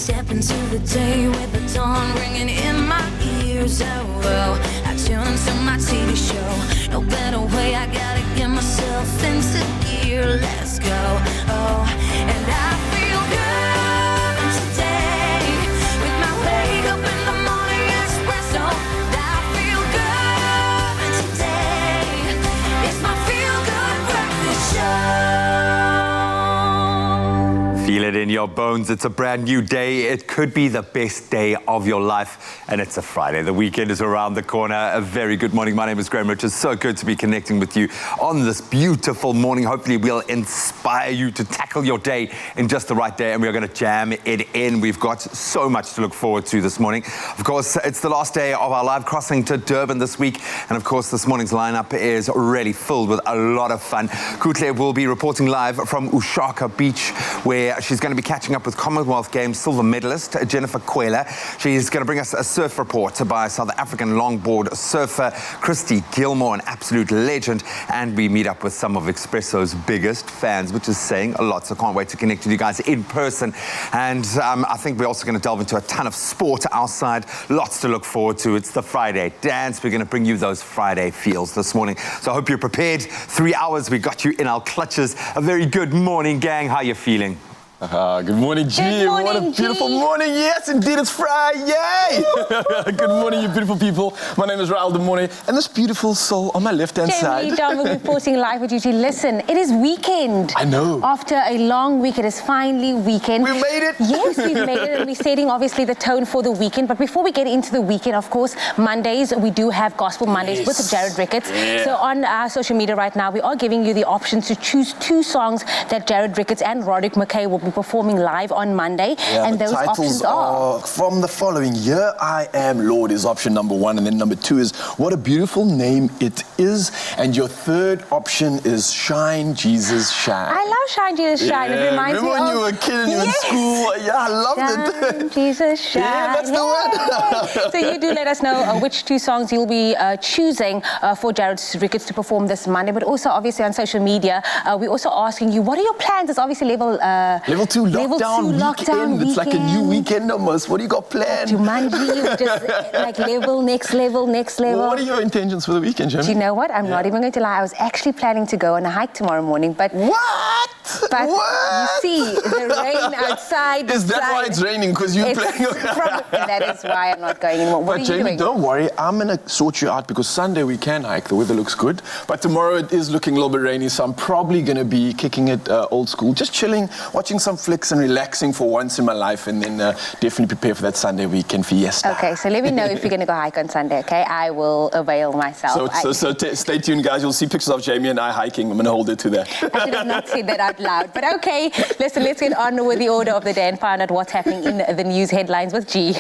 step into the day with the dawn ringing in my ears. Oh, well, I tune into my TV show. No better way, I gotta get myself into gear. Let's go. Oh, and I feel good today with my wake up in the morning Expresso. I feel good today. It's my feel good breakfast show. Feel it in your bones. It's a brand new day. It could be the best day of your life. And it's a Friday. The weekend is around the corner. A very good morning. My name is Graham Richards. So good to be connecting with you on this beautiful morning. Hopefully we'll inspire you to tackle your day in just the right day. And we're going to jam it in. We've got so much to look forward to this morning. Of course, it's the last day of our live crossing to Durban this week. And of course, this morning's lineup is really filled with a lot of fun. Kutle will be reporting live from Ushaka Beach, where she's going to be catching up with Commonwealth Games silver medalist Jennifer Cuella. She's going to bring us a surf report by South African longboard surfer Christy Gilmore, an absolute legend. And we meet up with some of Expresso's biggest fans, which is saying a lot. So can't wait to connect with you guys in person. And I think we're also going to delve into a ton of sport outside. Lots to look forward to. It's the Friday dance. We're going to bring you those Friday feels this morning. So I hope you're prepared. 3 hours, we got you in our clutches. A very good morning, gang. How are you feeling? Good morning, G. Good morning, what a beautiful morning. Yes, indeed, it's Friday. Good morning, you beautiful people. My name is Raul Demone, and this beautiful soul on my left-hand side. John will be reporting live with you. Listen, it is weekend. I know. After a long week, it is finally weekend. We made it. Yes, we've made it, and we're setting, obviously, the tone for the weekend. But before we get into the weekend, of course, Mondays, we do have Gospel Mondays with Jared Ricketts. Yeah. So on our social media right now, we are giving you the option to choose 2 songs that Jared Ricketts and Roderick McKay will be performing live on Monday. Yeah, and the those titles options are from the following: Here I Am Lord is option number 1, and then number 2 is What a Beautiful Name It Is, and your third option is Shine Jesus Shine. I love Shine Jesus Shine. It reminds remember me when of... you were a kid and you were in school? Yeah, I loved Shine, it. Jesus Shine. Yeah, that's the one. So you do let us know which 2 songs you'll be choosing for Jared Ricketts to perform this Monday, but also obviously on social media, we're also asking you, what are your plans? It's obviously level 2 lockdown weekend. It's like a new weekend almost. What do you got planned? Jumanji, just like next level. What are your intentions for the weekend, Jennifer? Do you know what? I'm not even going to lie. I was actually planning to go on a hike tomorrow morning, but... What? But you see, the rain outside... Is that why it's raining? Because you're playing... That is why I'm not going anymore. What but are you Jamie, doing? don't worry. I'm going to sort you out because Sunday we can hike. The weather looks good. But tomorrow it is looking a little bit rainy, so I'm probably going to be kicking it old school. Just chilling, watching some flicks and relaxing for once in my life, and then definitely prepare for that Sunday weekend fiesta. Okay, so let me know if you're going to go hike on Sunday, okay? I will avail myself. So stay tuned, guys. You'll see pictures of Jamie and I hiking. I'm going to hold it to that. I should have not said that out loud. But okay, listen, let's get on with the order of the day and find out what's happening in the news headlines with G.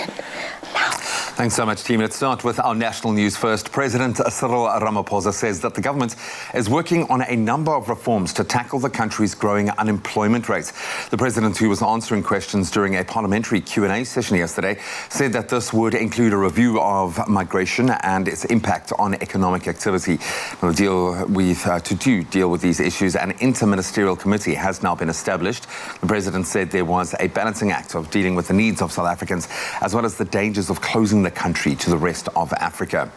Thanks so much, team. Let's start with our national news first. President Cyril Ramaphosa says that the government is working on a number of reforms to tackle the country's growing unemployment rate. The president, who was answering questions during a parliamentary Q&A session yesterday, said that this would include a review of migration and its impact on economic activity. To deal with these issues, an interministerial committee has now been established. The president said there was a balancing act of dealing with the needs of South Africans, as well as the dangers of closing the country to the rest of Africa.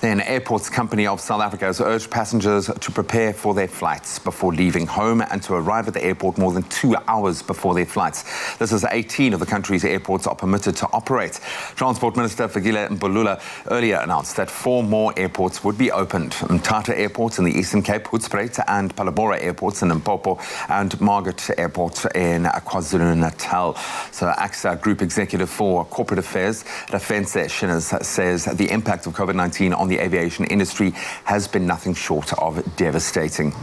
Then Airports Company of South Africa has urged passengers to prepare for their flights before leaving home and to arrive at the airport more than 2 hours before their flights. This is 18 of the country's airports are permitted to operate. Transport Minister Fikile Mbalula earlier announced that 4 more airports would be opened. Mthatha Airport in the Eastern Cape, Hoedspruit and Palabora Airports in Limpopo, and Margaret Airport in KwaZulu-Natal. So AXA Group Executive for Corporate Affairs, Rafense Shinners, says the impact of COVID-19 on the aviation industry has been nothing short of devastating.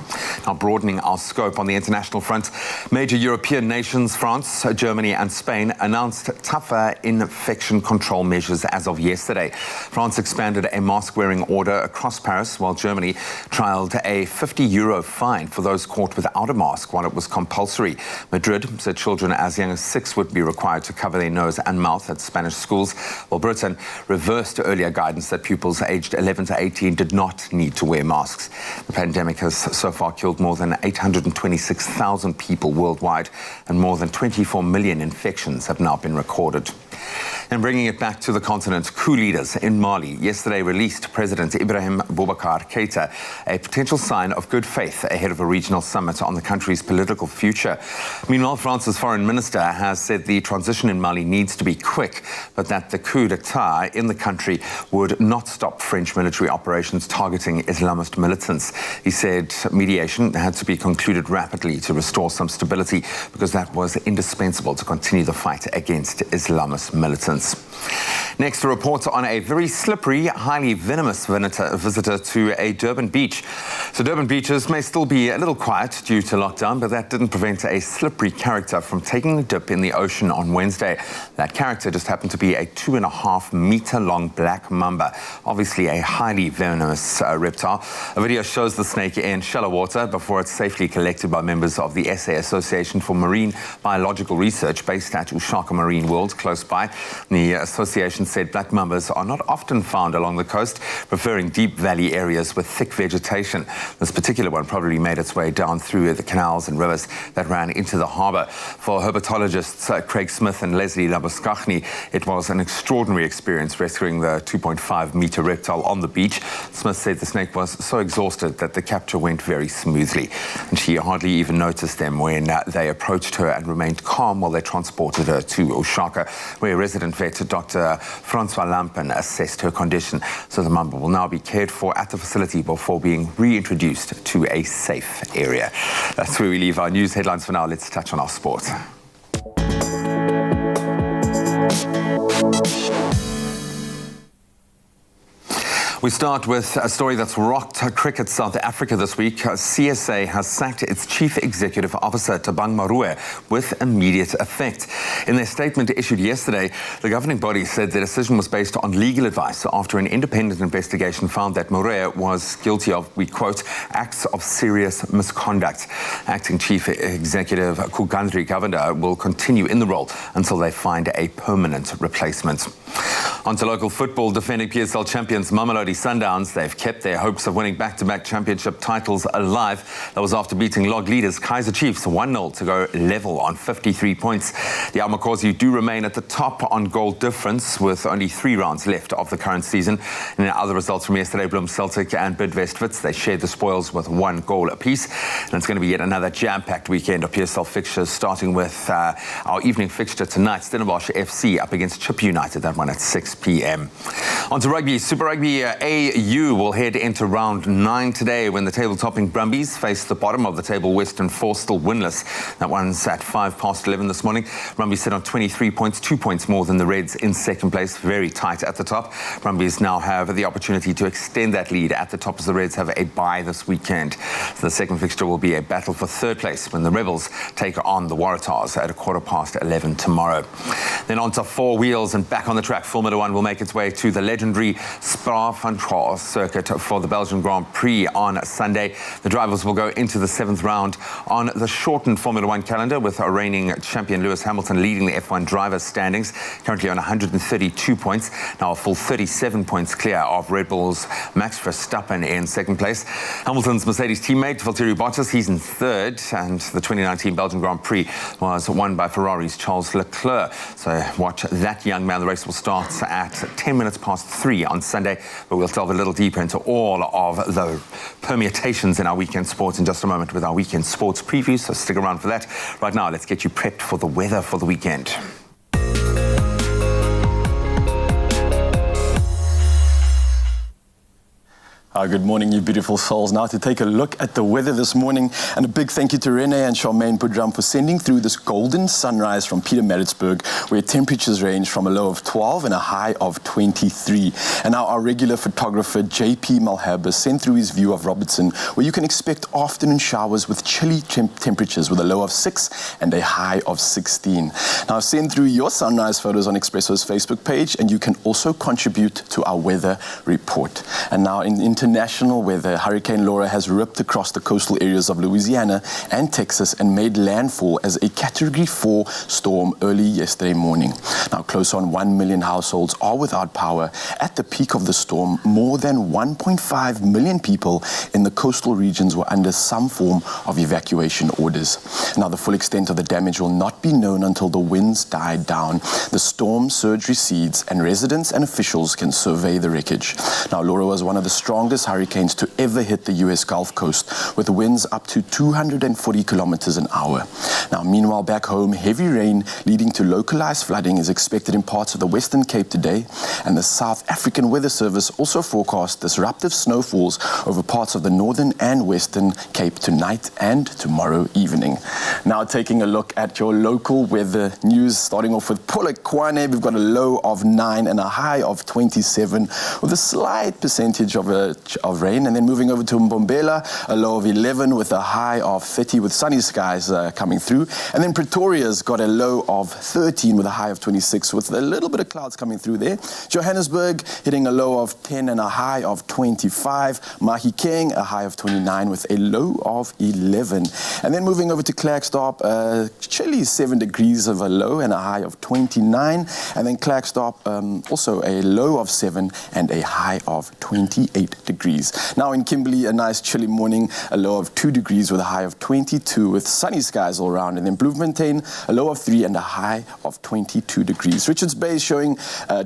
Now, broadening our scope on the international front, major European nations, France, Germany and Spain, announced tougher infection control measures as of yesterday. France expanded a mask-wearing order across Paris, while Germany trialled a €50 fine for those caught without a mask while it was compulsory. Madrid said children as young as 6 would be required to cover their nose and mouth at Spanish schools, while Britain reversed earlier guidance that pupils aged aged 11 to 18 did not need to wear masks. The pandemic has so far killed more than 826,000 people worldwide, and more than 24 million infections have now been recorded. And bringing it back to the continent, coup leaders in Mali yesterday released President Ibrahim Boubacar Keïta, a potential sign of good faith ahead of a regional summit on the country's political future. Meanwhile, France's foreign minister has said the transition in Mali needs to be quick, but that the coup d'etat in the country would not stop French military operations targeting Islamist militants. He said mediation had to be concluded rapidly to restore some stability because that was indispensable to continue the fight against Islamist militants. Next, a report on a very slippery, highly venomous visitor to a Durban beach. So Durban beaches may still be a little quiet due to lockdown, but that didn't prevent a slippery character from taking a dip in the ocean on Wednesday. That character just happened to be a 2.5-meter long black mamba, obviously a highly venomous reptile. A video shows the snake in shallow water before it's safely collected by members of the SA Association for Marine Biological Research based at Ushaka Marine World, close by. The association said black mambas are not often found along the coast, preferring deep valley areas with thick vegetation. This particular one probably made its way down through the canals and rivers that ran into the harbour. For herpetologists Craig Smith and Leslie Labuskachny, it was an extraordinary experience rescuing the 2.5-metre reptile on the beach. Smith said the snake was so exhausted that the capture went very smoothly, and she hardly even noticed them when they approached her and remained calm while they transported her to Ushaka, where resident vet Dr. Francois Lampen assessed her condition. So the mamba will now be cared for at the facility before being reintroduced to a safe area. That's where we leave our news headlines for now. Let's touch on our sport. We start with a story that's rocked cricket South Africa this week. CSA has sacked its Chief Executive Officer, Tabang Marue, with immediate effect. In their statement issued yesterday, the governing body said the decision was based on legal advice after an independent investigation found that Marue was guilty of, we quote, acts of serious misconduct. Acting Chief Executive Kugandri Governor will continue in the role until they find a permanent replacement. On to local football, defending PSL champions Mamelodi Sundowns. They've kept their hopes of winning back-to-back championship titles alive. That was after beating log leaders Kaizer Chiefs 1-0 to go level on 53 points. The Almakosi do remain at the top on goal difference with only 3 rounds left of the current season. And other results from yesterday, Bloem Celtic and Bidvest Wits, they shared the spoils with 1 goal apiece. And it's going to be yet another jam-packed weekend of PSL fixtures, starting with our evening fixture tonight, Stellenbosch FC up against Chip United, that one at 6 p.m. On to rugby. Super Rugby AU will head into round 9 today when the table-topping Brumbies face the bottom of the table, Western Force, still winless. That one's at 11:05 this morning. Brumbies sit on 23 points, 2 points more than the Reds in second place. Very tight at the top. Brumbies now have the opportunity to extend that lead at the top as the Reds have a bye this weekend. So the second fixture will be a battle for third place when the Rebels take on the Waratahs at 11:15 tomorrow. Then on to 4 wheels and back on the track. Formula 1 will make its way to the legendary Spa-Francorchamps circuit for the Belgian Grand Prix on Sunday. The drivers will go into the 7th round on the shortened Formula 1 calendar, with our reigning champion Lewis Hamilton leading the F1 drivers' standings, currently on 132 points, now a full 37 points clear of Red Bull's Max Verstappen in second place. Hamilton's Mercedes teammate Valtteri Bottas, he's in third, and the 2019 Belgian Grand Prix was won by Ferrari's Charles Leclerc. So watch that young man. The race will start at 3 on Sunday, but we'll delve a little deeper into all of the permutations in our weekend sports in just a moment with our weekend sports preview, so stick around for that. Right now, let's get you prepped for the weather for the weekend. Good morning, you beautiful souls. Now to take a look at the weather this morning, and a big thank you to Renee and Charmaine Pudram for sending through this golden sunrise from Pietermaritzburg, where temperatures range from a low of 12 and a high of 23. And now our regular photographer JP Malherbe sent through his view of Robertson, where you can expect afternoon showers with chilly temperatures with a low of 6 and a high of 16. Now send through your sunrise photos on Expresso's Facebook page, and you can also contribute to our weather report. And now in international weather, Hurricane Laura has ripped across the coastal areas of Louisiana and Texas and made landfall as a Category 4 storm early yesterday morning. Now, close on 1 million households are without power. At the peak of the storm, more than 1.5 million people in the coastal regions were under some form of evacuation orders. Now, the full extent of the damage will not be known until the winds die down, the storm surge recedes, and residents and officials can survey the wreckage. Now, Laura was one of the strongest hurricanes to ever hit the U.S. Gulf Coast, with winds up to 240 kilometers an hour. Now, meanwhile, back home, heavy rain leading to localized flooding is expected in parts of the Western Cape today, and the South African Weather Service also forecast disruptive snowfalls over parts of the Northern and Western Cape tonight and tomorrow evening. Now, taking a look at your local weather news, starting off with Polokwane, we've got a low of 9 and a high of 27 with a slight percentage of rain. And then moving over to Mbombela, a low of 11 with a high of 30 with sunny skies coming through. And then Pretoria's got a low of 13 with a high of 26 with a little bit of clouds coming through there. Johannesburg hitting a low of 10 and a high of 25. Mahikeng, a high of 29 with a low of 11. And then moving over to Klerksdorp, chilly 7 degrees of a low and a high of 29. And then Klerksdorp, also a low of 7 and a high of 28 degrees. Now in Kimberley, a nice chilly morning, a low of 2 degrees with a high of 22 with sunny skies all around. And then Bloemfontein, a low of 3 and a high of 22 degrees. Richards Bay is showing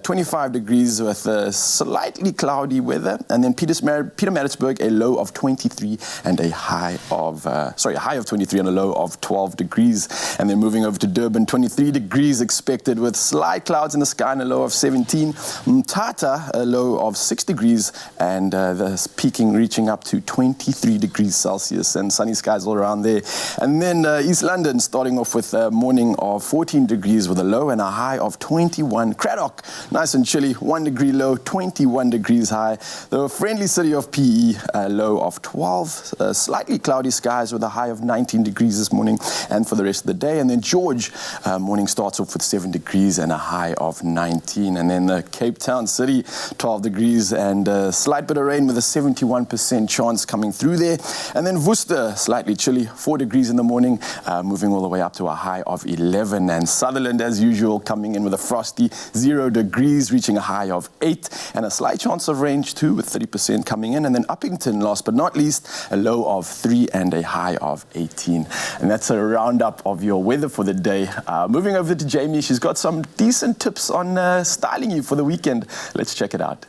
25 degrees with slightly cloudy weather. And then Pietermaritzburg, a low of 23 and a high of, a high of 23 and a low of 12 degrees. And then moving over to Durban, 23 degrees expected with slight clouds in the sky and a low of 17. Mthatha, a low of 6 degrees and the peaking reaching up to 23 degrees Celsius and sunny skies all around there. And then East London starting off with a morning of 14 degrees with a low and a high of 21. Craddock, nice and chilly, 1 degree low, 21 degrees high. The friendly city of PE, a low of 12, slightly cloudy skies with a high of 19 degrees this morning and for the rest of the day. And then George, morning starts off with 7 degrees and a high of 19. And then Cape Town City, 12 degrees and a slight bit of rain with a 71% chance coming through there. And then Worcester, slightly chilly, 4 degrees in the morning, moving all the way up to a high of 11. And Sutherland, as usual, coming in with a frosty 0 degrees, reaching a high of 8 and a slight chance of rain too with 30% coming in. And then Uppington, last but not least, a low of 3 and a high of 18. And that's a roundup of your weather for the day. Moving over to Jamie, she's got some decent tips on styling you for the weekend. Let's check it out.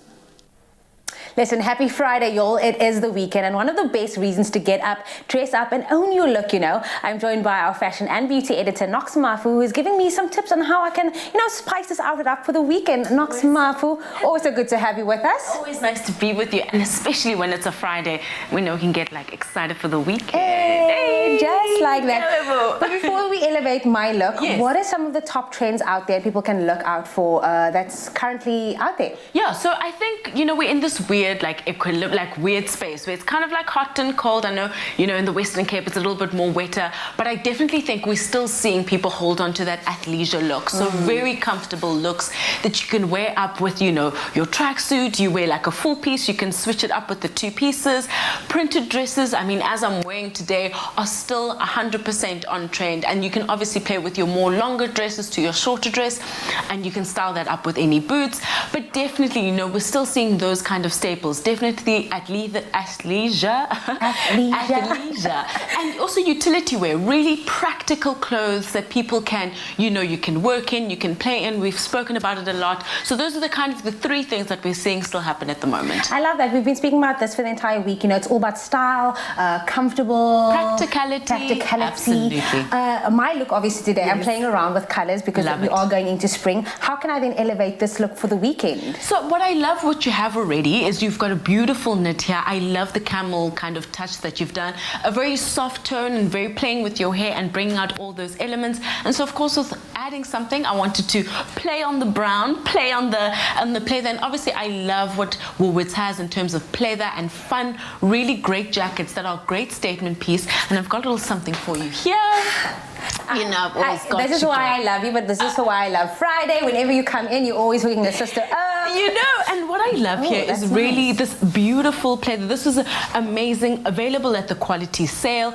Listen, happy Friday, y'all. It is the weekend, and one of the best reasons to get up, dress up, and own your look, I'm joined by our fashion and beauty editor, Nox Mafu, who is giving me some tips on how I can, spice this outfit up for the weekend. Nox Mafu, always so good to have you with us. Always nice to be with you, and especially when it's a Friday, we know we can get excited for the weekend. Hey, just like that. Hello. But before we elevate my look, Yes. What are some of the top trends out there people can look out for that's currently out there? Yeah, so I think, we're in this weird, weird space where it's kind of hot and cold. I know, in the Western Cape it's a little bit more wetter, but I definitely think we're still seeing people hold on to that athleisure look. So very comfortable looks that you can wear up with, your tracksuit. You wear a full piece, you can switch it up with the 2 pieces. Printed dresses, as I'm wearing today, are still 100% on trend, and you can obviously play with your more longer dresses to your shorter dress, and you can style that up with any boots. But definitely, we're still seeing those kind of staples. Definitely athleisure. And also utility wear, really practical clothes that people can, you can work in, you can play in. We've spoken about it a lot. So those are the 3 things that we're seeing still happen at the moment. I love that. We've been speaking about this for the entire week. It's all about style, comfortable, practicality. Absolutely. My look, obviously, today, I'm playing around with colors because we are going into spring. How can I then elevate this look for the weekend? So what you have already is you've got a beautiful knit here. I love the camel kind of touch that you've done. A very soft tone and very playing with your hair and bringing out all those elements. And so, of course, with adding something, I wanted to play on the brown, play on the pleather. And obviously, I love what Woolworths has in terms of pleather and fun, really great jackets that are a great statement piece. And I've got a little something for you here. I've always got this is why I love you, but this is why I love Friday. Whenever you come in, you're always looking a sister. You know, and what I love here is really this beautiful pleather. This is amazing, available at the quality sale.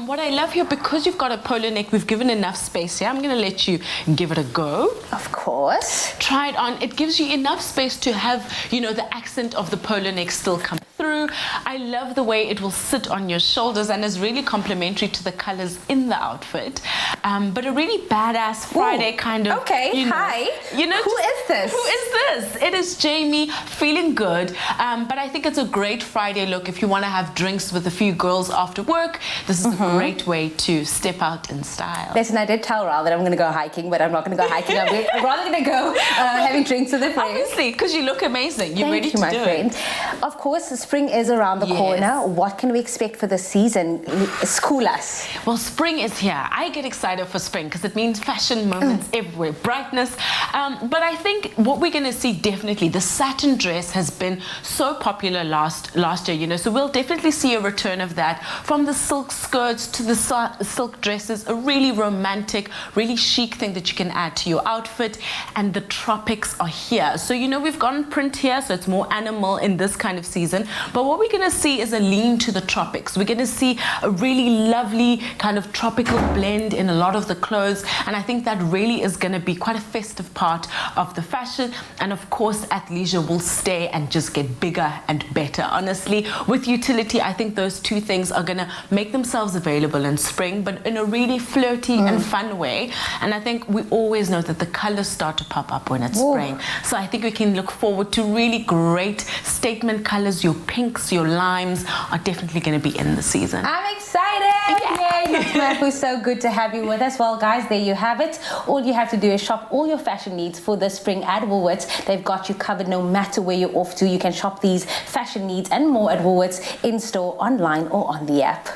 What I love here, because you've got a polo neck, we've given enough space here. I'm going to let you give it a go. Of course. Try it on. It gives you enough space to have, you know, the accent of the polo neck still come through. I love the way it will sit on your shoulders and is really complementary to the colors in the outfit. But a really badass Friday kind of. Okay, you know, hi. You know, who is this? Who is this? It is Jamie, feeling good. But I think it's a great Friday look if you want to have drinks with a few girls after work. This is a great way to step out in style. Listen, I did tell Raul that I'm going to go hiking, but I'm not going to go hiking. I'm rather going to go having drinks with a friend. Obviously, because you look amazing. You're ready to my do friend. it. Of course, spring is around the corner. What can we expect for this season? School us. Well, spring is here. I get excited for spring because it means fashion moments everywhere, brightness. But I think what we're going to see definitely, the satin dress has been so popular last year, you know, so we'll definitely see a return of that. From the silk skirts to the silk dresses, a really romantic, really chic thing that you can add to your outfit. And the tropics are here. So, you know, we've gone print here, so it's more animal in this kind of season. But what we're going to see is a lean to the tropics. We're going to see a really lovely kind of tropical blend in a lot of the clothes. And I think that really is going to be quite a festive part of the fashion. And of course, athleisure will stay and just get bigger and better. Honestly, with utility, I think those two things are going to make themselves available in spring, but in a really flirty and fun way. And I think we always know that the colors start to pop up when it's spring. So I think we can look forward to really great statement colors. Your pinks, your limes are definitely going to be in the season. I'm excited! Yay! It was so good to have you with us. Well, guys, there you have it. All you have to do is shop all your fashion needs for this spring at Woolworths. They've got you covered no matter where you're off to. You can shop these fashion needs and more at Woolworths, in-store, online, or on the app.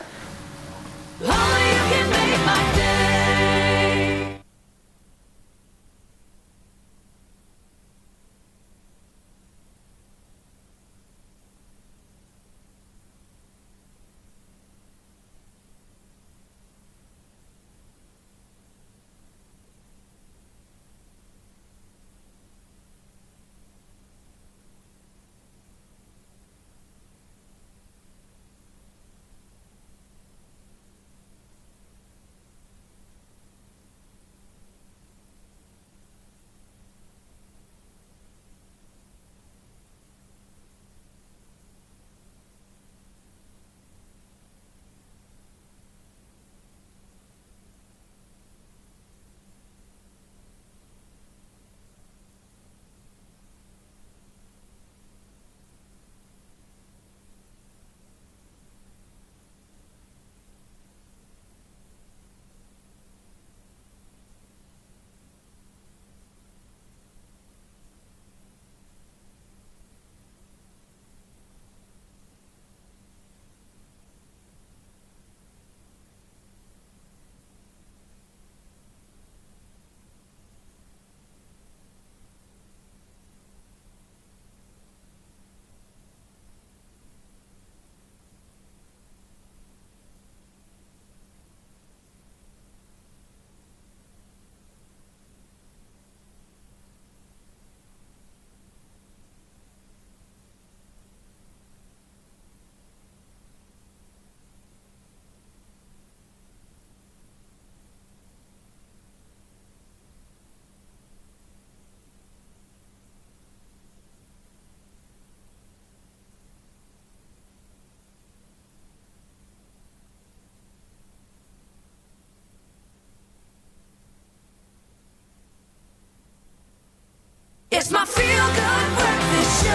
Only you can make my day. It's my feel-good breakfast show.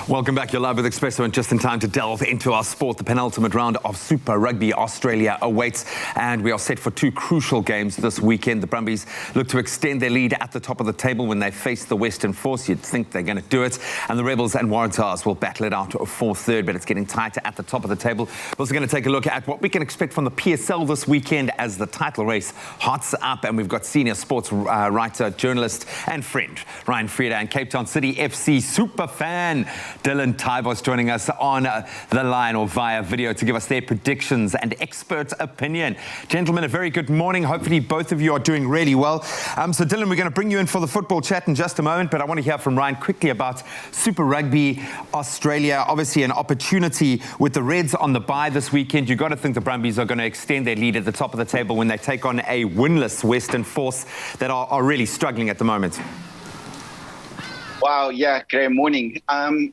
Welcome back. You're live with Expresso, and just in time to delve into our sport. The penultimate round of Super Rugby Australia awaits, and we are set for two crucial games this weekend. The Brumbies look to extend their lead at the top of the table when they face the Western Force. You'd think they're going to do it. And the Rebels and Waratahs will battle it out for third, but it's getting tighter at the top of the table. We're also going to take a look at what we can expect from the PSL this weekend as the title race hots up. And we've got senior sports writer, journalist and friend Ryan Frieda and Cape Town City FC superfan Dylan Tybos joining us on the line or via video to give us their predictions and expert opinion. Gentlemen, a very good morning. Hopefully both of you are doing really well. So Dylan, we're going to bring you in for the football chat in just a moment, but I want to hear from Ryan quickly about Super Rugby Australia. Obviously an opportunity with the Reds on the bye this weekend. You've got to think the Brumbies are going to extend their lead at the top of the table when they take on a winless Western Force that are really struggling at the moment. Wow, yeah, great morning.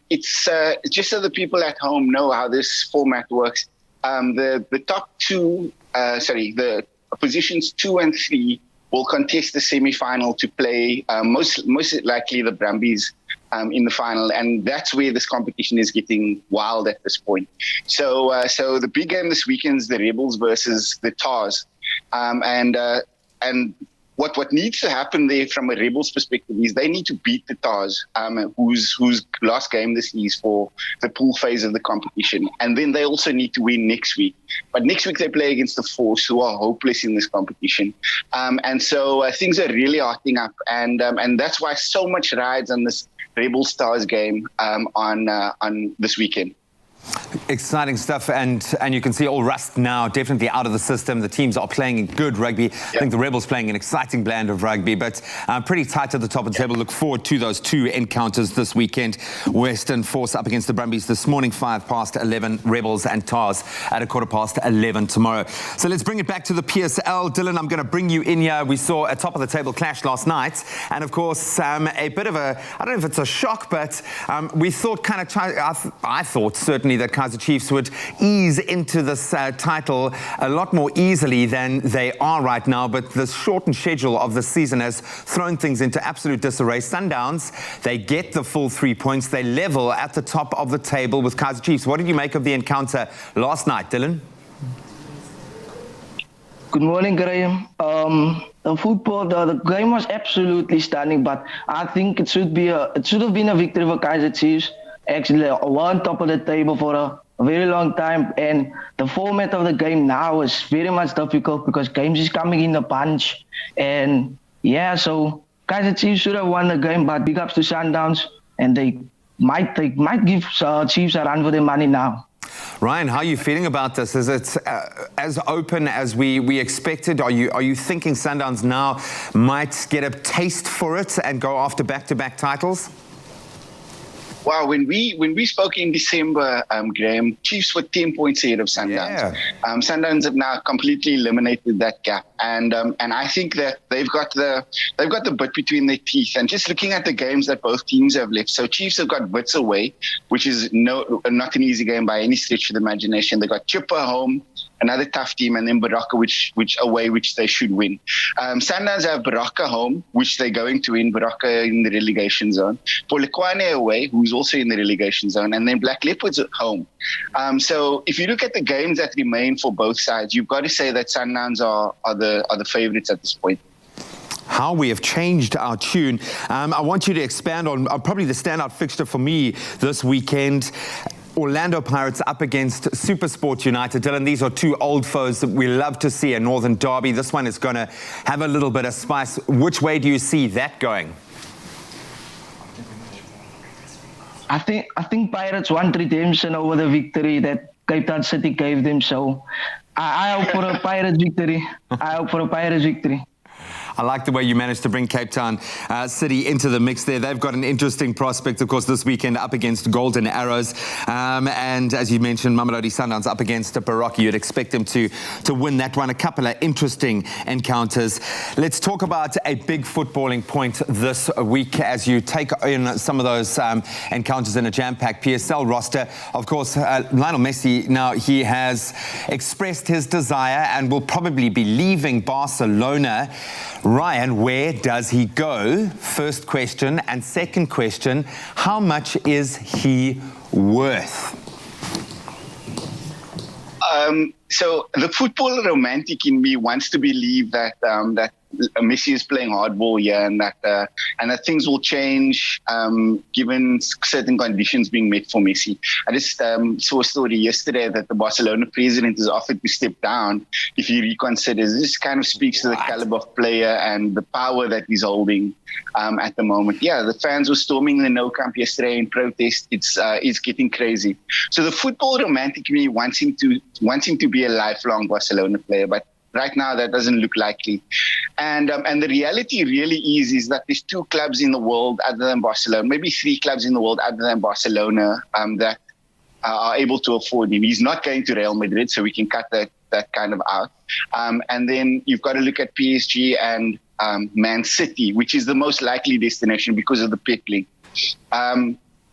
It's just so the people at home know how this format works. The top two, the positions 2 and 3 will contest the semi-final to play most likely the Brumbies in the final, and that's where this competition is getting wild at this point. So the big game this weekend is the Rebels versus the Tars, and what needs to happen there from a Rebels perspective is they need to beat the Tars, whose last game this is for the pool phase of the competition. And then they also need to win next week. But next week they play against the Force, who are hopeless in this competition. And so things are really heating up. And that's why so much rides on this Rebels Stars game on this weekend. Exciting stuff, and you can see all rust now definitely out of the system. The teams are playing good rugby. Yep. I think the Rebels playing an exciting blend of rugby, but pretty tight at the top of the table. Look forward to those two encounters this weekend. Western Force up against the Brumbies this morning, 11:05. Rebels and Tars at 11:15 tomorrow. So let's bring it back to the PSL. Dylan, I'm going to bring you in here. We saw a top of the table clash last night, and of course a bit of a, I don't know if it's a shock, but we thought I thought certainly that Kaizer Chiefs would ease into this title a lot more easily than they are right now, but the shortened schedule of the season has thrown things into absolute disarray. Sundowns, they get the full 3 points. They level at the top of the table with Kaizer Chiefs. What did you make of the encounter last night, Dylan? Good morning, Graham. The game was absolutely stunning, but I think it should have been a victory for Kaizer Chiefs. Actually, we're on top of the table for a very long time, and the format of the game now is very much difficult because games is coming in a bunch, and yeah, so Kaizer Chiefs should have won the game, but big ups to Sundowns, and they might give Chiefs a run for their money now. Ryan, how are you feeling about this? Is it as open as we expected? Are you thinking Sundowns now might get a taste for it and go after back-to-back titles? Wow, when we spoke in December, Graham, Chiefs were 10 points ahead of Sundowns. Yeah. Sundowns have now completely eliminated that gap, and I think that they've got the bit between their teeth. And just looking at the games that both teams have left, so Chiefs have got Wits away, which is not an easy game by any stretch of the imagination. They got Chipper home, another tough team, and then Baraka, which away, which they should win. Sundowns have Baraka home, which they're going to win. Baraka in the relegation zone. Polokwane away, who's also in the relegation zone, and then Black Leopards at home. So if you look at the games that remain for both sides, you've got to say that Sundowns are the favourites at this point. How we have changed our tune. I want you to expand on probably the standout fixture for me this weekend. Orlando Pirates up against SuperSport United. Dylan, these are two old foes that we love to see, a Northern Derby. This one is going to have a little bit of spice. Which way do you see that going? I think Pirates want redemption over the victory that Cape Town City gave them. So I hope for a Pirates victory. I like the way you managed to bring Cape Town City into the mix there. They've got an interesting prospect, of course, this weekend up against Golden Arrows. And as you mentioned, Mamelodi Sundowns up against Baraka. You'd expect them to win that one. A couple of interesting encounters. Let's talk about a big footballing point this week as you take in some of those encounters in a jam-packed PSL roster. Of course, Lionel Messi, now he has expressed his desire and will probably be leaving Barcelona. Ryan, where does he go? First question. And second question, how much is he worth? So the football romantic in me wants to believe that Messi is playing hardball here, and that things will change given certain conditions being met for Messi. I just saw a story yesterday that the Barcelona president has offered to step down if he reconsiders. This kind of speaks to the caliber of player and the power that he's holding at the moment. Yeah, the fans were storming the No Camp yesterday in protest. It's getting crazy. So the football romantic me wants him to be a lifelong Barcelona player, but right now that doesn't look likely. And the reality really is that there's 2 clubs in the world other than Barcelona, maybe 3 clubs in the world other than Barcelona that are able to afford him. He's not going to Real Madrid, so we can cut that kind of out. And then you've got to look at PSG and Man City, which is the most likely destination because of the Pep League.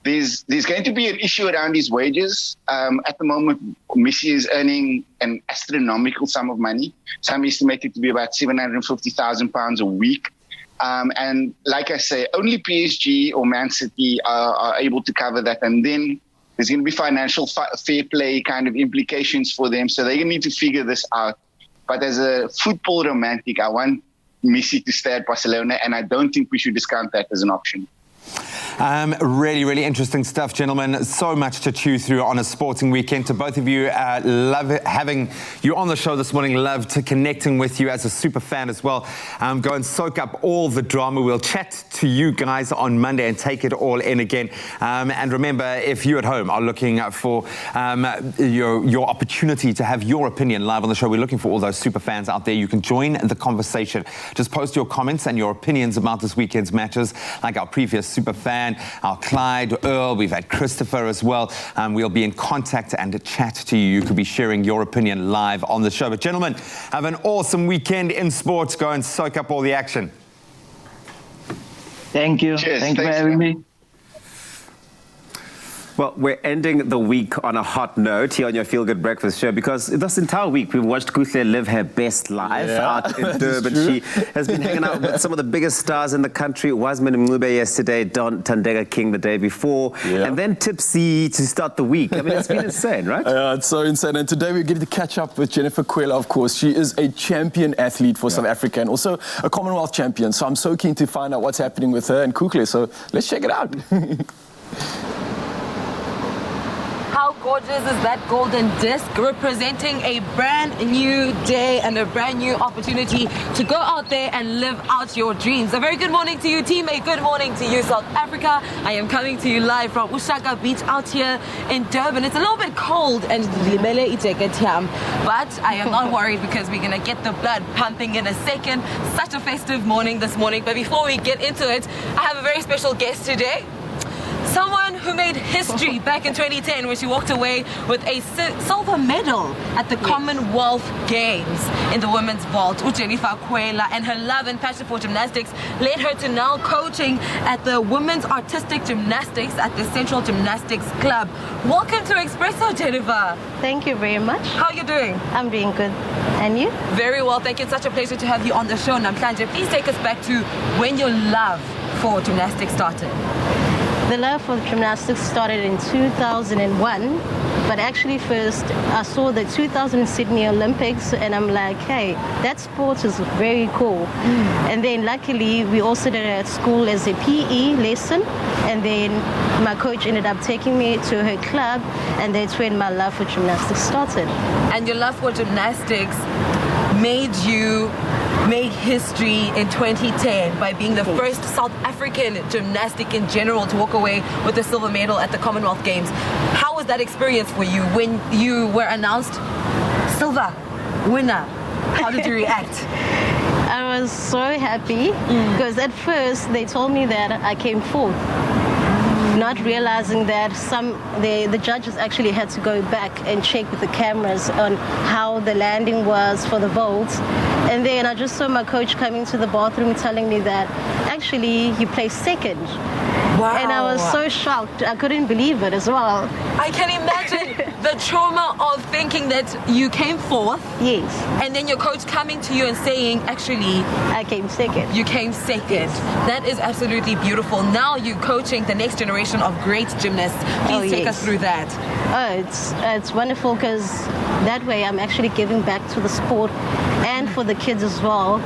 There's going to be an issue around his wages. At the moment, Messi is earning an astronomical sum of money. Some estimate it to be about £750,000 a week. And like I say, only PSG or Man City are able to cover that. And then there's going to be financial fair play kind of implications for them. So they're going to need to figure this out. But as a football romantic, I want Messi to stay at Barcelona, and I don't think we should discount that as an option. Really, really interesting stuff, gentlemen. So much to chew through on a sporting weekend. To both of you, love having you on the show this morning. Love to connecting with you as a super fan as well. Go and soak up all the drama. We'll chat to you guys on Monday and take it all in again. And remember, if you at home are looking for your opportunity to have your opinion live on the show, we're looking for all those super fans out there. You can join the conversation. Just post your comments and your opinions about this weekend's matches, like our previous super fan, our Clyde, Earl, we've had Christopher as well. We'll be in contact and chat to you. You could be sharing your opinion live on the show. But gentlemen, have an awesome weekend in sports. Go and soak up all the action. Thank you. Cheers. Thank you for Thanks, having me. Well, we're ending the week on a hot note here on your Feel Good Breakfast show, because this entire week we've watched Kuhle live her best life out in Durban. She has been hanging out with some of the biggest stars in the country. Wasman Mncube yesterday, Don Tandega King the day before, and then Tipsy to start the week. I mean, it's been insane, right? Yeah, it's so insane. And today we're getting to catch up with Jennifer Cuella, of course. She is a champion athlete for South Africa and also a Commonwealth champion. So I'm so keen to find out what's happening with her and Kuhle. So let's check it out. How gorgeous is that golden disc, representing a brand new day and a brand new opportunity to go out there and live out your dreams. A very good morning to you, team. A good morning to you, South Africa. I am coming to you live from Ushaka Beach out here in Durban. It's a little bit cold and but I am not worried because we're going to get the blood pumping in a second. Such a festive morning this morning. But before we get into it, I have a very special guest today. Someone who made history back in 2010 when she walked away with a silver medal at the Commonwealth Games in the women's vault. Jennifer Cuella, and her love and passion for gymnastics led her to now coaching at the Women's Artistic Gymnastics at the Central Gymnastics Club. Welcome to Expresso, Jennifer. Thank you very much. How are you doing? I'm doing good. And you? Very well, thank you. It's such a pleasure to have you on the show. Namhlanje, please take us back to when your love for gymnastics started. The love for gymnastics started in 2001, but actually first I saw the 2000 Sydney Olympics and I'm like, hey, that sport is very cool. And then luckily we also did it at school as a PE lesson, and then my coach ended up taking me to her club, and that's when my love for gymnastics started. And your love for gymnastics made you make history in 2010 by being the first South African gymnastic in general to walk away with a silver medal at the Commonwealth Games. How was that experience for you when you were announced silver winner? How did you react? I was so happy because at first they told me that I came fourth, not realizing that the judges actually had to go back and check with the cameras on how the landing was for the vault. And then I just saw my coach coming to the bathroom telling me that actually you placed second. Wow. And I was so shocked. I couldn't believe it as well. I can imagine the trauma of thinking that you came fourth. Yes. And then your coach coming to you and saying, actually, I came second. You came second. That is absolutely beautiful. Now you're coaching the next generation of great gymnasts. Please take us through that. Oh, it's wonderful because that way I'm actually giving back to the sport and for the kids as well,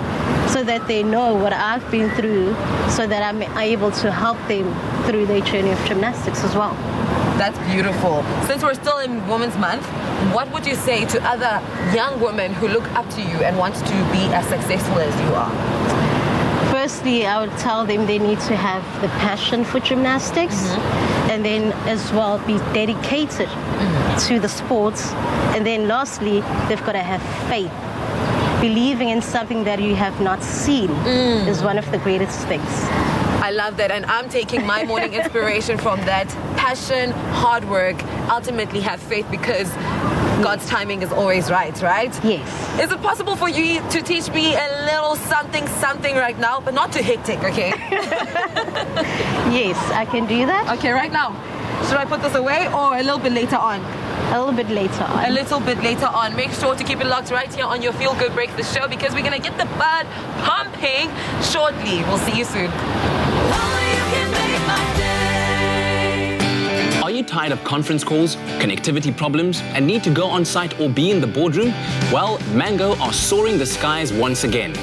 so that they know what I've been through, so that I'm able to help them through their journey of gymnastics as well. That's beautiful. Since we're still in Women's Month, what would you say to other young women who look up to you and want to be as successful as you are? Firstly, I would tell them they need to have the passion for gymnastics, and then as well be dedicated to the sports. And then lastly, they've got to have faith. Believing in something that you have not seen is one of the greatest things. I love that, and I'm taking my morning inspiration from that. Passion, hard work, ultimately have faith, because God's timing is always right, right? Yes. Is it possible for you to teach me a little something right now, but not too hectic, okay? Yes, I can do that. Okay, right now. Should I put this away or a little bit later on? A little bit later on. A little bit later on. Make sure to keep it locked right here on your Feel Good Breakfast show, because we're going to get the blood pumping shortly. We'll see you soon. Are you tired of conference calls, connectivity problems, and need to go on site or be in the boardroom? Well, Mango are soaring the skies once again.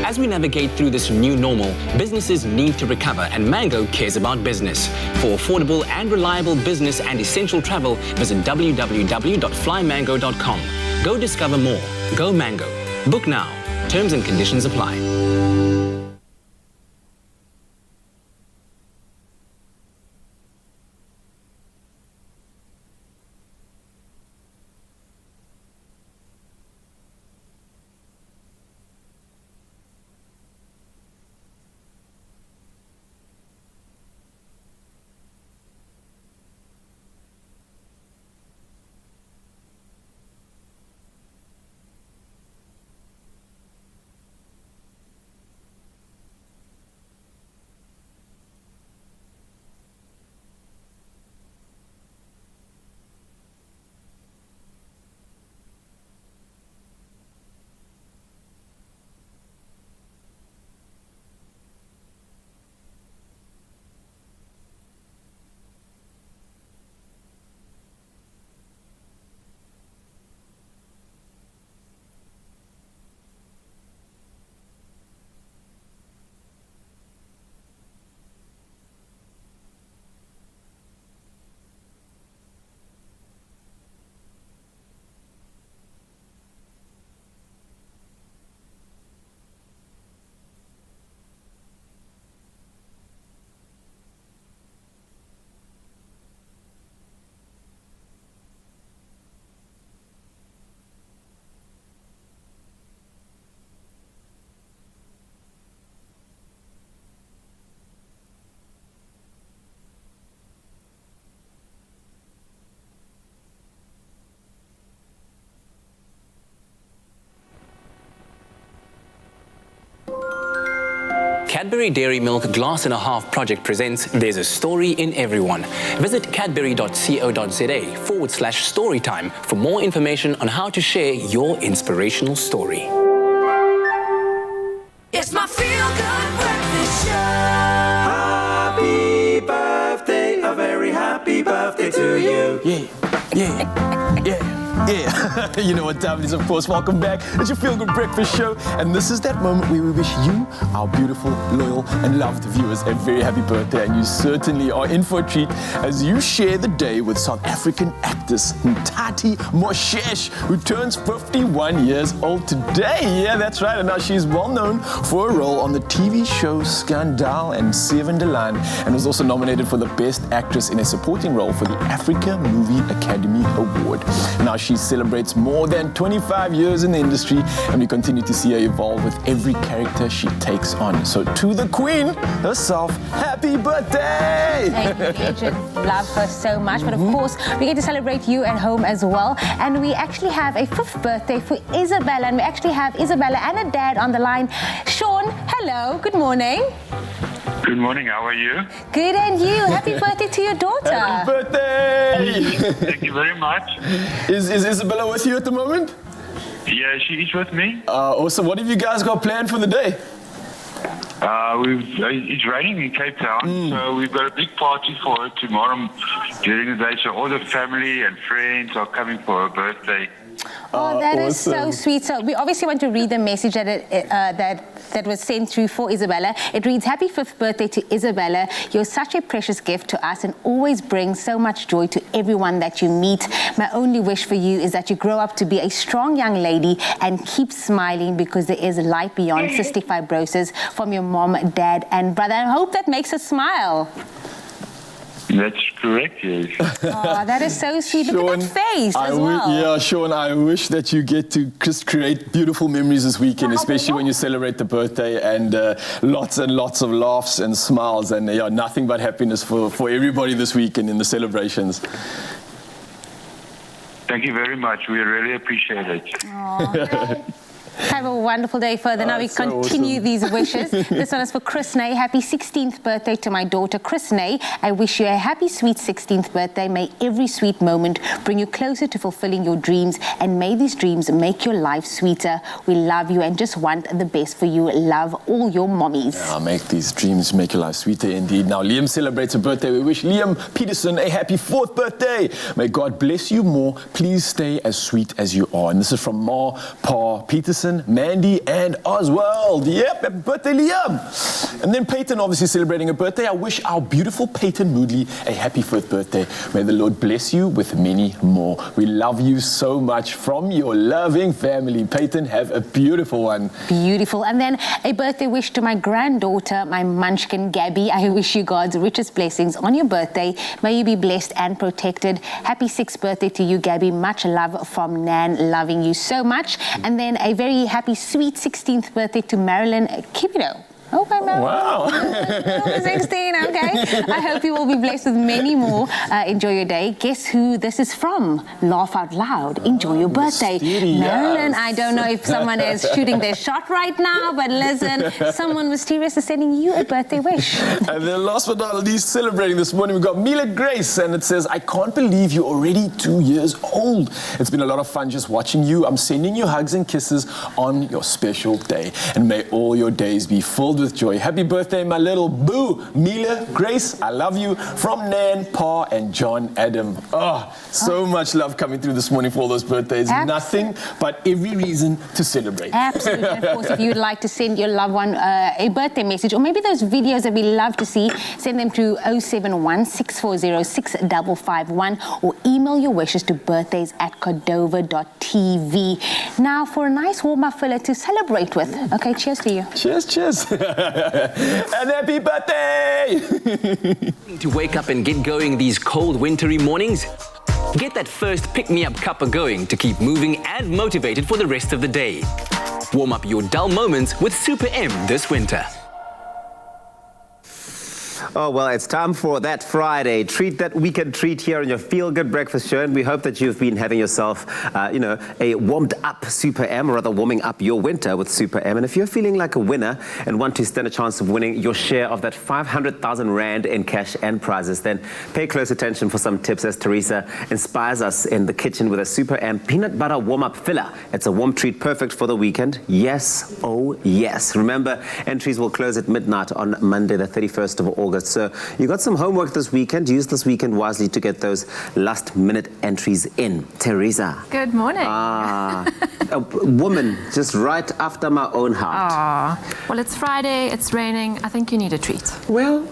As we navigate through this new normal, businesses need to recover, and Mango cares about business. For affordable and reliable business and essential travel, visit www.flymango.com. Go discover more. Go Mango. Book now. Terms and conditions apply. Cadbury Dairy Milk Glass and a Half project presents There's a Story in Everyone. Visit cadbury.co.za/storytime for more information on how to share your inspirational story. It's my Feel Good Breakfast Show. Happy birthday, a very happy birthday to you. Yeah. You know what time it is, of course. Welcome back. It's your Feel Good Breakfast Show. And this is that moment where we wish you, our beautiful, loyal, and loved viewers, a very happy birthday. And you certainly are in for a treat as you share the day with South African actress Ntati Moshesh, who turns 51 years old today. Yeah, that's right. And now she's well known for a role on the TV show Scandal and Seven de Laan, and was also nominated for the Best Actress in a Supporting Role for the Africa Movie Academy Award. Now she celebrates more than 25 years in the industry, and we continue to see her evolve with every character she takes on. So to the Queen herself, happy birthday! Thank you, Agent. Love her so much. But of course, we get to celebrate you at home as well. And we actually have a 5th birthday for Isabella. And we actually have Isabella and her dad on the line. Sean, hello. Good morning. Good morning, how are you? Good, and you? Happy birthday to your daughter. Happy birthday! Thank you very much. Is Isabella with you at the moment? Yeah, she is with me. Awesome. What have you guys got planned for the day? It's raining in Cape Town, so we've got a big party for her tomorrow during the day. So all the family and friends are coming for her birthday. Oh, that is so Awesome. sweet. So we obviously want to read the message that was sent through for Isabella. It reads, happy 5th birthday to Isabella. You're such a precious gift to us and always bring so much joy to everyone that you meet. My only wish for you is that you grow up to be a strong young lady and keep smiling, because there is light beyond cystic fibrosis, from your mom, dad and brother. I hope that makes us smile. That's correct, yes. Oh, that is so sweet. Look at that face as well. Yeah, Sean, I wish that you get to just create beautiful memories this weekend, especially when you celebrate the birthday, and lots and lots of laughs and smiles, and nothing but happiness for everybody this weekend in the celebrations. Thank you very much. We really appreciate it. Have a wonderful day further. Now we so continue awesome. these wishes. This one is for Chris Nay. Happy 16th birthday to my daughter, Chris Nay. I wish you a happy, sweet 16th birthday. May every sweet moment bring you closer to fulfilling your dreams, and may these dreams make your life sweeter. We love you and just want the best for you. Love, all your mommies. Yeah, make these dreams make your life sweeter indeed. Now, Liam celebrates a birthday. We wish Liam Peterson a happy 4th birthday. May God bless you more. Please stay as sweet as you are. And this is from Ma, Pa, Peterson, Mandy and Oswald. Yep, happy birthday, Liam. And then Peyton obviously celebrating a birthday. I wish our beautiful Peyton Moodley a happy 5th birthday. May the Lord bless you with many more. We love you so much from your loving family. Peyton, have a beautiful one. Beautiful. And then a birthday wish to my granddaughter, my munchkin Gabby. I wish you God's richest blessings on your birthday. May you be blessed and protected. Happy 6th birthday to you, Gabby. Much love from Nan. Loving you so much. And then a very happy, sweet 16th birthday to Marilyn Kibito. Okay, Marilyn. Wow. 16, okay. I hope you will be blessed with many more. Enjoy your day. Guess who this is from? Laugh out loud. Enjoy your birthday. Mysterious. Marilyn, I don't know if someone is shooting their shot right now, but listen, someone mysterious is sending you a birthday wish. And then last but not least, celebrating this morning, we've got Mila Grace, and it says, I can't believe you're already 2 years old. It's been a lot of fun just watching you. I'm sending you hugs and kisses on your special day, and may all your days be filled with joy. Happy birthday, my little boo, Mila Grace. I love you. From Nan, Pa, and John Adam. So much love coming through this morning for all those birthdays. Nothing but every reason to celebrate. Absolutely. And of course, if you'd like to send your loved one a birthday message, or maybe those videos that we love to see, send them to 071 640 6551, or email your wishes to birthdays@cordova.tv. Now, for a nice warm-up filler to celebrate with. Okay, cheers to you. Cheers, cheers. And happy birthday! To wake up and get going these cold, wintry mornings? Get that first pick-me-up cuppa going to keep moving and motivated for the rest of the day. Warm up your dull moments with Super M this winter. Oh, well, it's time for that Friday treat, that weekend treat here on your Feel Good Breakfast Show. And we hope that you've been having yourself, a warmed up Super M, or rather warming up your winter with Super M. And if you're feeling like a winner and want to stand a chance of winning your share of that 500,000 Rand in cash and prizes, then pay close attention for some tips as Teresa inspires us in the kitchen with a Super M peanut butter warm-up filler. It's a warm treat perfect for the weekend. Yes, oh yes. Remember, entries will close at midnight on Monday, the 31st of August. So you got some homework this weekend. Use this weekend wisely to get those last-minute entries in. Teresa. Good morning. A woman just right after my own heart. Well, it's Friday, it's raining. I think you need a treat. Well,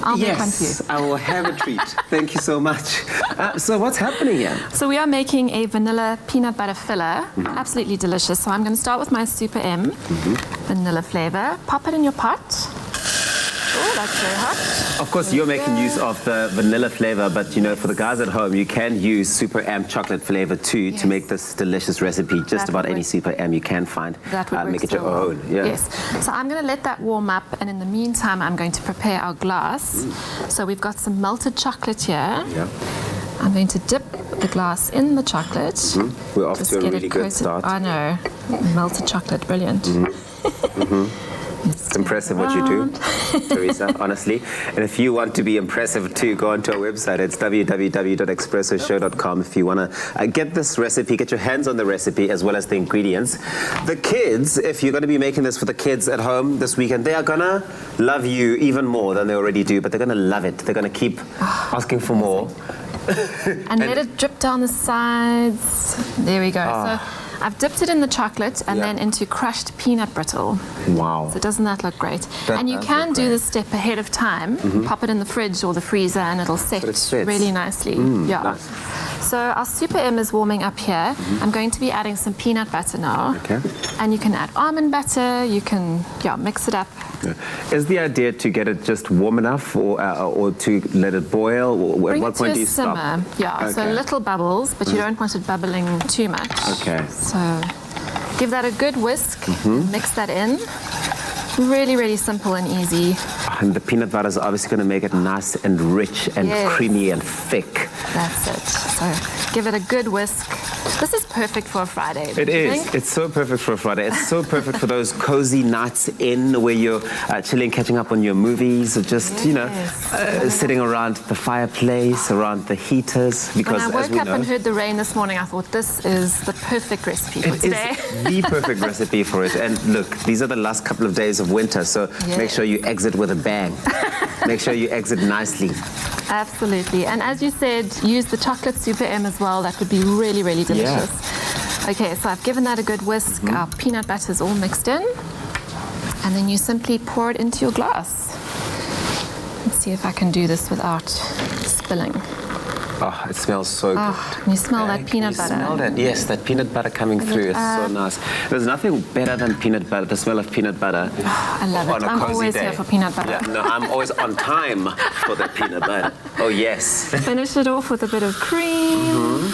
I'll make one for yes, you. I will have a treat. Thank you so much. So what's happening here? So we are making a vanilla peanut butter filler. Absolutely delicious. So I'm going to start with my Super M vanilla flavor. Pop it in your pot. Oh, that's very hot. Of course, you're making use of the vanilla flavor, but for the guys at home, you can use Super M chocolate flavor too to make this delicious recipe. Just about any Super M you can find. That would make it your so well. own. Yeah. Yes. So I'm going to let that warm up, and in the meantime, I'm going to prepare our glass. So we've got some melted chocolate here. Yeah. I'm going to dip the glass in the chocolate. We're off Just to a get really it good coated. start. I know. Melted chocolate, brilliant. It's impressive what you do, Teresa, honestly. And if you want to be impressive too, go onto our website. It's www.expressoshow.com if you want to get this recipe, get your hands on the recipe as well as the ingredients. The kids, if you're going to be making this for the kids at home this weekend, they are going to love you even more than they already do, but they're going to love it. They're going to keep asking for more. and let it drip down the sides. There we go. So I've dipped it in the chocolate and then into crushed peanut brittle. Wow. So doesn't that look great? That and you does can look do great. this step ahead of time. Pop it in the fridge or the freezer and it'll set But it sets. really nicely. Yeah. Nice. So our Super M is warming up here. I'm going to be adding some peanut butter now. Okay. And you can add almond butter. You can mix it up. Is the idea to get it just warm enough or to let it boil? Or Bring at what it to point a do you simmer. stop? Yeah, so Okay. little bubbles, but you don't want it bubbling too much. Okay. So give that a good whisk, mix that in. Really, really simple and easy. And the peanut butter is obviously going to make it nice and rich and Yes. creamy and thick. That's it. So give it a good whisk. This is perfect for a Friday. It don't you is. think? It's so perfect for a Friday. It's so perfect for those cozy nights in where you're chilling, catching up on your movies, or just, sitting around the fireplace, around the heaters. Because When I as woke we up know, and heard the rain this morning, I thought this is the perfect recipe for it is today. the perfect recipe for it. And look, these are the last couple of days of winter, so make Yes. sure you exit with a bang. Make sure you exit nicely. Absolutely. And as you said, use the chocolate Super M as well. That would be really, really delicious. Okay, so I've given that a good whisk. Our peanut butter is all mixed in. And then you simply pour it into your glass. Let's see if I can do this without spilling. Oh, it smells so good. Can you smell that peanut Can you butter? smell that? Yes, that peanut butter coming through is so nice. There's nothing better than peanut butter, the smell of peanut butter. I love it. On a I'm cozy always day. here for peanut butter. Yeah, no, I'm always on time for the peanut butter. Oh, yes. Finish it off with a bit of cream.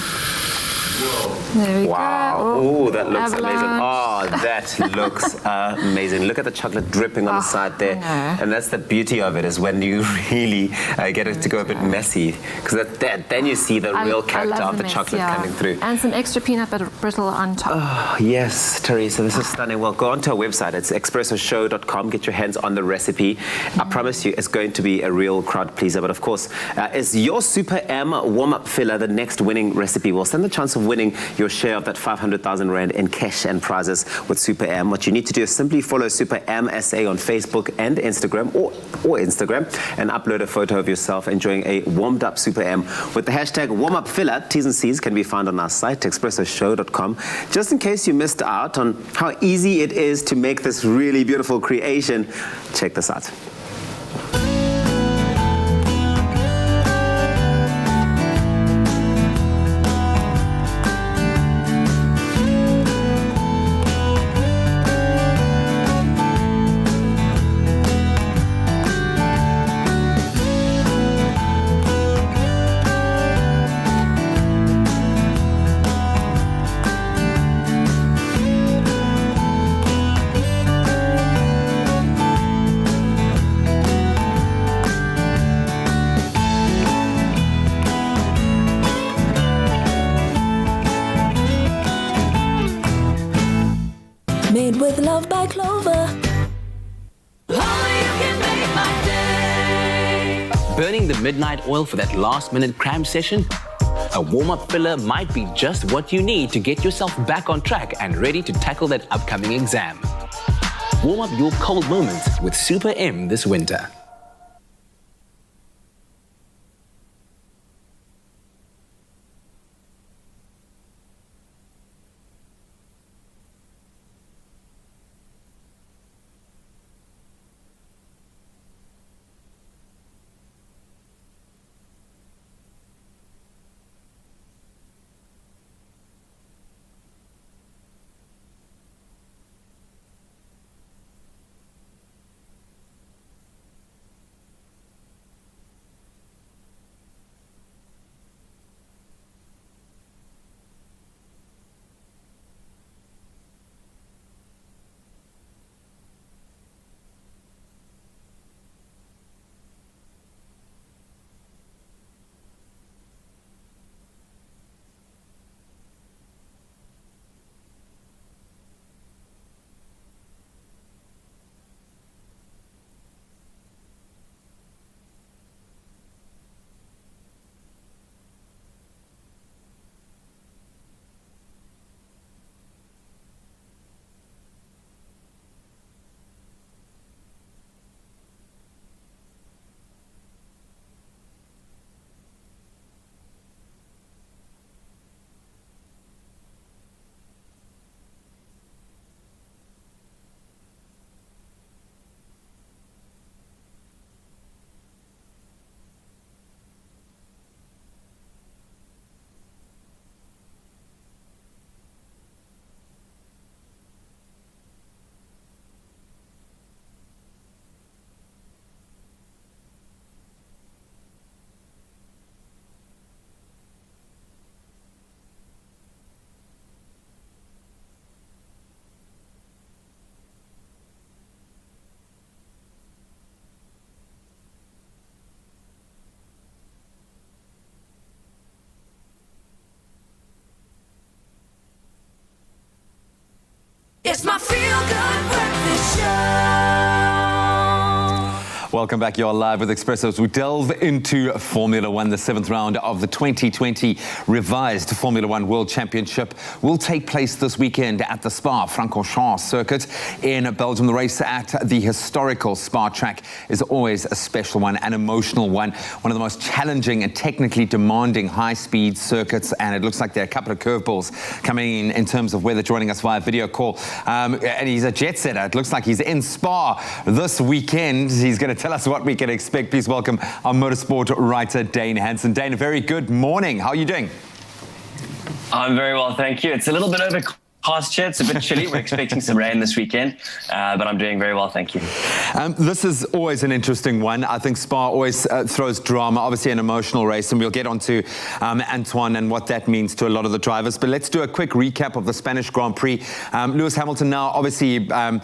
There we Wow. go. Oh, that looks amazing. avalanche. Oh, that looks amazing. Look at the chocolate dripping on the side there. And that's the beauty of it, is when you really get it to go a bit messy. Because then you see the real I character love of the mess, chocolate yeah. coming through. And some extra peanut butter brittle on top. Oh, yes, Teresa, this is stunning. Well, go onto our website. It's expressoshow.com. Get your hands on the recipe. I promise you, it's going to be a real crowd pleaser. But of course, is your Super M warm-up filler the next winning recipe? Well, stand the chance of winning your share of that 500,000 Rand in cash and prizes with Super M. What you need to do is simply follow Super M SA on Facebook and Instagram, or Instagram, and upload a photo of yourself enjoying a warmed-up Super M with the hashtag warm-up filler. T's and C's can be found on our site, expressoshow.com. Just in case you missed out on how easy it is to make this really beautiful creation, check this out. Made with love by Clover. Burning the midnight oil for that last-minute cram session? A warm-up filler might be just what you need to get yourself back on track and ready to tackle that upcoming exam. Warm up your cold moments with Super M this winter. welcome back. You're live with Expresso as we delve into Formula One. The 7th round of the 2020 revised Formula One World Championship will take place this weekend at the Spa-Francorchamps circuit in Belgium. The race at the historical Spa track is always a special one, an emotional one of the most challenging and technically demanding high-speed circuits, and it looks like there are a couple of curveballs coming in terms of whether joining us via video call. And he's a jet setter. It looks like he's in Spa this weekend. He's going to tell us what we can expect. Please welcome our motorsport writer, Dane Hansen. Dane, a very good morning. How are you doing? I'm very well, thank you. It's a little bit overcast here. It's a bit chilly. We're expecting some rain this weekend, but I'm doing very well, thank you. This is always an interesting one. I think Spa always throws drama, obviously an emotional race, and we'll get on to Antoine and what that means to a lot of the drivers. But let's do a quick recap of the Spanish Grand Prix. Lewis Hamilton now obviously kind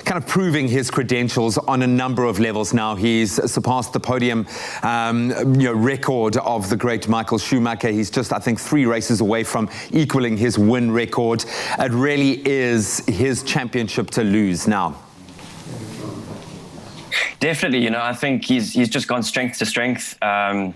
of proving his credentials on a number of levels now. He's surpassed the podium record of the great Michael Schumacher. He's just, I think, 3 races away from equaling his win record. It really is his championship to lose now. Definitely, I think he's just gone strength to strength.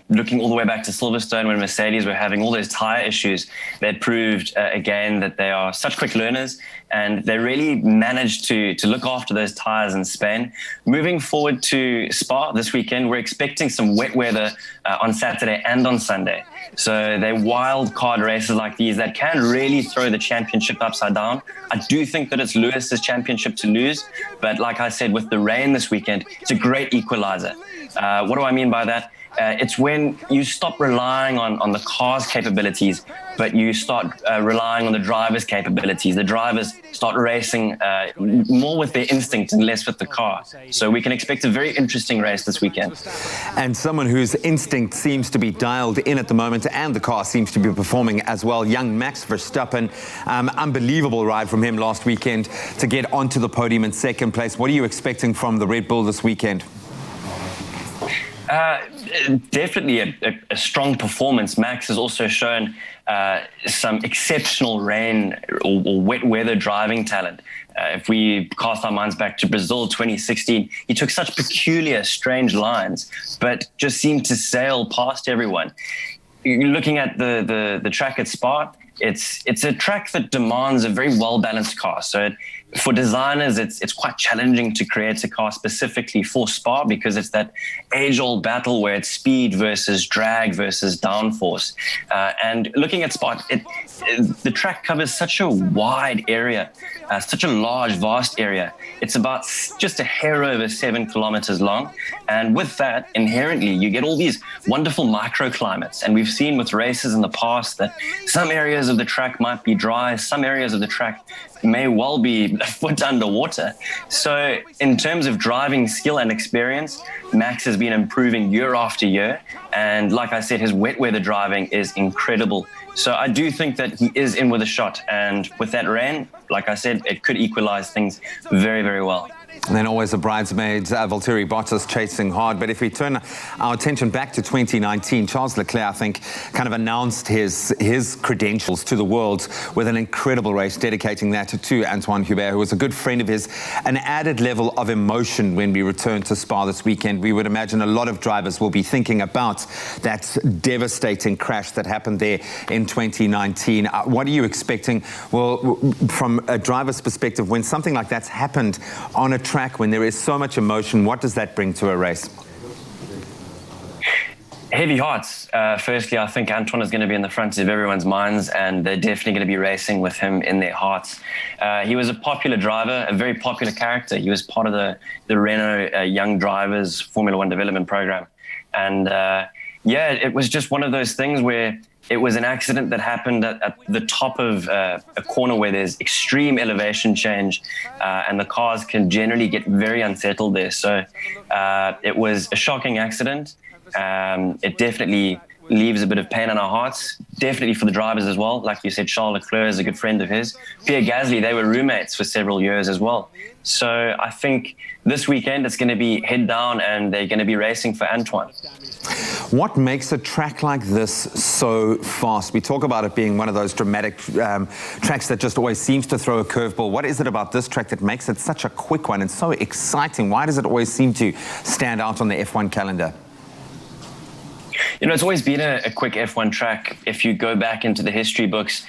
Looking all the way back to Silverstone when Mercedes were having all those tyre issues, they proved again that they are such quick learners, and they really managed to look after those tyres in Spain. Moving forward to Spa this weekend, we're expecting some wet weather on Saturday and on Sunday. So they're wild card races like these that can really throw the championship upside down. I do think that it's Lewis's championship to lose, but like I said, with the rain this weekend, it's a great equalizer. What do I mean by that? It's when you stop relying on the car's capabilities, but you start relying on the driver's capabilities. The drivers start racing more with their instinct and less with the car. So we can expect a very interesting race this weekend. And someone whose instinct seems to be dialed in at the moment, and the car seems to be performing as well, young Max Verstappen. Unbelievable ride from him last weekend to get onto the podium in second place. What are you expecting from the Red Bull this weekend? Definitely a strong performance. Max has also shown some exceptional rain or wet weather driving talent. If we cast our minds back to Brazil 2016, he took such peculiar, strange lines, but just seemed to sail past everyone. Looking at the track at Spa, it's a track that demands a very well-balanced car. So for designers, it's quite challenging to create a car specifically for Spa because it's that age-old battle where it's speed versus drag versus downforce. And looking at Spa, the track covers such a wide area, such a large, vast area. It's about just a hair over 7 kilometers long. And with that, inherently, you get all these wonderful microclimates. And we've seen with races in the past that some areas of the track might be dry, some areas of the track may well be a foot underwater. So in terms of driving skill and experience, Max has been improving year after year. And like I said, his wet weather driving is incredible. So I do think that he is in with a shot. And with that rain, like I said, it could equalize things very, very well. And then always the bridesmaids, Valtteri Bottas chasing hard. But if we turn our attention back to 2019, Charles Leclerc, I think, kind of announced his credentials to the world with an incredible race, dedicating that to Antoine Hubert, who was a good friend of his. An added level of emotion when we return to Spa this weekend. We would imagine a lot of drivers will be thinking about that devastating crash that happened there in 2019. What are you expecting? Well, from a driver's perspective, when something like that's happened on a track, when there is so much emotion, what does that bring to a race? Heavy hearts. Firstly, I think Antoine is going to be in the front of everyone's minds, and they're definitely going to be racing with him in their hearts. He was a popular driver, a very popular character. He was part of the Renault Young Drivers Formula One development program. And it was just one of those things where it was an accident that happened at the top of a corner where there's extreme elevation change, and the cars can generally get very unsettled there. So it was a shocking accident. It definitely leaves a bit of pain in our hearts, definitely for the drivers as well. Like you said, Charles Leclerc is a good friend of his. Pierre Gasly, they were roommates for several years as well. So I think this weekend it's going to be head down and they're going to be racing for Antoine. What makes a track like this so fast? We talk about it being one of those dramatic tracks that just always seems to throw a curveball. What is it about this track that makes it such a quick one and so exciting? Why does it always seem to stand out on the F1 calendar? You know, it's always been a quick F1 track. If you go back into the history books,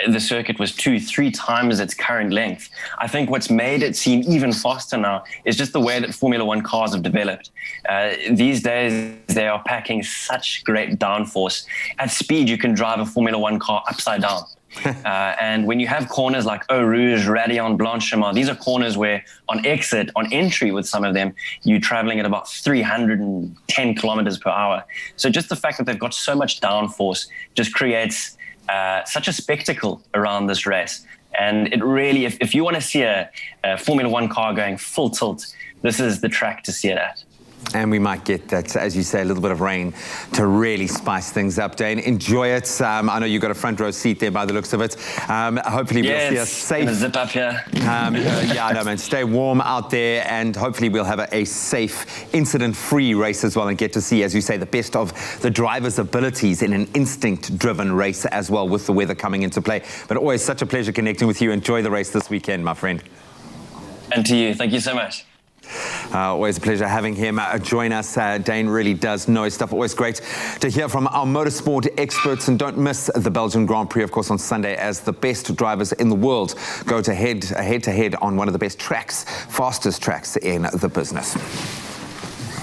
the circuit was 2-3 times its current length. I think what's made it seem even faster now is just the way that Formula One cars have developed. These days, they are packing such great downforce. At speed, you can drive a Formula One car upside down. And when you have corners like Eau Rouge, Rayon, Blanchimont, these are corners where on exit, on entry with some of them, you're traveling at about 310 kilometers per hour. So just the fact that they've got so much downforce just creates such a spectacle around this race. And it really, if you want to see a Formula One car going full tilt, this is the track to see it at. And we might get that, as you say, a little bit of rain to really spice things up. Dane, enjoy it. I know you've got a front row seat there by the looks of it. Hopefully we'll see us safe. Zip up here. Yeah, I know, man. Stay warm out there, and hopefully we'll have a safe, incident-free race as well, and get to see, as you say, the best of the driver's abilities in an instinct-driven race as well, with the weather coming into play. But always such a pleasure connecting with you. Enjoy the race this weekend, my friend. And to you. Thank you so much. Always a pleasure having him join us. Dane really does know his stuff. Always great to hear from our motorsport experts. And don't miss the Belgian Grand Prix, of course, on Sunday, as the best drivers in the world go to head-to-head on one of the best tracks, fastest tracks in the business.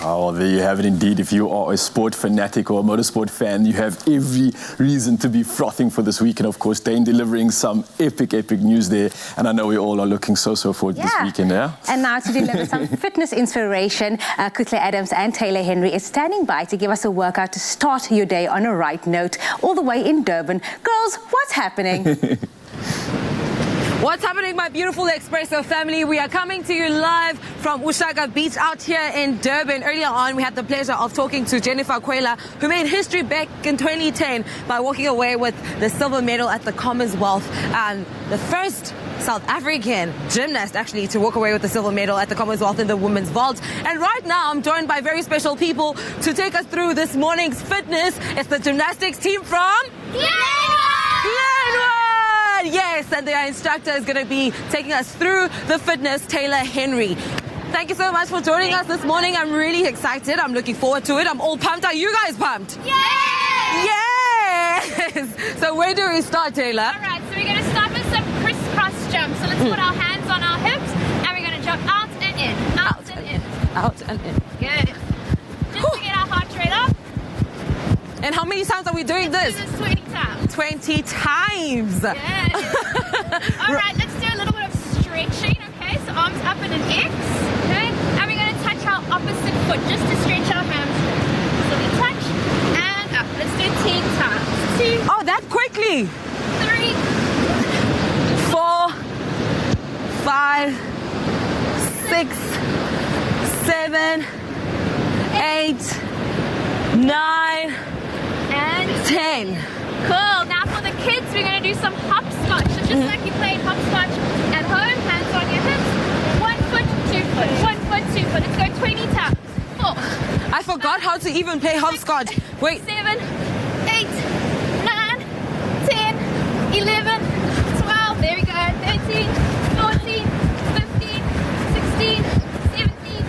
Oh, well, there you have it indeed. If you are a sport fanatic or a motorsport fan, you have every reason to be frothing for this weekend. Of course, Dane delivering some epic news there. And I know we all are looking so forward to this weekend, yeah? And now to deliver some fitness inspiration, Kutle Adams and Taylor Henry is standing by to give us a workout to start your day on a right note, all the way in Durban. Girls, what's happening? What's happening, my beautiful Expresso family? We are coming to you live from Ushaka Beach out here in Durban. Earlier on, we had the pleasure of talking to Jennifer Cuella, who made history back in 2010 by walking away with the silver medal at the Commonwealth. The first South African gymnast, actually, to walk away with the silver medal at the Commonwealth in the women's vault. And right now, I'm joined by very special people to take us through this morning's fitness. It's the gymnastics team from Glenwood! Yes, and their instructor is going to be taking us through the fitness, Taylor Henry. Thank you so much for joining us this morning. I'm really excited. I'm looking forward to it. I'm all pumped. Are you guys pumped? Yes! So where do we start, Taylor? All right, so we're going to start with some crisscross jumps. So let's put our hands on our hips, and we're going to jump out and in, out and in. Out and in. Good. Just to get our heart rate up. And how many times are we doing this? Do this 20 times. 20 times. Good. All right, let's do a little bit of stretching, okay? So arms up in an X, okay? And we're going to touch our opposite foot just to stretch our hamstrings. So we touch and up. Let's do 10 times. 2. Oh, that quickly. 3. 4, 5, 6, 7, 8, 9, and 10. Cool. Now for the kids, we're going to do some hopscotch. So just like you played hopscotch at home, hands on your hips. 1 foot, 2 foot, 1 foot, 2 foot. Let's go 20 times. 4. I forgot how to even play hopscotch. Wait. 7, 8, 9, 10, 11, 12. There we go. 13, 14, 15, 16, 17,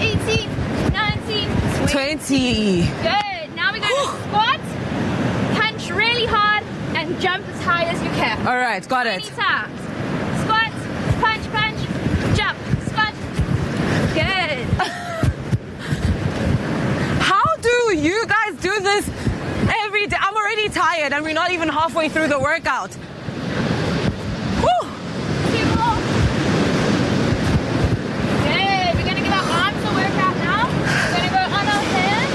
18, 19, 20. Good. Now we're going to squat, punch really hard, and jump as high as you can. All right, got it. 20 times. Squat, punch, punch, jump, squat. Good. How do you guys do this every day? I'm already tired, and we're not even halfway through the workout. Whew. 2 more. Good. We're going to give our arms a workout now. We're going to go on our hands.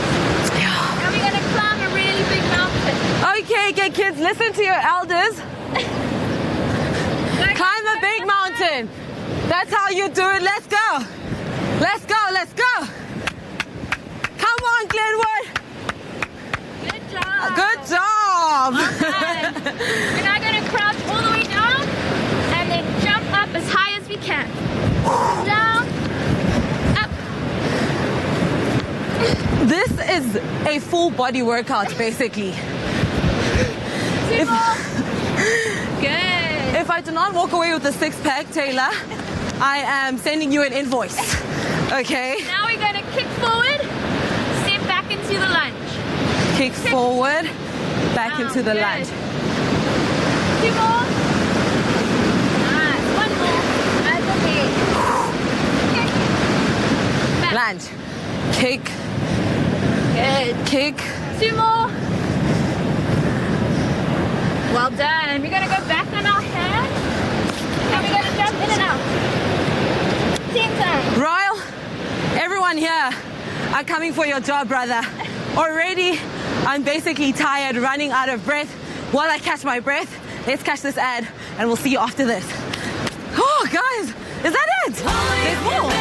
And we're going to climb a really big mountain. Okay, kids, listen to your elders. Climb a big mountain. That's how you do it. Let's go. Let's go, let's go. Come on, Glenwood. Good job. Good job. Okay. We're now going to crouch all the way down and then jump up as high as we can. Down, up. This is a full body workout, basically. Two more. Good. If I do not walk away with a six-pack, Taylor, I am sending you an invoice. Okay? Now we're going to kick forward, step back into the lunge. Kick forward, back into the good. lunge. Two more. Nice. One more. That's okay. Kick. Back. Lunge. Kick. Good. Kick. Two more. Well done. We're going to go back on our hands. And we're going to jump in and out. 10 times. Royal, everyone here are coming for your job, brother. Already, I'm basically tired, running out of breath. While I catch my breath, let's catch this ad, and we'll see you after this. Oh, guys, is that it? There's more.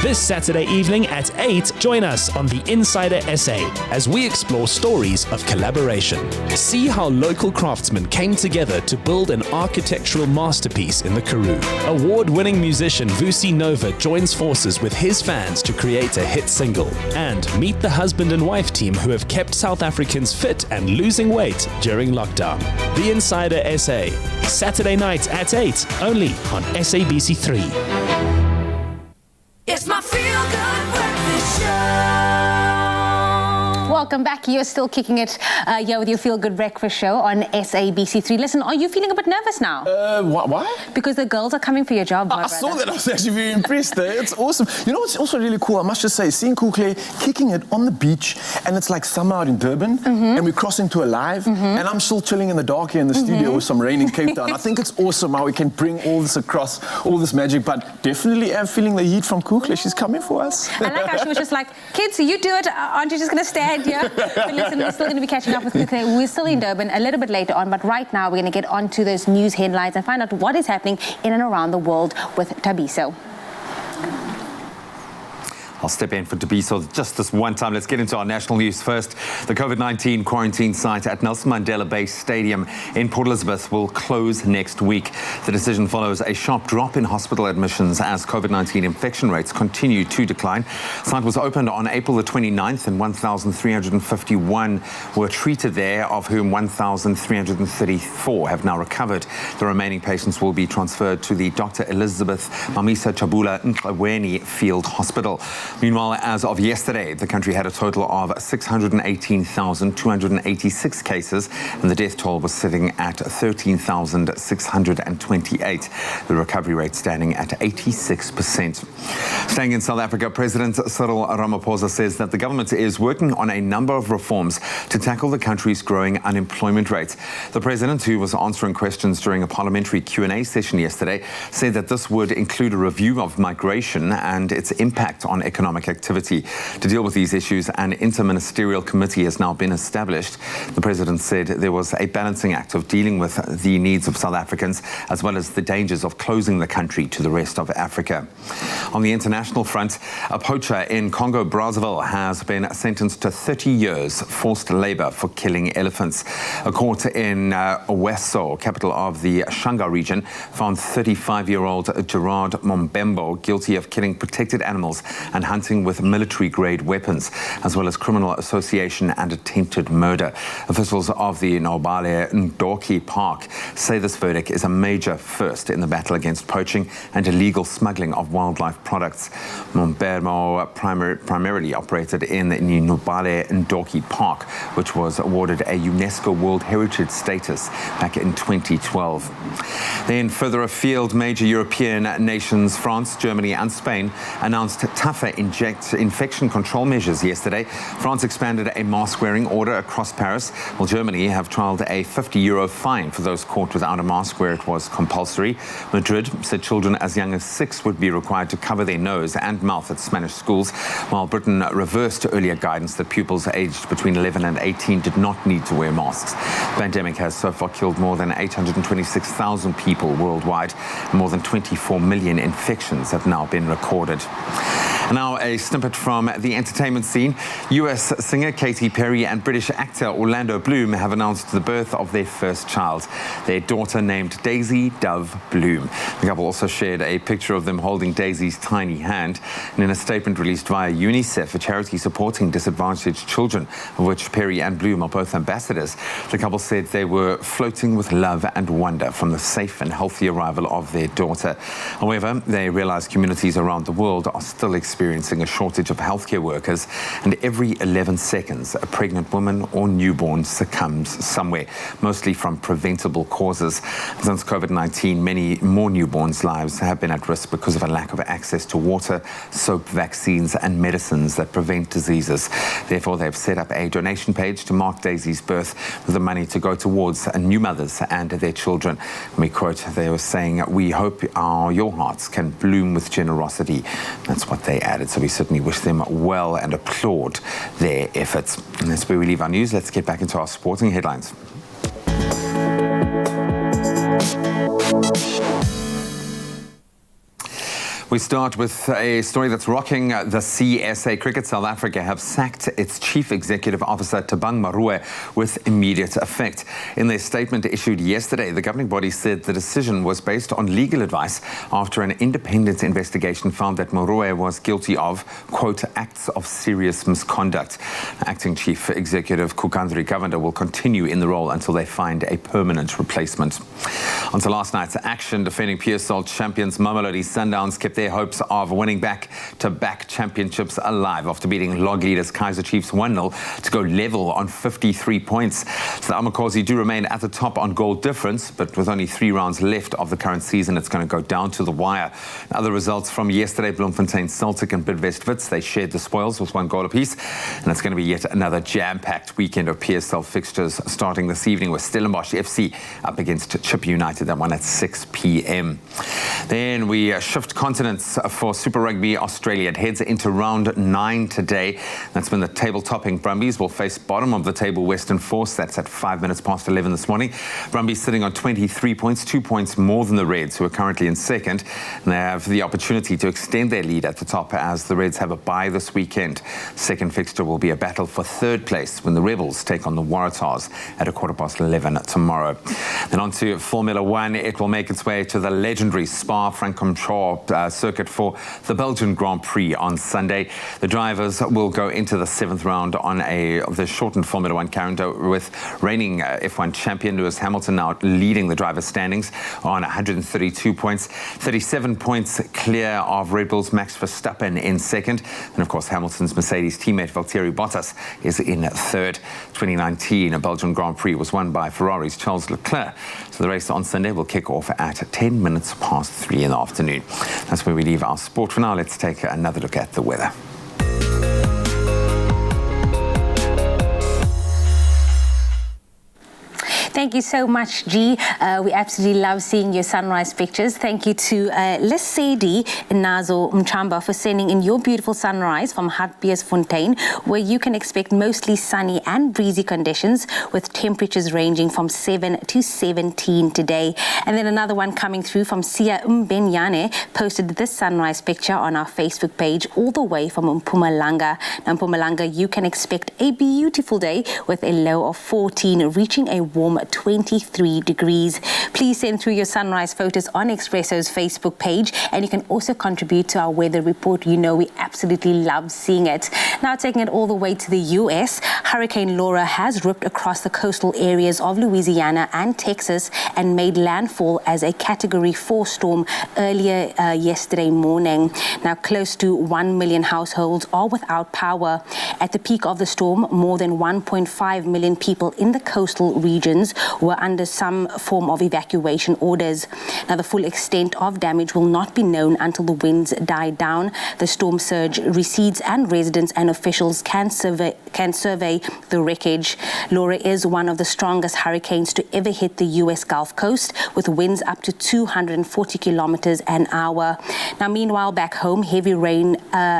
This Saturday evening at 8, join us on The Insider SA as we explore stories of collaboration. See how local craftsmen came together to build an architectural masterpiece in the Karoo. Award-winning musician Vusi Nova joins forces with his fans to create a hit single. And meet the husband and wife team who have kept South Africans fit and losing weight during lockdown. The Insider SA, Saturday night at 8, only on SABC3. It's my feel-good breakfast show. Welcome back. You're still kicking it here with your Feel Good Breakfast Show on SABC3. Listen, are you feeling a bit nervous now? Why? Because the girls are coming for your job, I saw that. I was actually very impressed. It's awesome. You know what's also really cool? I must just say, seeing Kukle kicking it on the beach, and it's like summer out in Durban, and we're crossing to Alive, and I'm still chilling in the dark here in the studio with some rain in Cape Town. I think it's awesome how we can bring all this across, all this magic, but definitely am feeling the heat from Kukle. She's coming for us. I like how she was just like, kids, you do it. Aren't you just going to stand here? But listen, we're still going to be catching up with Kukle. We're still in Durban a little bit later on, but right now we're going to get on to those news headlines and find out what is happening in and around the world with Tabiso. I'll step in for Tabiso just this one time. Let's get into our national news first. The COVID-19 quarantine site at Nelson Mandela Bay Stadium in Port Elizabeth will close next week. The decision follows a sharp drop in hospital admissions as COVID-19 infection rates continue to decline. The site was opened on April the 29th and 1,351 were treated there, of whom 1,334 have now recovered. The remaining patients will be transferred to the Dr. Elizabeth Mamisa Chabula Nkaweni Field Hospital. Meanwhile, as of yesterday, the country had a total of 618,286 cases, and the death toll was sitting at 13,628. The recovery rate standing at 86%. Staying in South Africa, President Cyril Ramaphosa says that the government is working on a number of reforms to tackle the country's growing unemployment rate. The president, who was answering questions during a parliamentary Q&A session yesterday, said that this would include a review of migration and its impact on economic activity. To deal with these issues, an interministerial committee has now been established. The president said there was a balancing act of dealing with the needs of South Africans as well as the dangers of closing the country to the rest of Africa. On the international front, a poacher in Congo-Brazzaville has been sentenced to 30 years forced labor for killing elephants. A court in Expresso, capital of the Shanga region, found 35-year-old Gerard Mombembo guilty of killing protected animals and hunting with military-grade weapons, as well as criminal association and attempted murder. Officials of the Nobale Ndoki Park say this verdict is a major first in the battle against poaching and illegal smuggling of wildlife products. Mombembo primarily operated in the Nobale Ndoki Park, which was awarded a UNESCO World Heritage status back in 2012. Then further afield, major European nations France, Germany and Spain announced tougher infection control measures yesterday. France expanded a mask-wearing order across Paris, while Germany have trialled a €50 fine for those caught without a mask where it was compulsory. Madrid said children as young as 6 would be required to cover their nose and mouth at Spanish schools, while Britain reversed earlier guidance that pupils aged between 11 and 18 did not need to wear masks. The pandemic has so far killed more than 826,000 people worldwide. More than 24 million infections have now been recorded. And now a snippet from the entertainment scene. US singer Katy Perry and British actor Orlando Bloom have announced the birth of their first child, their daughter named Daisy Dove Bloom. The couple also shared a picture of them holding Daisy's tiny hand. And in a statement released via UNICEF, a charity supporting disadvantaged children, of which Perry and Bloom are both ambassadors, the couple said they were floating with love and wonder from the safe and healthy arrival of their daughter. However, they realize communities around the world are still experiencing a shortage of healthcare workers, and every 11 seconds a pregnant woman or newborn succumbs somewhere, mostly from preventable causes. Since COVID-19, many more newborns' lives have been at risk because of a lack of access to water, soap, vaccines and medicines that prevent diseases. Therefore, they've set up a donation page to mark Daisy's birth, with the money to go towards new mothers and their children. And we quote, they were saying, "We hope your hearts can bloom with generosity." That's what they added. So we certainly wish them well and applaud their efforts. And that's where we leave our news. Let's get back into our sporting headlines. We start with a story that's rocking the CSA cricket. South Africa have sacked its chief executive officer, Thabang Maruwe, with immediate effect. In their statement issued yesterday, the governing body said the decision was based on legal advice after an independent investigation found that Maruwe was guilty of, quote, acts of serious misconduct. Acting chief executive Kukandri Govender will continue in the role until they find a permanent replacement. On to last night's action, defending PSL champions Mamelodi Sundowns kept their hopes of winning back-to-back championships alive after beating log leaders Kaizer Chiefs 1-0 to go level on 53 points. So the Amakosi do remain at the top on goal difference, but with only 3 rounds left of the current season, it's going to go down to the wire. Other results from yesterday, Bloemfontein Celtic and Bidvest Wits, they shared the spoils with 1 goal apiece, and it's going to be yet another jam-packed weekend of PSL fixtures starting this evening with Stellenbosch FC up against Chip United, that one at 6 p.m. Then we shift continents for Super Rugby Australia. It heads into round 9 today. That's when the table-topping Brumbies will face bottom of the table Western Force. That's at 5 minutes past 11 this morning. Brumbies sitting on 23 points, 2 points more than the Reds, who are currently in second. And they have the opportunity to extend their lead at the top as the Reds have a bye this weekend. Second fixture will be a battle for third place when the Rebels take on the Waratahs at 11:15 tomorrow. Then on to Formula One. It will make its way to the legendary Spa-Francorchamps circuit for the Belgian Grand Prix on Sunday. The drivers will go into the 7th round on the shortened Formula One calendar with reigning F1 champion Lewis Hamilton now leading the driver standings on 132 points, 37 points clear of Red Bull's Max Verstappen in second, and of course Hamilton's Mercedes teammate Valtteri Bottas is in third. 2019 a Belgian Grand Prix was won by Ferrari's Charles Leclerc. So the race on Sunday will kick off at 10 minutes past 3 in the afternoon. That's where we leave our sport for now. Let's take another look at the weather. Thank you so much, G. We absolutely love seeing your sunrise pictures. Thank you to Lesedi Nazo Mchamba for sending in your beautiful sunrise from Hartbeesfontein, where you can expect mostly sunny and breezy conditions with temperatures ranging from 7 to 17 today. And then another one coming through from Sia Mbenyane posted this sunrise picture on our Facebook page all the way from Mpumalanga. Now, Mpumalanga, you can expect a beautiful day with a low of 14, reaching a warm 23 degrees. Please send through your sunrise photos on Expresso's Facebook page, and you can also contribute to our weather report. You know we absolutely love seeing it. Now taking it all the way to the US, Hurricane Laura has ripped across the coastal areas of Louisiana and Texas and made landfall as a Category 4 storm earlier yesterday morning. Now close to 1 million households are without power. At the peak of the storm, more than 1.5 million people in the coastal regions were under some form of evacuation orders. Now, the full extent of damage will not be known until the winds die down, the storm surge recedes, and residents and officials can survey the wreckage. Laura is one of the strongest hurricanes to ever hit the U.S. Gulf Coast, with winds up to 240 kilometers an hour. Now, meanwhile, back home, heavy rain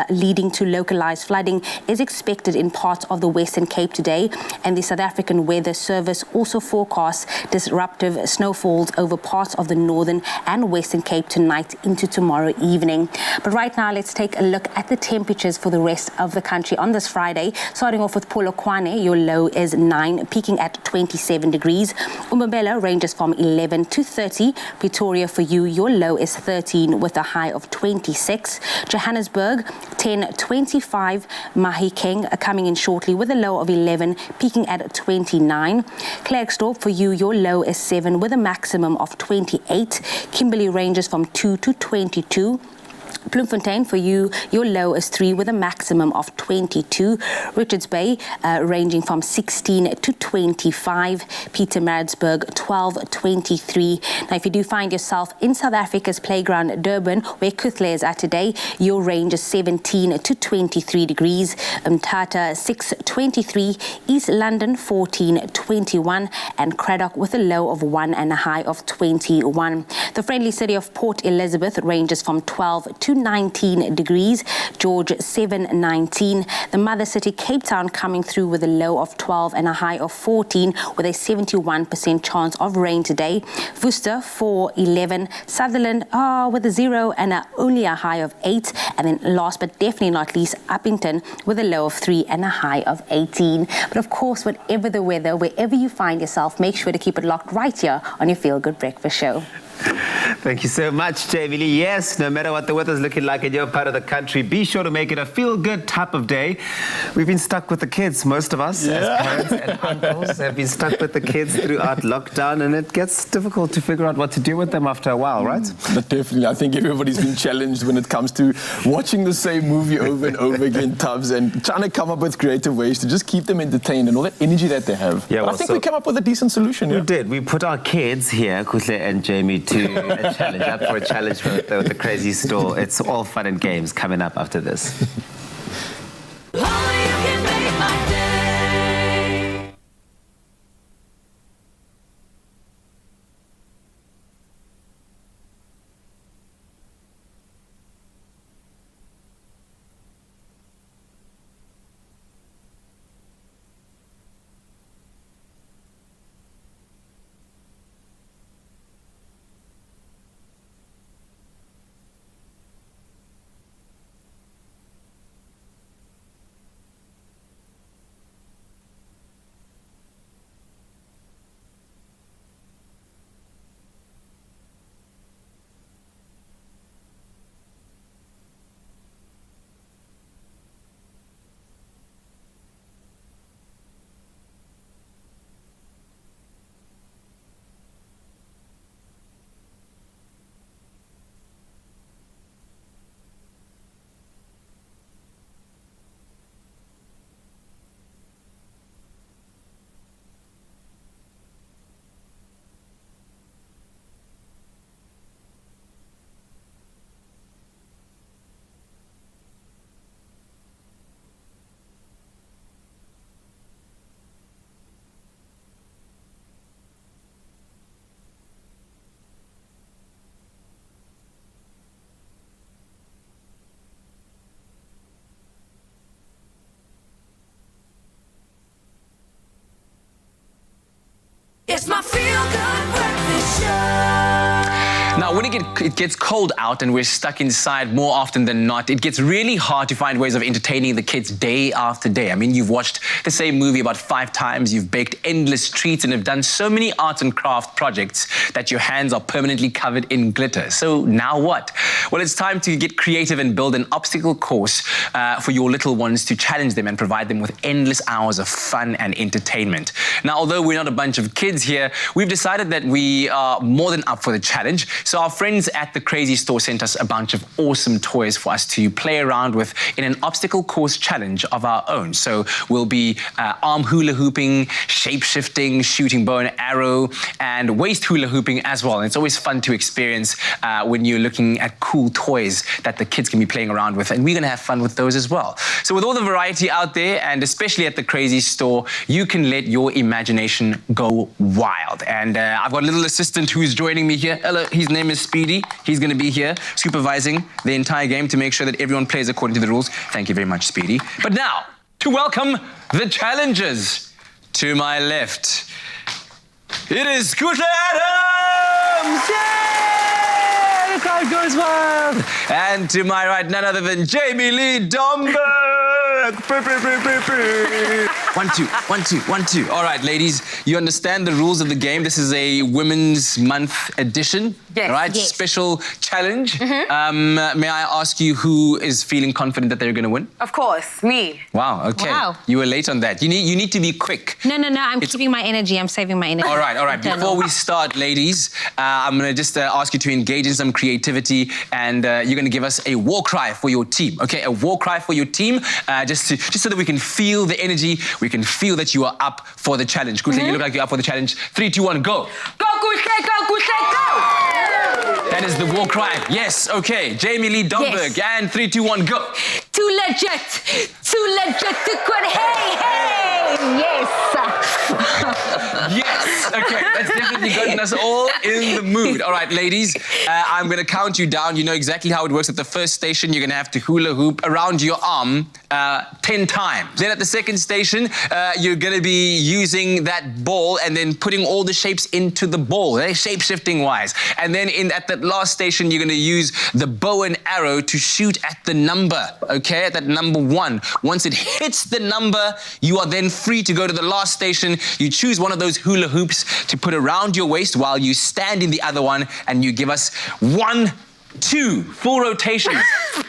leading to localized flooding is expected in parts of the Western Cape today, and the South African Weather Service also forecasts disruptive snowfalls over parts of the Northern and Western Cape tonight into tomorrow evening. But right now, let's take a look at the temperatures for the rest of the country on this Friday. Starting off with Polokwane, your low is 9, peaking at 27 degrees. Umabela ranges from 11 to 30. Pretoria for you, your low is 13 with a high of 26. Johannesburg, 10-25. Mahikeng coming in shortly with a low of 11, peaking at 29. Klerksdorp for you, your low is 7 with a maximum of 28. Kimberley ranges from 2 to 22. Bloemfontein for you, your low is 3 with a maximum of 22. Richards Bay ranging from 16 to 25. Pietermaritzburg 12-23. Now, if you do find yourself in South Africa's playground Durban, where Kutle is at today, your range is 17 to 23 degrees. Mthatha 6-23. East London 14-21. And Craddock with a low of 1 and a high of 21. The friendly city of Port Elizabeth ranges from 12 to 19 degrees. George 7-19. The mother city Cape Town coming through with a low of 12 and a high of 14 with a 71% chance of rain today. Worcester 4-11. Sutherland with a 0 and only a high of 8. And then last but definitely not least, Uppington with a low of 3 and a high of 18. But of course, whatever the weather, wherever you find yourself, make sure to keep it locked right here on your Feel Good Breakfast Show. Thank you so much, Jamie Lee. Yes, no matter what the weather's looking like in your part of the country, be sure to make it a feel-good type of day. We've been stuck with the kids, most of us, as parents and uncles have been stuck with the kids throughout lockdown, and it gets difficult to figure out what to do with them after a while, right? But definitely, I think everybody's been challenged when it comes to watching the same movie over and over again, Tubbs, and trying to come up with creative ways to just keep them entertained and all that energy that they have. Yeah, well, I think we came up with a decent solution. We did. We put our kids here, Kutle and Jamie, to a challenge, up for a challenge with the crazy store. It's all fun and games coming up after this. Now, when it gets cold out and we're stuck inside more often than not, it gets really hard to find ways of entertaining the kids day after day. I mean, you've watched the same movie about 5 times, you've baked endless treats and have done so many art and craft projects that your hands are permanently covered in glitter. So now what? Well, it's time to get creative and build an obstacle course for your little ones to challenge them and provide them with endless hours of fun and entertainment. Now, although we're not a bunch of kids here, we've decided that we are more than up for the challenge. So our friends at the Crazy Store sent us a bunch of awesome toys for us to play around with in an obstacle course challenge of our own. So we'll be arm hula hooping, shape-shifting, shooting bow and arrow, and waist hula hooping as well. And it's always fun to experience when you're looking at cool toys that the kids can be playing around with. And we're going to have fun with those as well. So with all the variety out there, and especially at the Crazy Store, you can let your imagination go wild. And I've got a little assistant who's joining me here. Hello, his name is Speedy. He's going to be here supervising the entire game to make sure that everyone plays according to the rules. Thank you very much, Speedy. But now, to welcome the challengers, to my left, it is Kutle Adams! Yay! The crowd goes wild! And to my right, none other than Jamie Lee Domberg! 1, 2, 1, 2, 1, 2. All right, ladies, you understand the rules of the game. This is a Women's Month edition. Yes. All right, Yes. special challenge. May I ask you who is feeling confident that they're going to win? Of course, me. Wow, okay. Wow. You were late on that. You need to be quick. No, I'm keeping my energy. I'm saving my energy. All right. Before we start, ladies, I'm going to just ask you to engage in some creativity, and you're going to give us a war cry for your team. Okay, a war cry for your team, just so that we can feel the energy, we can feel that you are up for the challenge. Kutle, you look like you're up for the challenge. 3, 2, 1, go. Go, Kutle, go, Kutle, go! That is the war cry. Yes, okay. Jamie Lee Domberg, and 3, 2, 1, go. Too legit to quit. Hey, yes. Yes, okay, that's definitely gotten us all in the mood. All right, ladies, I'm going to count you down. You know exactly how it works. At the first station, you're going to have to hula hoop around your arm 10 times. Then at the second station, you're going to be using that ball and then putting all the shapes into the ball, shape-shifting wise. And then at that last station, you're going to use the bow and arrow to shoot at the number, okay, at that number 1. Once it hits the number, you are then free to go to the last station. You choose one of those hula hoops to put around your waist while you stand in the other one, and you give us 1, 2 full rotations.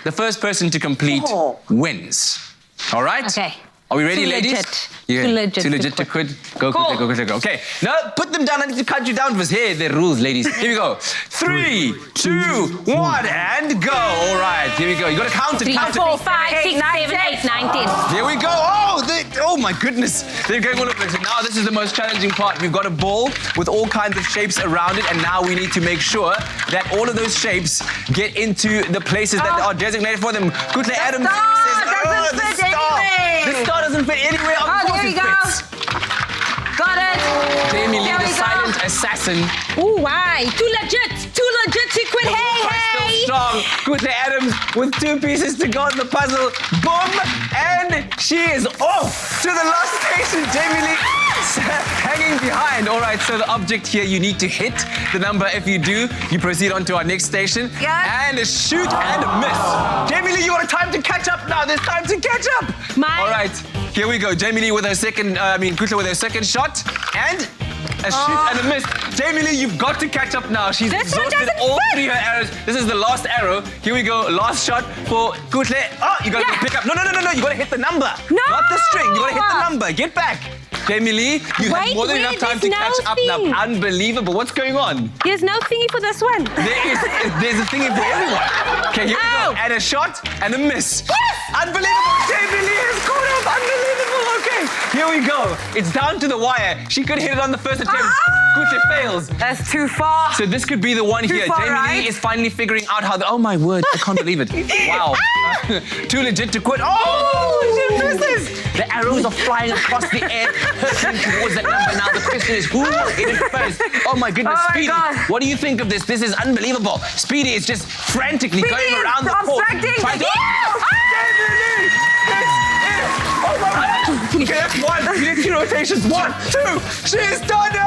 The first person to complete wins. All right? Okay. Are we ready, Too ladies? legit. Yeah. Too legit to quit. Go. Okay. No, put them down. I need to cut you down because here, the rules, ladies. Here we go. 3, 2, 1, and go. All right, here we go. You got to count it. 3, 4, 5, 6, 7, 8, 9, 10. Here we go. Oh my goodness. They're going all over. So now this is the most challenging part. We've got a ball with all kinds of shapes around it, and now we need to make sure that all of those shapes get into the places that are designated for them. Kutle Adams says, the star doesn't fit anywhere. Of course there we it go. fits. Got it. Jamie Lee, There the we go. silent assassin. Ooh, why? Too legit to quit. Hey. Still strong. Kutle Adams with 2 pieces to go on the puzzle. Boom! And she is off to the last station. Jamie Lee hanging behind. All right, so the object here, you need to hit the number. If you do, you proceed on to our next station. Yeah. And a shoot and a miss. Jamie Lee, you want time to catch up now. There's time to catch up. All right, here we go. Jamie Lee with her second, Kutle with her second shot. And a shoot and a miss. Jamie Lee, you've got to catch up now. She's exhausted all 3 of her arrows. This is the last arrow. Here we go. Last shot for Kutle. Oh, you got to pick up. No. You got to hit the number. No. Not the string. You got to hit the number. Get back. Jamie Lee, you have more than enough time to catch up now. Unbelievable. What's going on? There's no thingy for this one. There's a thingy for everyone. Okay, here we go. And a shot and a miss. Unbelievable. Jamie Lee has caught up. Unbelievable. Okay, here we go. It's down to the wire. She could hit it on the first attempt. Kutle fails. That's too far. So this could be the one here. far, Jamie Lee is finally figuring out how oh my word, I can't believe it. Wow. Too legit to quit. Oh, she misses. The arrows are flying across the air, hurtling towards that number. Now the question is, who will hit it first? Oh my goodness, Oh my Speedy. God. What do you think of this? This is unbelievable. Speedy is just frantically going around the court. Trying to... Jamie Lee! Oh my God! Okay, that's 1. You need 2 rotations. 1, 2. She's done it!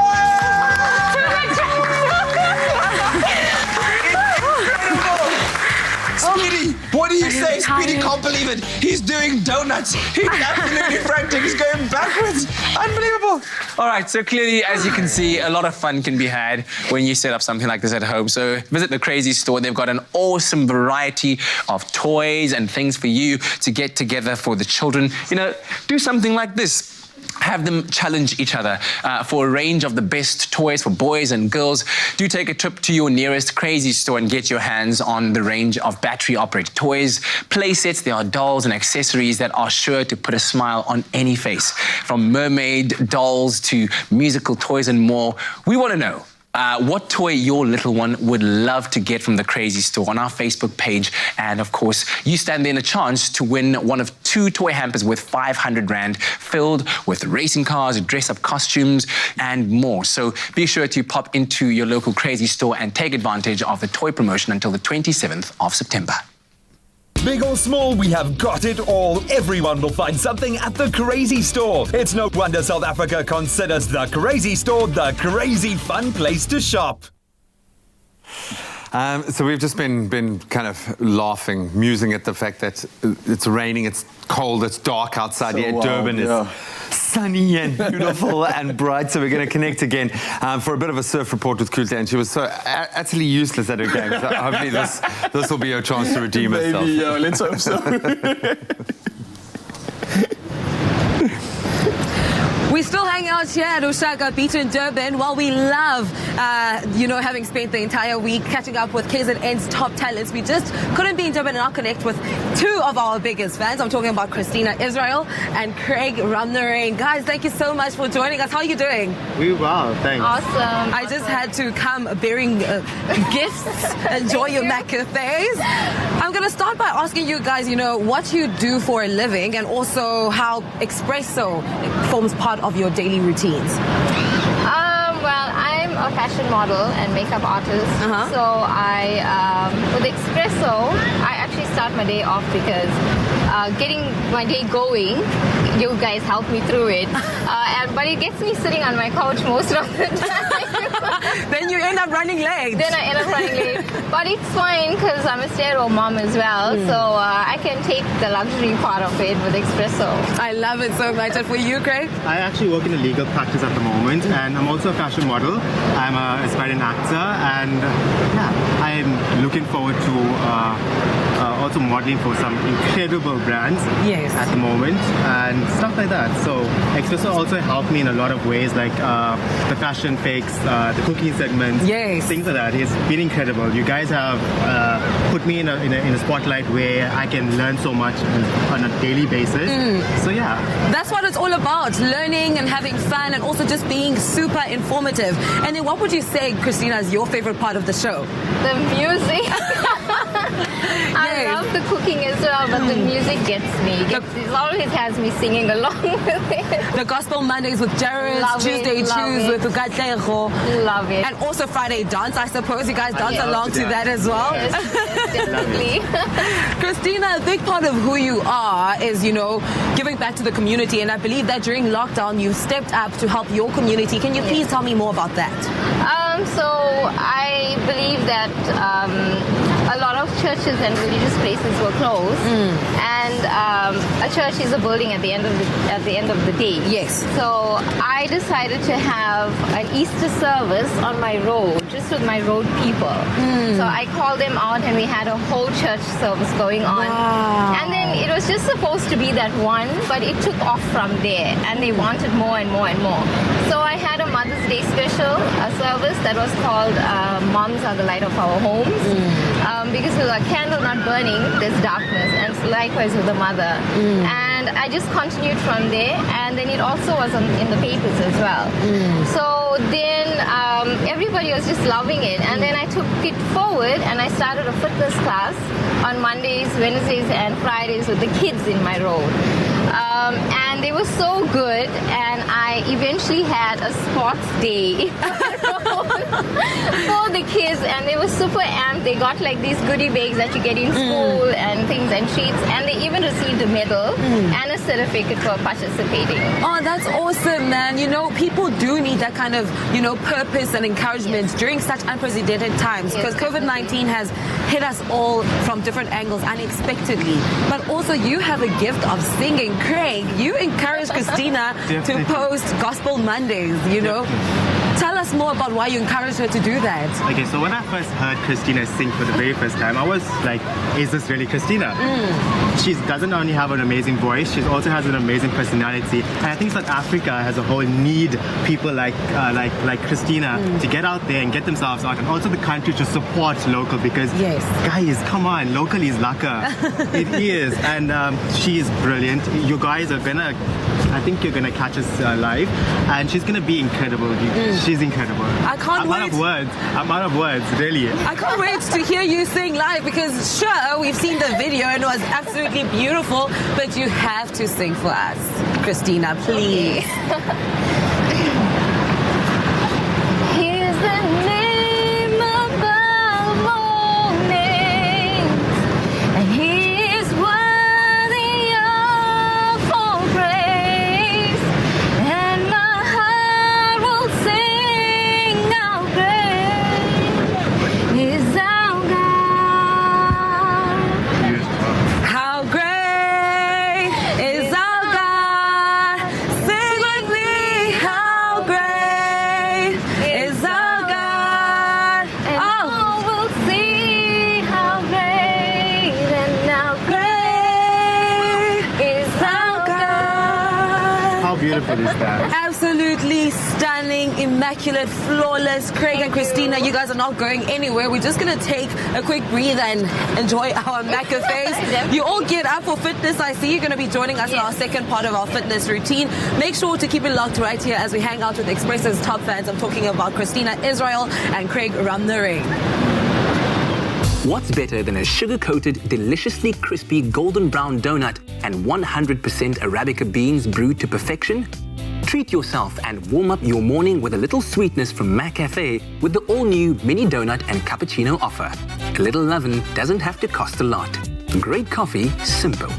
Speedy, what do you say? Speedy can't believe it. He's doing donuts. He's absolutely frantic. He's going backwards. Unbelievable. All right, so clearly, as you can see, a lot of fun can be had when you set up something like this at home. So visit the Crazy Store. They've got an awesome variety of toys and things for you to get together for the children. You know, do something like this. Have them challenge each other for a range of the best toys for boys and girls. Do take a trip to your nearest Crazy Store and get your hands on the range of battery-operated toys, play sets. There are dolls and accessories that are sure to put a smile on any face. From mermaid dolls to musical toys and more. We want to know what toy your little one would love to get from the Crazy Store on our Facebook page. And of course, you stand there in a chance to win one of 2 toy hampers worth 500 Rand filled with racing cars, dress-up costumes, and more. So be sure to pop into your local Crazy Store and take advantage of the toy promotion until the 27th of September. Big or small, we have got it all. Everyone will find something at the Crazy Store. It's no wonder South Africa considers the Crazy Store the crazy fun place to shop. So we've just been kind of laughing, musing at the fact that it's raining, it's cold, it's dark outside here. Durban is sunny and beautiful and bright. So we're going to connect again for a bit of a surf report with Kulte. And she was so utterly useless at her game. So hopefully this will be your chance to redeem herself. Maybe, let's hope so. We still hang out here at Oshaka Beach in Durban. While we love, having spent the entire week catching up with KZN's top talents, we just couldn't be in Durban and not connect with 2 of our biggest fans. I'm talking about Christina Israel and Craig Ramnarain. Guys, thank you so much for joining us. How are you doing? We well, thanks. Awesome. I just had to come bearing gifts. Enjoy your McCafes. I'm going to start by asking you guys, what you do for a living and also how Expresso forms part of your daily routines. Well, I'm a fashion model and makeup artist. So with Expresso, I actually start my day off because getting my day going, you guys help me through it. But it gets me sitting on my couch most of the time. Then you end up running late. Then I end up running late. But it's fine because I'm a stay-at-home mom as well. So I can take the luxury part of it with Expresso. I love it so much. And for you, Craig? I actually work in a legal practice at the moment, and I'm also a fashion model. I'm an aspiring actor, and I'm looking forward to also modeling for some incredible brands at the moment and stuff like that. So Expresso also helped me in a lot of ways, like the fashion fakes, the cooking segments, things like that. It's been incredible. You guys have put me in a spotlight where I can learn so much on a daily basis. So yeah. That's what it's all about, learning and having fun and also just being super informative. And then what would you say, Christina, is your favorite part of the show? The music. I love the cooking as well, but the music gets me. It always has me singing along with it. The Gospel Mondays with Jared, Tuesday Choose with Ugatlejo. Love it. And also Friday Dance, I suppose. You guys dance along to that as well? Yes, definitely. Christina, a big part of who you are is, giving back to the community. And I believe that during lockdown, you stepped up to help your community. Can you please tell me more about that? So I believe that a lot of churches and religious places were closed, and a church is a building at the end of the day. Yes. So I decided to have an Easter service on my road, just with my road people. So I called them out, and we had a whole church service going on. Wow. And then it was just supposed to be that one, but it took off from there, and they wanted more and more and more. So I had a Mother's Day special, a service that was called Moms Are the Light of Our Homes. Because with a candle not burning, there's darkness, and likewise with the mother. And I just continued from there, and then it also was in the papers as well. So then everybody was just loving it, and then I took it forward and I started a fitness class on Mondays, Wednesdays, and Fridays with the kids in my road. And they were so good, and I eventually had a sports day for the kids, and they were super amped. They got like these goodie bags that you get in school, and and things and treats, and they even received a medal and a certificate for participating. Oh, that's awesome, man. You know, people do need that kind of, you know, purpose and encouragement during such unprecedented times, because COVID-19 has hit us all from different angles unexpectedly. But also you have a gift of singing. Craig, you encourage Christina to post Gospel Mondays, you know. Tell us more about why you encouraged her to do that. Okay, so when I first heard Christina sing for the very first time, I was like, is this really Christina? She doesn't only have an amazing voice, she also has an amazing personality. And I think South Africa as a whole need people like Christina to get out there and get themselves out, and also the country to support local, because guys, come on, local is laka. It is, and she is brilliant. You guys are gonna, I think you're gonna catch us live, and she's gonna be incredible. She's incredible. I can't wait. I'm out of words, really. I can't wait to hear you sing live, because sure, we've seen the video and it was absolutely beautiful, but you have to sing for us. Christina, please. Here's the name above all names, and He is worthy of all praise, and my heart will sing how great is our God. How great is our God? Sing with me. How great is our God? And all will see how great and how great is our God. How beautiful is that? Absolutely stunning, immaculate, flawless. Craig and Christina, you guys are not going anywhere. We're just going to take a quick breather and enjoy our macafes. You all get up for fitness. I see you're going to be joining us in our second part of our fitness routine. Make sure to keep it locked right here as we hang out with Expresso's top fans. I'm talking about Christina Israel and Craig Ramnering. What's better than a sugar-coated, deliciously crispy golden brown donut and 100% Arabica beans brewed to perfection? Treat yourself and warm up your morning with a little sweetness from McCafe with the all-new mini donut and cappuccino offer. A little lovin' doesn't have to cost a lot. Great coffee, simple.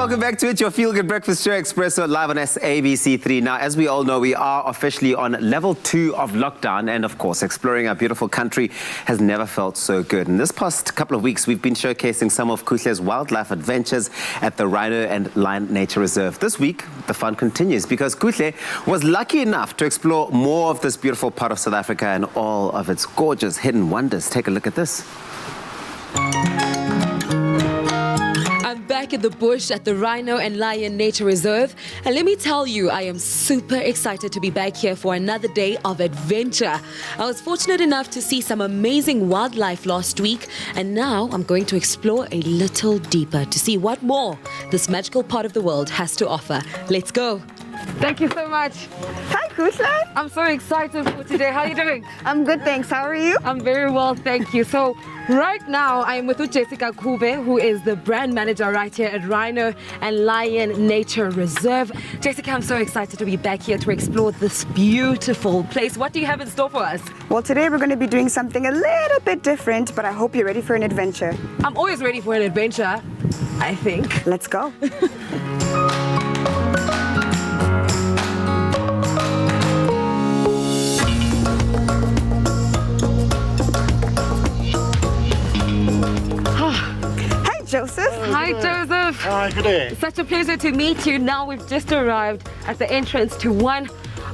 Welcome back to it, your Feel Good Breakfast Show, Expresso, live on SABC3. Now, as we all know, we are officially on level 2 of lockdown, and of course, exploring our beautiful country has never felt so good. In this past couple of weeks, we've been showcasing some of Kuhle's wildlife adventures at the Rhino and Lion Nature Reserve. This week, the fun continues because Kuhle was lucky enough to explore more of this beautiful part of South Africa and all of its gorgeous hidden wonders. Take a look at this. I'm back in the bush at the Rhino and Lion Nature Reserve, and let me tell you, I am super excited to be back here for another day of adventure. I was fortunate enough to see some amazing wildlife last week, and now I'm going to explore a little deeper to see what more this magical part of the world has to offer. Let's go. Thank you so much. Hi, Kusla. I'm so excited for today. How are you doing? I'm good, thanks. How are you? I'm very well, thank you. So right now, I am with Jessica Kube, who is the brand manager right here at Rhino and Lion Nature Reserve. Jessica, I'm so excited to be back here to explore this beautiful place. What do you have in store for us? Well, today we're going to be doing something a little bit different, but I hope you're ready for an adventure. I'm always ready for an adventure, I think. Let's go. Joseph. Hi, Joseph. Hi, good day. Such a pleasure to meet you. Now we've just arrived at the entrance to one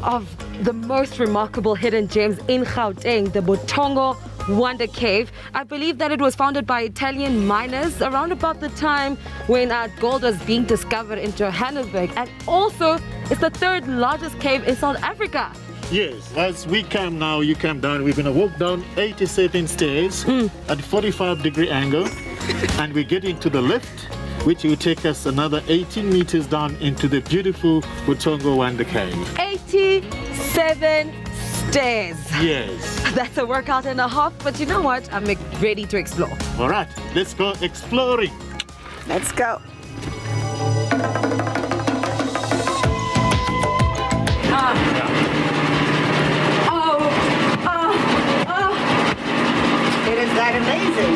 of the most remarkable hidden gems in Gauteng, the Botongo Wonder Cave. I believe that it was founded by Italian miners around about the time when gold was being discovered in Johannesburg, and also it's the 3rd largest cave in South Africa. Yes, as we come now, you come down, we're going to walk down 87 stairs at 45-degree angle, and we get into the lift, which will take us another 18 meters down into the beautiful Botongo Wonder Cave. 87 stairs. Yes. That's a workout and a half, but you know what? I'm ready to explore. All right, let's go exploring. Let's go. It is that amazing.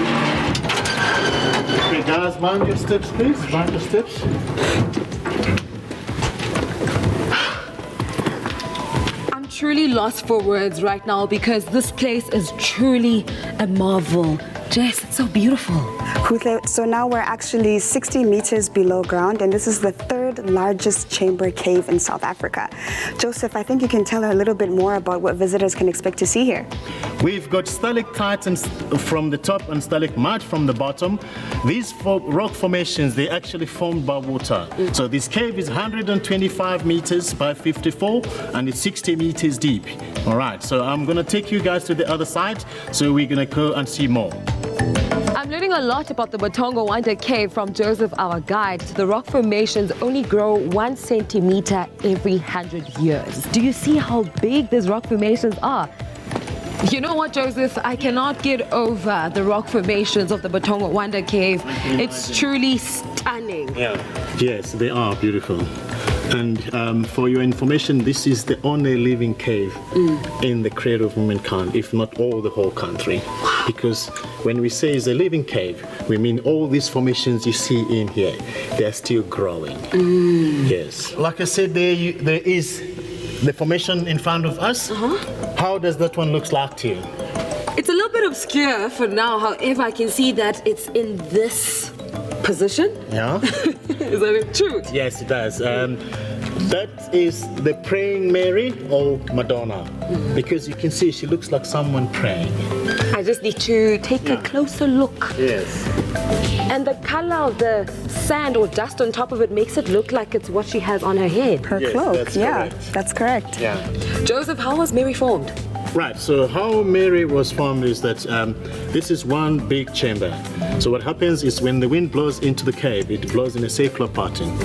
Okay, guys, mind your steps, please. Mind your steps. I'm truly lost for words right now because this place is truly a marvel. Jess, it's so beautiful. So now we're actually 60 meters below ground, and this is the 3rd largest chamber cave in South Africa. Joseph, I think you can tell her a little bit more about what visitors can expect to see here. We've got stalactites from the top and stalagmite from the bottom. These rock formations, they actually formed by water. So this cave is 125 meters by 54, and it's 60 meters deep. All right, so I'm going to take you guys to the other side, so we're going to go and see more. I'm learning a lot about the Botongo Wonder Cave from Joseph, our guide. The rock formations only grow 1 centimeter every 100 years. Do you see how big these rock formations are? You know what, Joseph? I cannot get over the rock formations of the Botongo Wonder Cave. It's truly stunning. Yeah. Yes, they are beautiful. And for your information, this is the only living cave in the cradle of humankind, if not all the whole country. Because when we say it's a living cave, we mean all these formations you see in here, they're still growing. Yes. Like I said, there is the formation in front of us. How does that one look like to you? It's a little bit obscure for now, however, I can see that it's in this position. Yeah. Is that true? Yes, it does. That is the praying Mary or Madonna, because you can see she looks like someone praying. I just need to take a closer look. Yes. And the color of the sand or dust on top of it makes it look like it's what she has on her head. Her cloak, that's correct. Yeah. Joseph, how was Mary formed? Right, so how Mary was formed is that this is one big chamber. So what happens is when the wind blows into the cave, it blows in a circular pattern.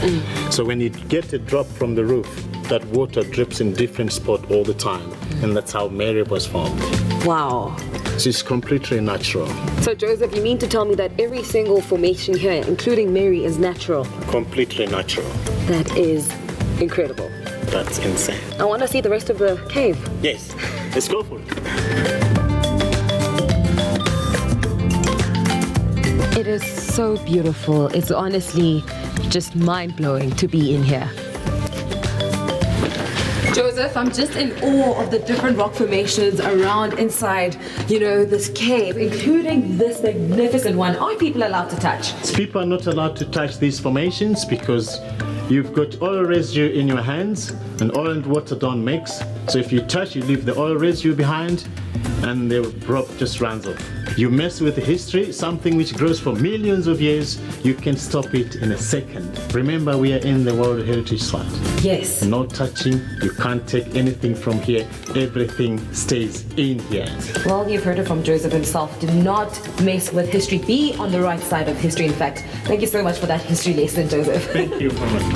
So when you get a drop from the roof, that water drips in different spots all the time. And that's how Mary was formed. Wow. So it's completely natural. So Joseph, you mean to tell me that every single formation here, including Mary, is natural? Completely natural. That is incredible. That's insane. I want to see the rest of the cave. Yes, let's go for it. It is so beautiful. It's honestly just mind-blowing to be in here. Joseph, I'm just in awe of the different rock formations around inside, this cave, including this magnificent one. Are people allowed to touch? People are not allowed to touch these formations because you've got oil residue in your hands, and oil and water don't mix. So if you touch, you leave the oil residue behind, and the rock just runs off. You mess with the history, something which grows for millions of years, you can stop it in a second. Remember, we are in the World Heritage Site. Yes. No touching, you can't take anything from here, everything stays in here. Well, you've heard it from Joseph himself. Do not mess with history. Be on the right side of history, in fact. Thank you so much for that history lesson, Joseph. Thank you very much.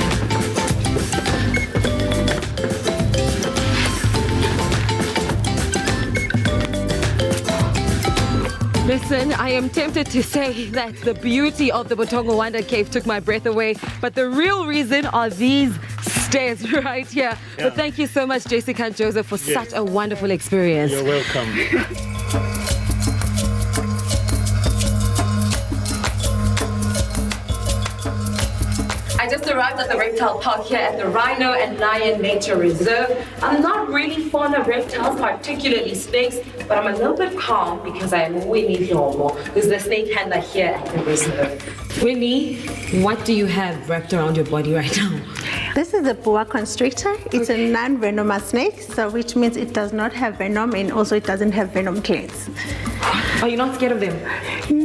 Listen, I am tempted to say that the beauty of the Botongo Wonder Cave took my breath away, but the real reason are these stairs right here. Yeah. But thank you so much, Jessica and Joseph, for such a wonderful experience. You're welcome. I just arrived at the reptile park here at the Rhino and Lion Nature Reserve. I'm not really fond of reptiles, particularly snakes, but I'm a little bit calm because I am Winnie Lomo, who's the snake handler here at the reserve. Winnie, what do you have wrapped around your body right now? This is a boa constrictor. It's a non-venomous snake, so which means it does not have venom, and also it doesn't have venom glands. Are you not scared of them?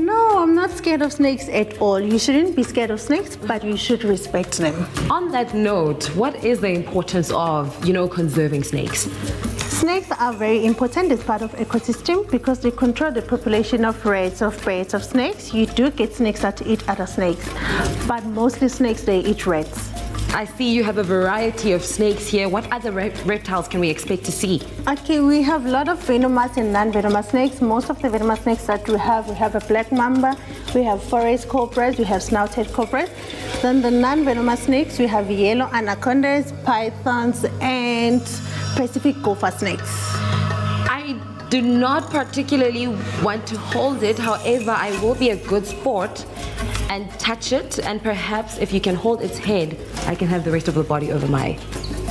No, I'm not scared of snakes at all. You shouldn't be scared of snakes, but you should respect them. On that note, what is the importance of, conserving snakes? Snakes are very important as part of ecosystem because they control the population of rats, of birds, of snakes. You do get snakes that eat other snakes, but mostly snakes, they eat rats. I see you have a variety of snakes here. What other reptiles can we expect to see? Okay, we have a lot of venomous and non-venomous snakes. Most of the venomous snakes that we have a black mamba, we have forest cobras, we have snouted cobras. Then the non-venomous snakes, we have yellow anacondas, pythons, and Pacific gopher snakes. I do not particularly want to hold it. However, I will be a good sport and touch it, and perhaps if you can hold its head, I can have the rest of the body over my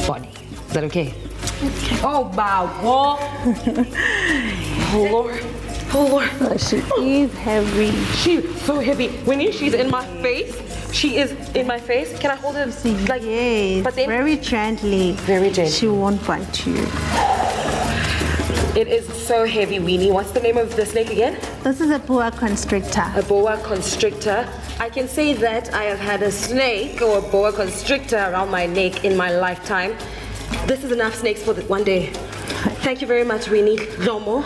body. Is that okay? Okay. Oh, wow. Oh, Lord. Oh, Lord. Oh, she is heavy. She's so heavy. When she's in my face, she is in my face. Can I hold it like? Yes, but then, very gently. Very gently. She won't bite you. It is so heavy, Weenie. What's the name of the snake again? This is a boa constrictor. A boa constrictor. I can say that I have had a snake or a boa constrictor around my neck in my lifetime. This is enough snakes for one day. Thank you very much, Weenie. No more.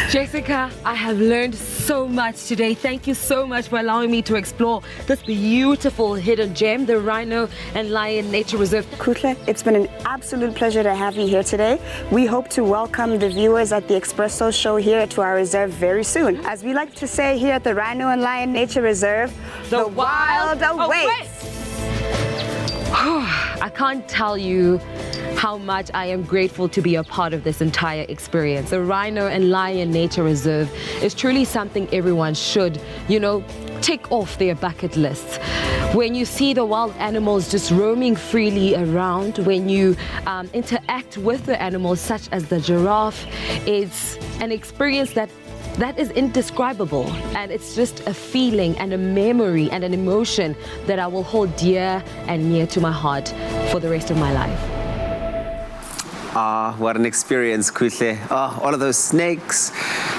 Jessica, I have learned so much today. Thank you so much for allowing me to explore this beautiful hidden gem, the Rhino and Lion Nature Reserve. Kutle, it's been an absolute pleasure to have you here today. We hope to welcome the viewers at the Expresso show here to our reserve very soon. As we like to say here at the Rhino and Lion Nature Reserve, the wild awaits. I can't tell you how much I am grateful to be a part of this entire experience. The Rhino and Lion Nature Reserve is truly something everyone should, tick off their bucket lists. When you see the wild animals just roaming freely around, when you interact with the animals such as the giraffe, it's an experience that is indescribable, and it's just a feeling and a memory and an emotion that I will hold dear and near to my heart for the rest of my life. Ah, what an experience, Kutle. Oh, all of those snakes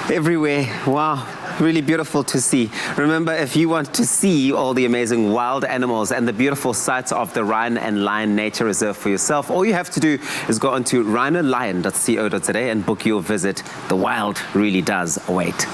everywhere. Wow, really beautiful to see. Remember, if you want to see all the amazing wild animals and the beautiful sights of the Rhino and Lion Nature Reserve for yourself, all you have to do is go onto rhinolion.co.za and book your visit. The wild really does await.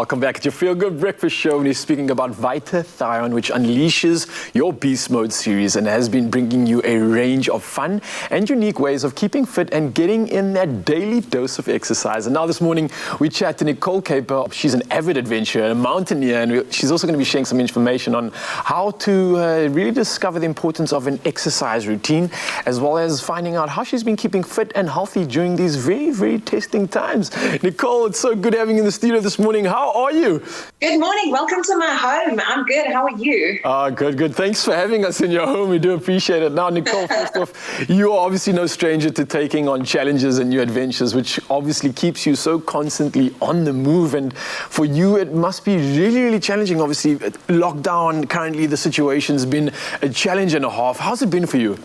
welcome back. It's your Feel Good Breakfast Show, and we're speaking about Vitathion, which unleashes your Beast Mode series and has been bringing you a range of fun and unique ways of keeping fit and getting in that daily dose of exercise. And now this morning, we chat to Nicole Caper. She's an avid adventurer, a mountaineer, and she's also going to be sharing some information on how to really discover the importance of an exercise routine, as well as finding out how she's been keeping fit and healthy during these very, very testing times. Nicole, it's so good having you in the studio this morning. How are you? Good morning. Welcome to my home. I'm good. How are you? Good. Thanks for having us in your home. We do appreciate it. Now, Nicole, first off, you are obviously no stranger to taking on challenges and new adventures, which obviously keeps you so constantly on the move. And for you, it must be really, really challenging. Obviously, lockdown, currently the situation's been a challenge and a half. How's it been for you?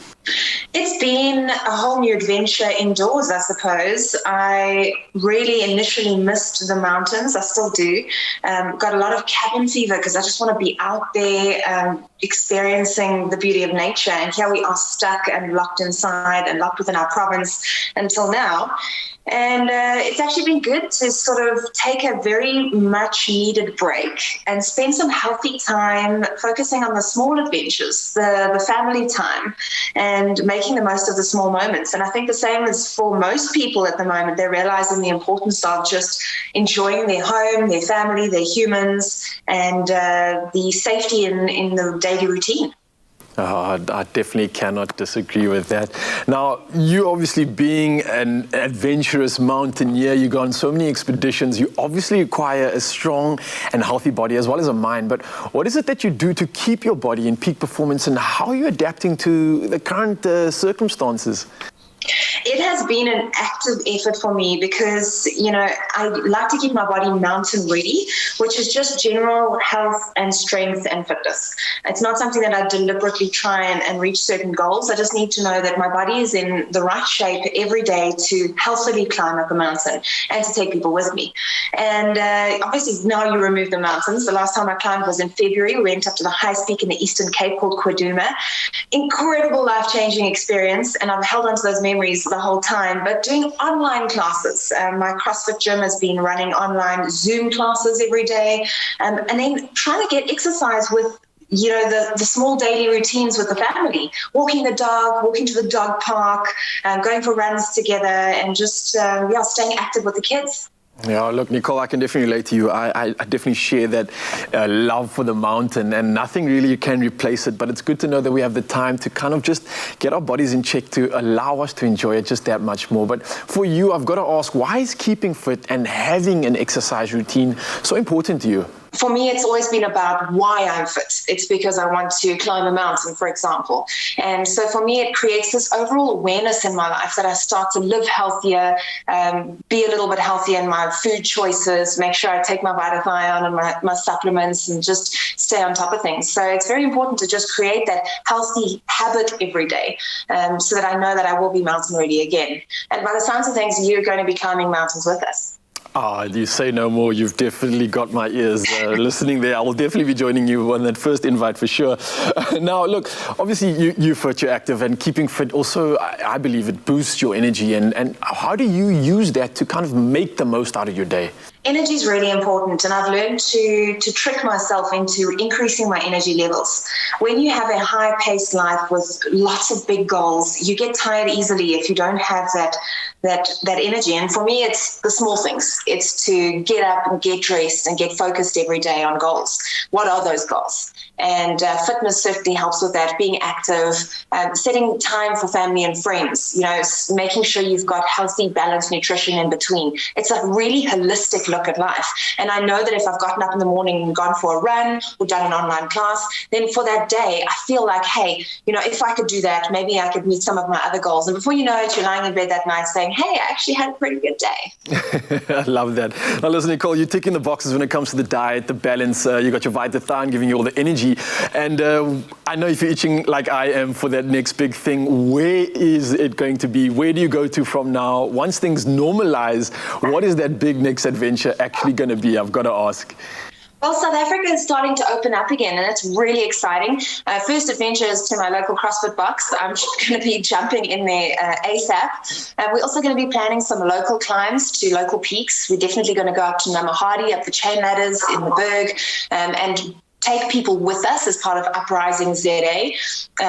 It's been a whole new adventure indoors, I suppose. I really initially missed the mountains. I still do. Got a lot of cabin fever because I just want to be out there experiencing the beauty of nature. And here we are stuck and locked inside and locked within our province until now. And it's actually been good to sort of take a very much needed break and spend some healthy time focusing on the small adventures, the family time, and making the most of the small moments. And I think the same is for most people at the moment. They're realizing the importance of just enjoying their home, their family, their humans, and the safety in the daily routine. I definitely cannot disagree with that. Now, you obviously being an adventurous mountaineer, you go on so many expeditions, you obviously require a strong and healthy body as well as a mind. But what is it that you do to keep your body in peak performance, and how are you adapting to the current circumstances? It has been an active effort for me because, I like to keep my body mountain ready, which is just general health and strength and fitness. It's not something that I deliberately try and reach certain goals. I just need to know that my body is in the right shape every day to healthily climb up a mountain and to take people with me. And obviously now you remove the mountains. The last time I climbed was in February. We went up to the highest peak in the Eastern Cape called Kwaduma. Incredible life-changing experience, and I've held on to those memories the whole time. But doing online classes, my CrossFit gym has been running online Zoom classes every day, and then trying to get exercise with the small daily routines with the family, walking the dog, walking to the dog park, going for runs together, and just staying active with the kids. Yeah, look, Nicole, I can definitely relate to you. I definitely share that love for the mountain, and nothing really can replace it. But it's good to know that we have the time to kind of just get our bodies in check to allow us to enjoy it just that much more. But for you, I've got to ask, why is keeping fit and having an exercise routine so important to you? For me, it's always been about why I'm fit. It's because I want to climb a mountain, for example. And so for me, it creates this overall awareness in my life that I start to live healthier, be a little bit healthier in my food choices, make sure I take my Vitathion and my supplements and just stay on top of things. So it's very important to just create that healthy habit every day so that I know that I will be mountain ready again. And by the sounds of things, you're going to be climbing mountains with us. You say no more. You've definitely got my ears listening there. I will definitely be joining you on that first invite for sure. Now, look, obviously you're fit, you're active, and keeping fit also, I believe it boosts your energy. And how do you use that to kind of make the most out of your day? Energy is really important, and I've learned to trick myself into increasing my energy levels. When you have a high-paced life with lots of big goals, you get tired easily if you don't have that energy. And for me, it's the small things. It's to get up and get dressed and get focused every day on goals. What are those goals? And fitness certainly helps with that, being active, setting time for family and friends, making sure you've got healthy, balanced nutrition in between. It's a really holistic look at life. And I know that if I've gotten up in the morning and gone for a run or done an online class, then for that day, I feel like, hey, if I could do that, maybe I could meet some of my other goals. And before you know it, you're lying in bed that night saying, hey, I actually had a pretty good day. I love that. Now, listen, Nicole, you're ticking the boxes when it comes to the diet, the balance. You got your Vitathion giving you all the energy. And I know if you're itching like I am for that next big thing, where is it going to be? Where do you go to from now? Once things normalize, what is that big next adventure actually going to be? I've got to ask. Well, South Africa is starting to open up again, and it's really exciting. First adventure is to my local CrossFit box. I'm going to be jumping in there ASAP. We're also going to be planning some local climbs to local peaks. We're definitely going to go up to Namahadi, up the chain ladders in the Berg, and take people with us as part of Uprising ZA,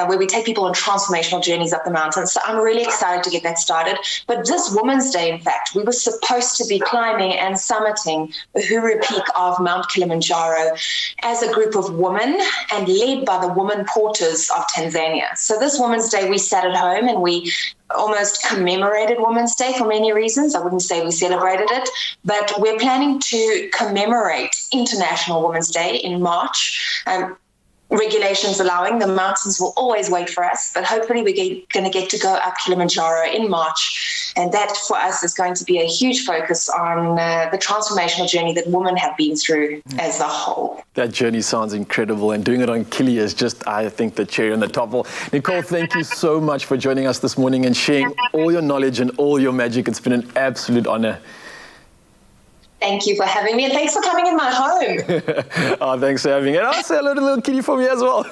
where we take people on transformational journeys up the mountains. So I'm really excited to get that started. But this Women's Day, in fact, we were supposed to be climbing and summiting the Huru Peak of Mount Kilimanjaro as a group of women and led by the women porters of Tanzania. So this Women's Day, we sat at home and we almost commemorated Women's Day for many reasons. I wouldn't say we celebrated it, but we're planning to commemorate International Women's Day in March. Regulations allowing, the mountains will always wait for us, but hopefully we're going to get to go up Kilimanjaro in March. And that for us is going to be a huge focus on the transformational journey that women have been through as a whole. That journey sounds incredible, and doing it on Kili is just, I think, the cherry on the top. Well, Nicole, thank you so much for joining us this morning and sharing all your knowledge and all your magic. It's been an absolute honor. Thank you for having me, and thanks for coming in my home. Oh, thanks for having me. And I'll say hello to little kitty for me as well.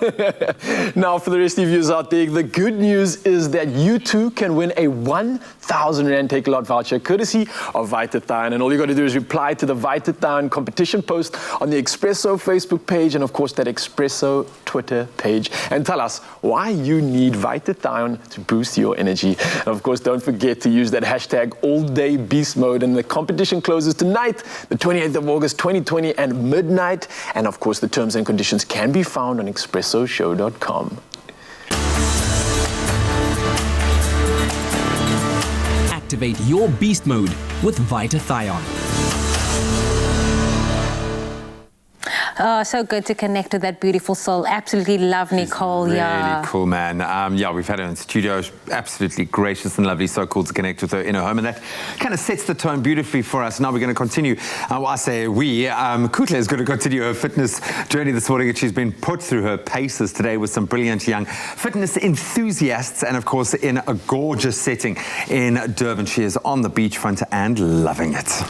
Now, for the rest of you out there, the good news is that you too can win a 1,000 Rand Take-A-Lot voucher courtesy of Vitathon. And all you got to do is reply to the Vitathon competition post on the Expresso Facebook page and, of course, that Expresso Twitter page. And tell us why you need Vitathon to boost your energy. And, of course, don't forget to use that hashtag all-day beast mode. And the competition closes tonight, the 28th of August, 2020 at midnight. And of course, the terms and conditions can be found on expressoshow.com. Activate your beast mode with Vitathon. Oh, so good to connect with that beautiful soul. Absolutely love Nicole. Really cool, man. Yeah, we've had her in studio. Absolutely gracious and lovely. So cool to connect with her in her home. And that kind of sets the tone beautifully for us. Now we're going to continue. I say we. Kutle is going to continue her fitness journey this morning. And she's been put through her paces today with some brilliant young fitness enthusiasts. And, of course, in a gorgeous setting in Durban. She is on the beachfront and loving it.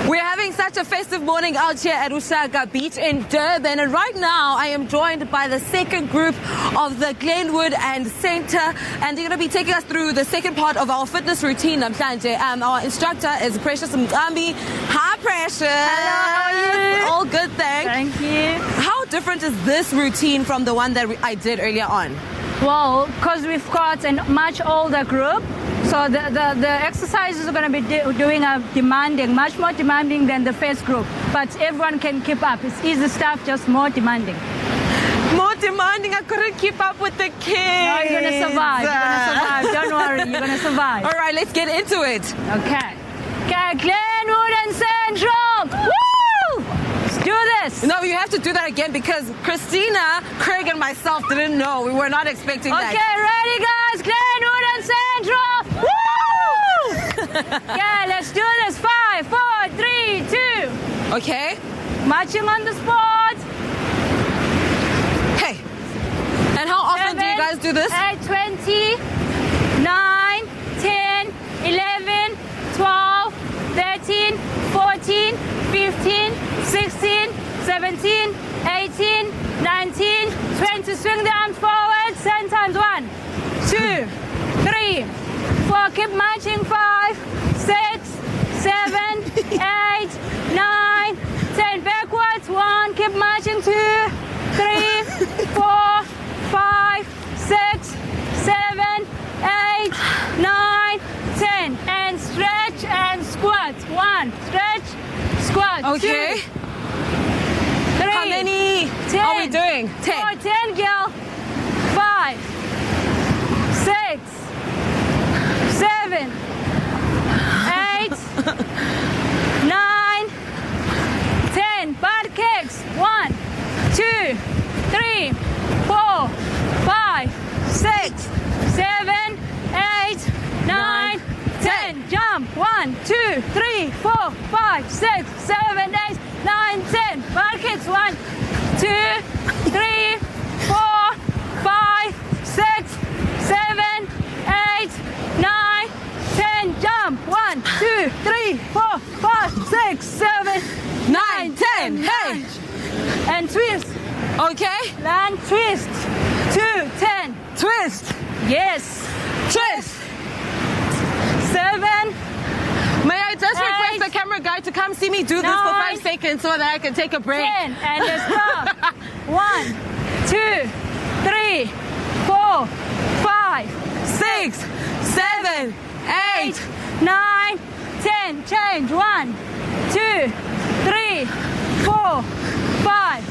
We're having such a festive morning out here at Ushaka Beach in Durban, and right now I am joined by the second group of the Glenwood and Centre, and they're going to be taking us through the second part of our fitness routine. Our instructor is Precious Mgambi. Hi, Precious. Hello, how are you? All good, thanks. Thank you. How different is this routine from the one that I did earlier on? Well, because we've got a much older group, so the exercises are going to be doing much more demanding than the first group. But everyone can keep up. It's easy stuff, just more demanding. More demanding? I couldn't keep up with the kids. No, you're going to survive. You're going to survive. Don't worry, you're going to survive. All right, let's get into it. Okay. Glenwood and Central. Woo! Let's do this. No, you have to do that again because Christina, Craig, and myself didn't know. We were not expecting that. Okay, ready, guys? Glenwood and Central. Woo! Okay, let's do this. 5, 4, 3, 2. Okay. Marching on the spot. Hey. And how often do you guys do this? 20, 9, 10, 11, 12, 13, 14, 15, 16, 17, 18, 19, 20. Swing the arms forward. 10 times. 1, 2, 3, 4. Keep marching. 5, 6, 7, 8, 9, 10. Backwards. 1. Keep marching. 2, 3, 4, 5, 6, 7, 8, 9, 10. And stretch and squat. 1. Stretch, squat. Okay. 2, 3. How many 10. are we doing? 10. 10, girl. 5, 6, 7, 8, 9, 10. Butt kicks. 1, 2, 3, 4, 5, 6, 7, 8, 9, 10. Jump. 1, 2, 3, 4, 5, 6, 7, 8, 9, 10. Butt kicks. 1, 2, 3, 4, 5, 6, Okay? Land twist. 2, 10. Twist. Yes. Twist. 7. May I just request the camera guy to come see me do this for 5 seconds so that I can take a break? 10. And let's go. 1, 2, 3, 4, 5, 6, 7, 8, 9, 10. Change. 1, 2, 3, 4, 5,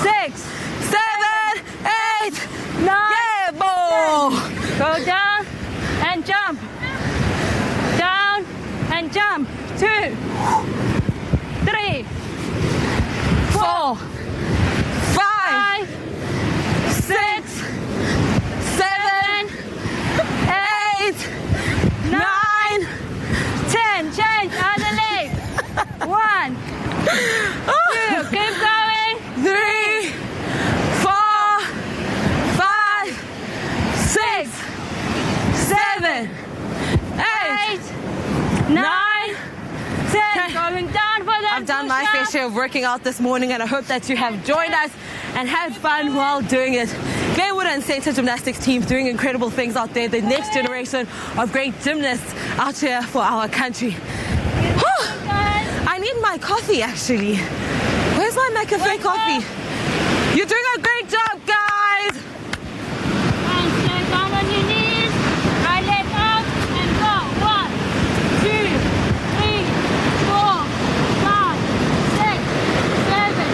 6, 7, 8, 9. Yeah, boy. Go down and jump. Down and jump. 2, 3, 4, 5, 6, 7, 8, 9, 10. Change. Other leg. 1, 2. Keep going. 3, 4, 5, 6, 7, 8, 9, 10. Going down for that. I've done my fair share of working out this morning, and I hope that you have joined us and had fun while doing it. Glenwood and Center Gymnastics team doing incredible things out there. The next generation of great gymnasts out here for our country. I need my coffee, actually. Where's my McCafe coffee? You're doing a great job, guys. And stand down on your knees. Right leg up and go. 1, 2, 3, 4, 5, 6, 7,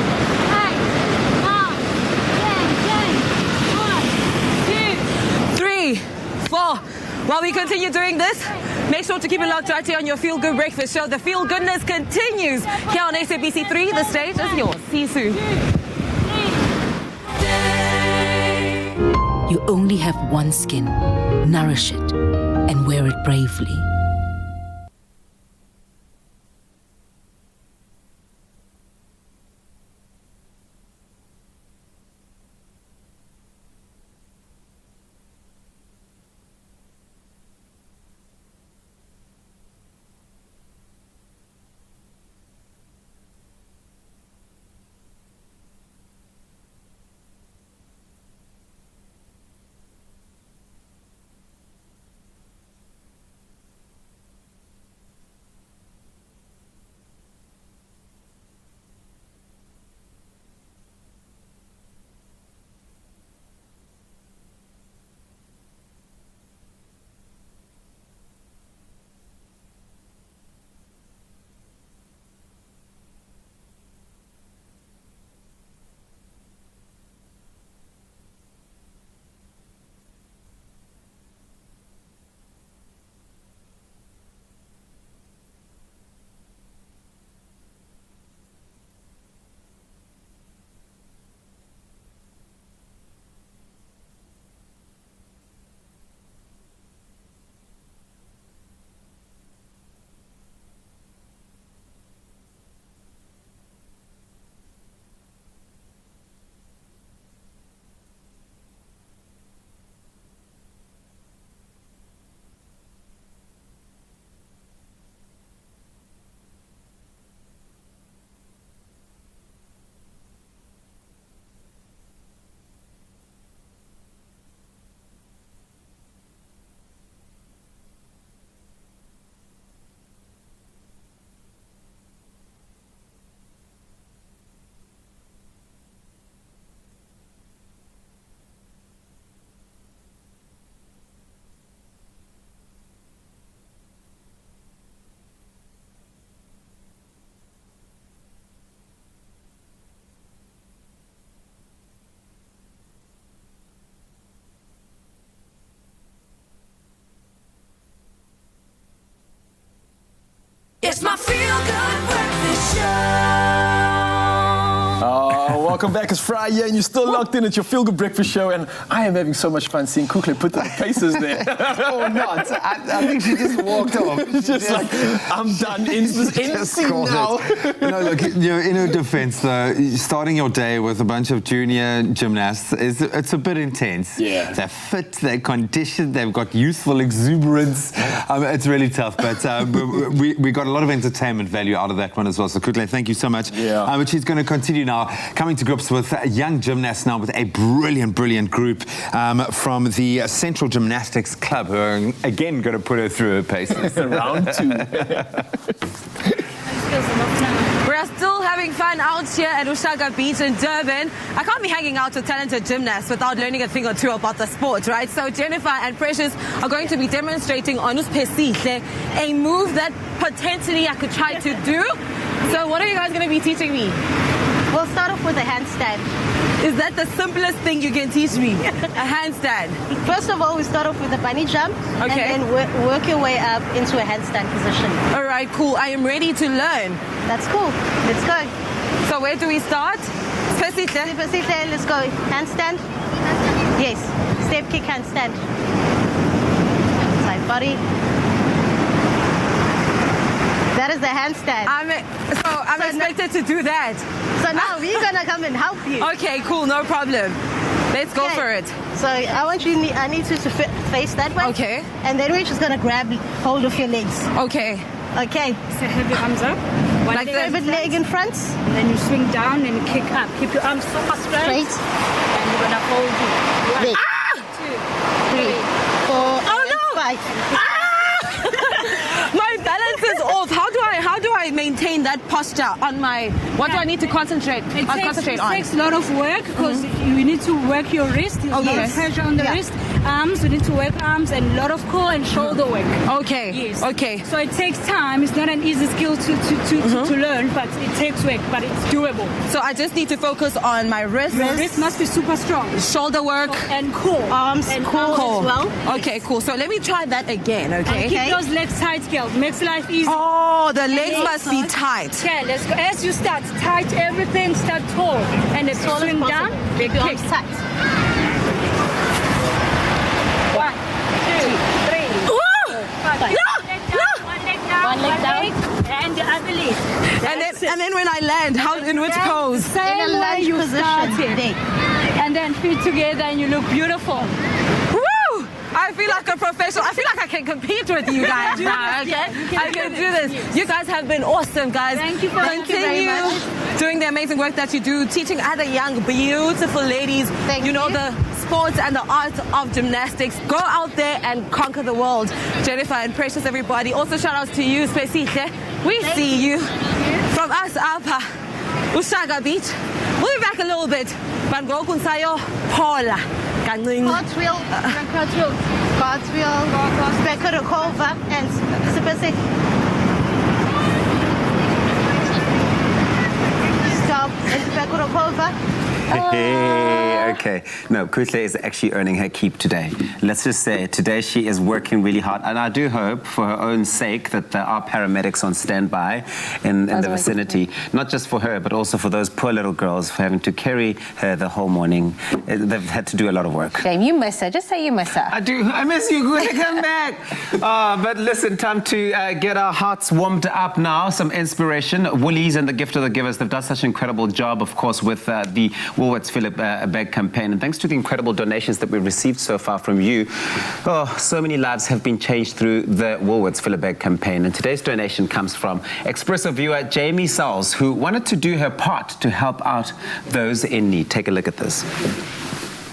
8, 9, 10. Change. 1, 2. 3, 4. While we continue doing this, make sure to keep it locked right here on your Feel Good Breakfast Show. The Feel Goodness continues here on SABC 3. The stage is yours. See you soon. You only have one skin. Nourish it and wear it bravely. It's my Feel Good Breakfast Show. Welcome back. It's Friday and you're still locked in at your Feel Good Breakfast Show, and I am having so much fun seeing Kukle put the paces there. Or not. I think she just walked off. It's just like, I'm done. End scene now. No, look, in her defense, though, starting your day with a bunch of junior gymnasts, it's a bit intense. Yeah. They're fit, they're conditioned, they've got youthful exuberance. It's really tough, but we got a lot of entertainment value out of that one as well. So, Kukle, thank you so much. Yeah. But she's going to continue now, coming to grips with young gymnasts now with a brilliant group from the Central Gymnastics Club, who are again going to put her through her paces. Round 2. We're still having fun out here at Ushaka Beach in Durban. I can't be hanging out with talented gymnasts without learning a thing or two about the sport, right? So Jennifer and Precious are going to be demonstrating on Uspesihle, a move that potentially I could try to do. So what are you guys going to be teaching me? We'll start off with a handstand. Is that the simplest thing you can teach me? A handstand? First of all, we start off with a bunny jump, okay, and then work your way up into a handstand position. All right, cool. I am ready to learn. That's cool. Let's go. So where do we start? Let's go. Handstand. Yes. Step kick handstand. Side body. That is the handstand. I'm expected to do that. So now we're gonna come and help you. Okay, cool, no problem. Let's go for it. So I need you to face that way. Okay. And then we're just gonna grab hold of your legs. Okay. Okay. So have your arms up. One like favorite leg in front. And then you swing down and kick up. Keep your arms super straight. And you're gonna hold it. 1, 2, 3, 4, 5. My balance is off. How do I maintain that posture on my? What do I need to concentrate? It concentrate on. takes a lot of work because you need to work your wrist. There's a lot of pressure on the wrist. Arms, you need to work arms and a lot of core and shoulder work. Okay. Yes. Okay. So it takes time. It's not an easy skill to learn, but it takes work, but it's doable. So I just need to focus on my wrist. Your wrist must be super strong. Shoulder work and core. Arms and core as well. Okay, cool. So let me try that again. Okay. And keep those legs tight, girl. Makes life easy. Oh, the legs must be tight. Okay, let's go. As you start, tight everything, start tall. And then swing down, keep your arms tight. 1, 2, 3, 4, 5. One leg down. And the other leg. And then when I land, in which pose? Same way you started. And then feet together and you look beautiful. Woo! I feel like a professional. I feel like I can compete with you guys now, okay? I can do this. Yes. You guys have been awesome, guys. Thank you very much. Doing the amazing work that you do, teaching other young, beautiful ladies, Thank you. the sports and the art of gymnastics. Go out there and conquer the world. Jennifer and Precious, everybody. Also, shout outs to you, Spesihle. We see you from us up Ushaka Beach. We'll be back a little bit. But go kunsayo Paula. Cartwheel, Spekura and specific. Stop and Spekura. Okay. No, Kuhle is actually earning her keep today. Let's just say today she is working really hard. And I do hope for her own sake that there are paramedics on standby in the vicinity. Not just for her, but also for those poor little girls for having to carry her the whole morning. They've had to do a lot of work. James, you miss her. Just say you miss her. I do. I miss you. Kuhle, come back. But listen, time to get our hearts warmed up now. Some inspiration. Woolies and the Gift of the Givers, they've done such an incredible job, of course, with the Woolworths Fill a Bag campaign. And thanks to the incredible donations that we've received so far from you, so many lives have been changed through the Woolworths Fill a Bag campaign. And today's donation comes from Expresso viewer Jamie Sauls, who wanted to do her part to help out those in need. Take a look at this.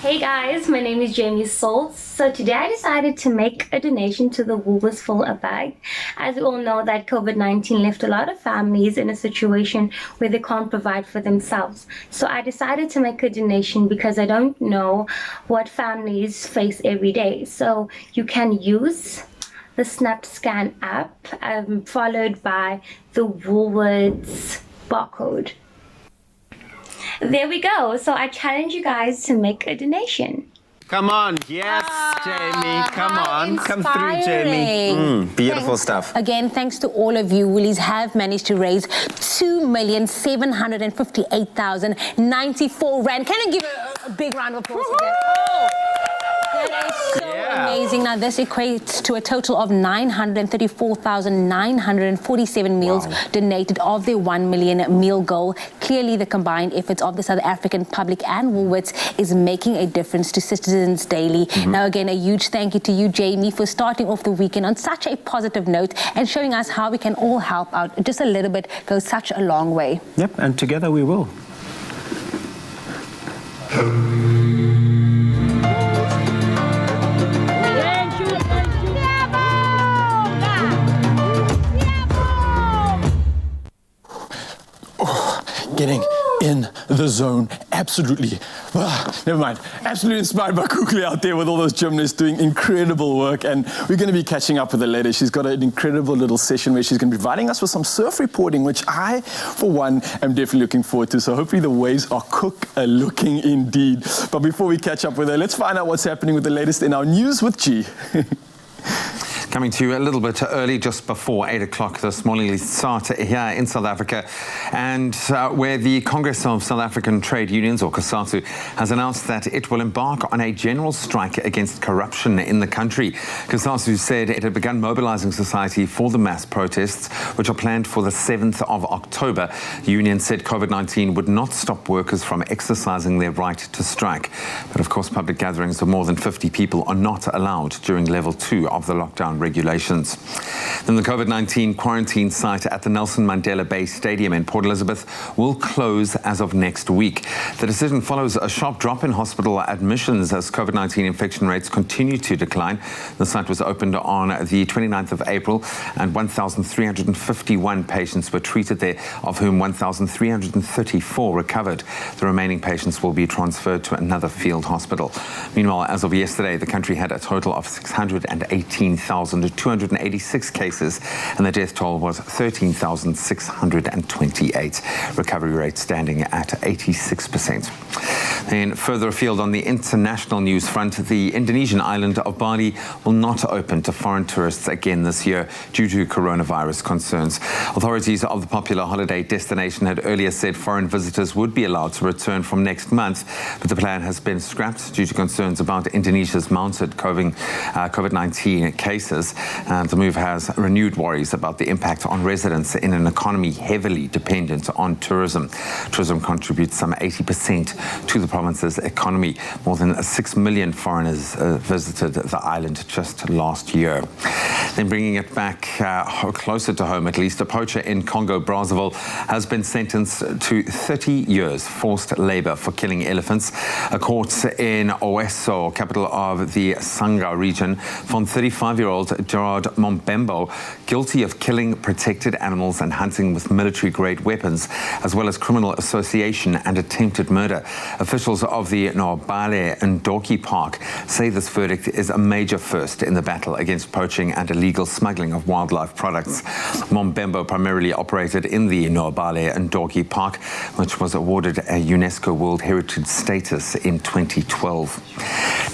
Hey guys, my name is Jamie Sauls. So today I decided to make a donation to the Woolworths Fill a Bag. As we all know that COVID-19 left a lot of families in a situation where they can't provide for themselves. So I decided to make a donation because I don't know what families face every day. So you can use the SnapScan app followed by the Woolworths barcode. There we go. So I challenge you guys to make a donation. Come on. Yes, Jamie. Come on. Come through, Jamie. Beautiful stuff. Again, thanks to all of you. Woolies have managed to raise 2,758,094 rand. Can I give a big round of applause again? That is so amazing. Now, this equates to a total of 934,947 meals donated of their 1 million meal goal. Clearly, the combined efforts of the South African public and Woolworths is making a difference to citizens daily. Now, again, a huge thank you to you, Jamie, for starting off the weekend on such a positive note and showing us how we can all help out. Just a little bit goes such a long way. Yep, and together we will. Getting in the zone, absolutely. Never mind. Absolutely inspired by Kukli out there with all those gymnasts doing incredible work, and we're going to be catching up with her later. She's got an incredible little session where she's going to be providing us with some surf reporting, which I, for one, am definitely looking forward to. So hopefully the waves are cook-looking indeed. But before we catch up with her, let's find out what's happening with the latest in our news with G. Coming to you a little bit early, just before 8 o'clock this morning, we start here in South Africa, and where the Congress of South African Trade Unions, or COSATU, has announced that it will embark on a general strike against corruption in the country. COSATU said it had begun mobilizing society for the mass protests, which are planned for the 7th of October. The union said COVID-19 would not stop workers from exercising their right to strike. But of course, public gatherings of more than 50 people are not allowed during level 2 of the lockdown regulations. Then the COVID-19 quarantine site at the Nelson Mandela Bay Stadium in Port Elizabeth will close as of next week. The decision follows a sharp drop in hospital admissions as COVID-19 infection rates continue to decline. The site was opened on the 29th of April, and 1,351 patients were treated there, of whom 1,334 recovered. The remaining patients will be transferred to another field hospital. Meanwhile, as of yesterday, the country had a total of 618,286 cases, and the death toll was 13,628. Recovery rate standing at 86%. Then further afield on the international news front, the Indonesian island of Bali will not open to foreign tourists again this year due to coronavirus concerns. Authorities of the popular holiday destination had earlier said foreign visitors would be allowed to return from next month, but the plan has been scrapped due to concerns about Indonesia's mounted COVID-19 cases. The move has renewed worries about the impact on residents in an economy heavily dependent on tourism. Tourism contributes some 80% to the province's economy. More than 6 million foreigners visited the island just last year. Then bringing it back closer to home, at least, a poacher in Congo, Brazzaville, has been sentenced to 30 years forced labor for killing elephants. A court in Oweso, capital of the Sangha region, found 35-year-old Gerard Mombembo guilty of killing protected animals and hunting with military-grade weapons, as well as criminal association and attempted murder. Officials of the Nobale Ndoki Park say this verdict is a major first in the battle against poaching and illegal smuggling of wildlife products. Mombembo primarily operated in the Nobale Ndoki Park, which was awarded a UNESCO World Heritage status in 2012.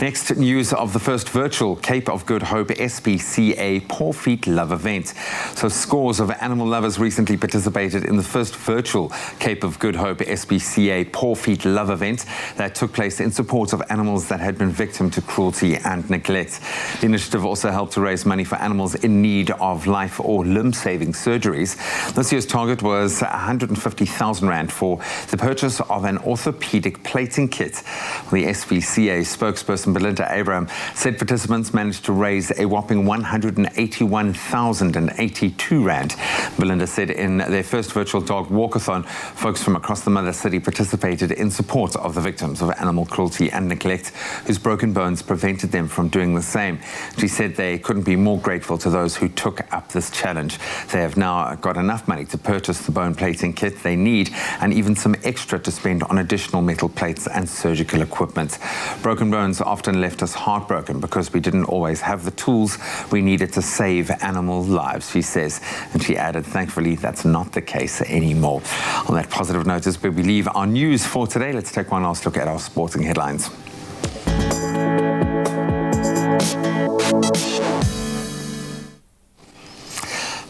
Next, news of the first virtual Cape of Good Hope SPCA Paw Feet Love event. So scores of animal lovers recently participated in the first virtual Cape of Good Hope SPCA Paw Feet Love event that took place in support of animals that had been victim to cruelty and neglect. The initiative also helped to raise money for animals in need of life or limb-saving surgeries. This year's target was 150,000 Rand for the purchase of an orthopedic plating kit. The SPCA spokesperson Belinda Abraham said participants managed to raise a whopping 181,082 Rand. Belinda said in their first virtual dog walkathon, folks from across the Mother City participated in support of the victims of animal cruelty and neglect, whose broken bones prevented them from doing the same. She said they couldn't be more grateful to those who took up this challenge. They have now got enough money to purchase the bone plating kit they need, and even some extra to spend on additional metal plates and surgical equipment. Broken bones often left us heartbroken because we didn't always have the tools we needed to save animal lives, she says. And she added, thankfully, that's not the case anymore. On that positive note, as we leave our news for today, let's take one last look at our sporting headlines.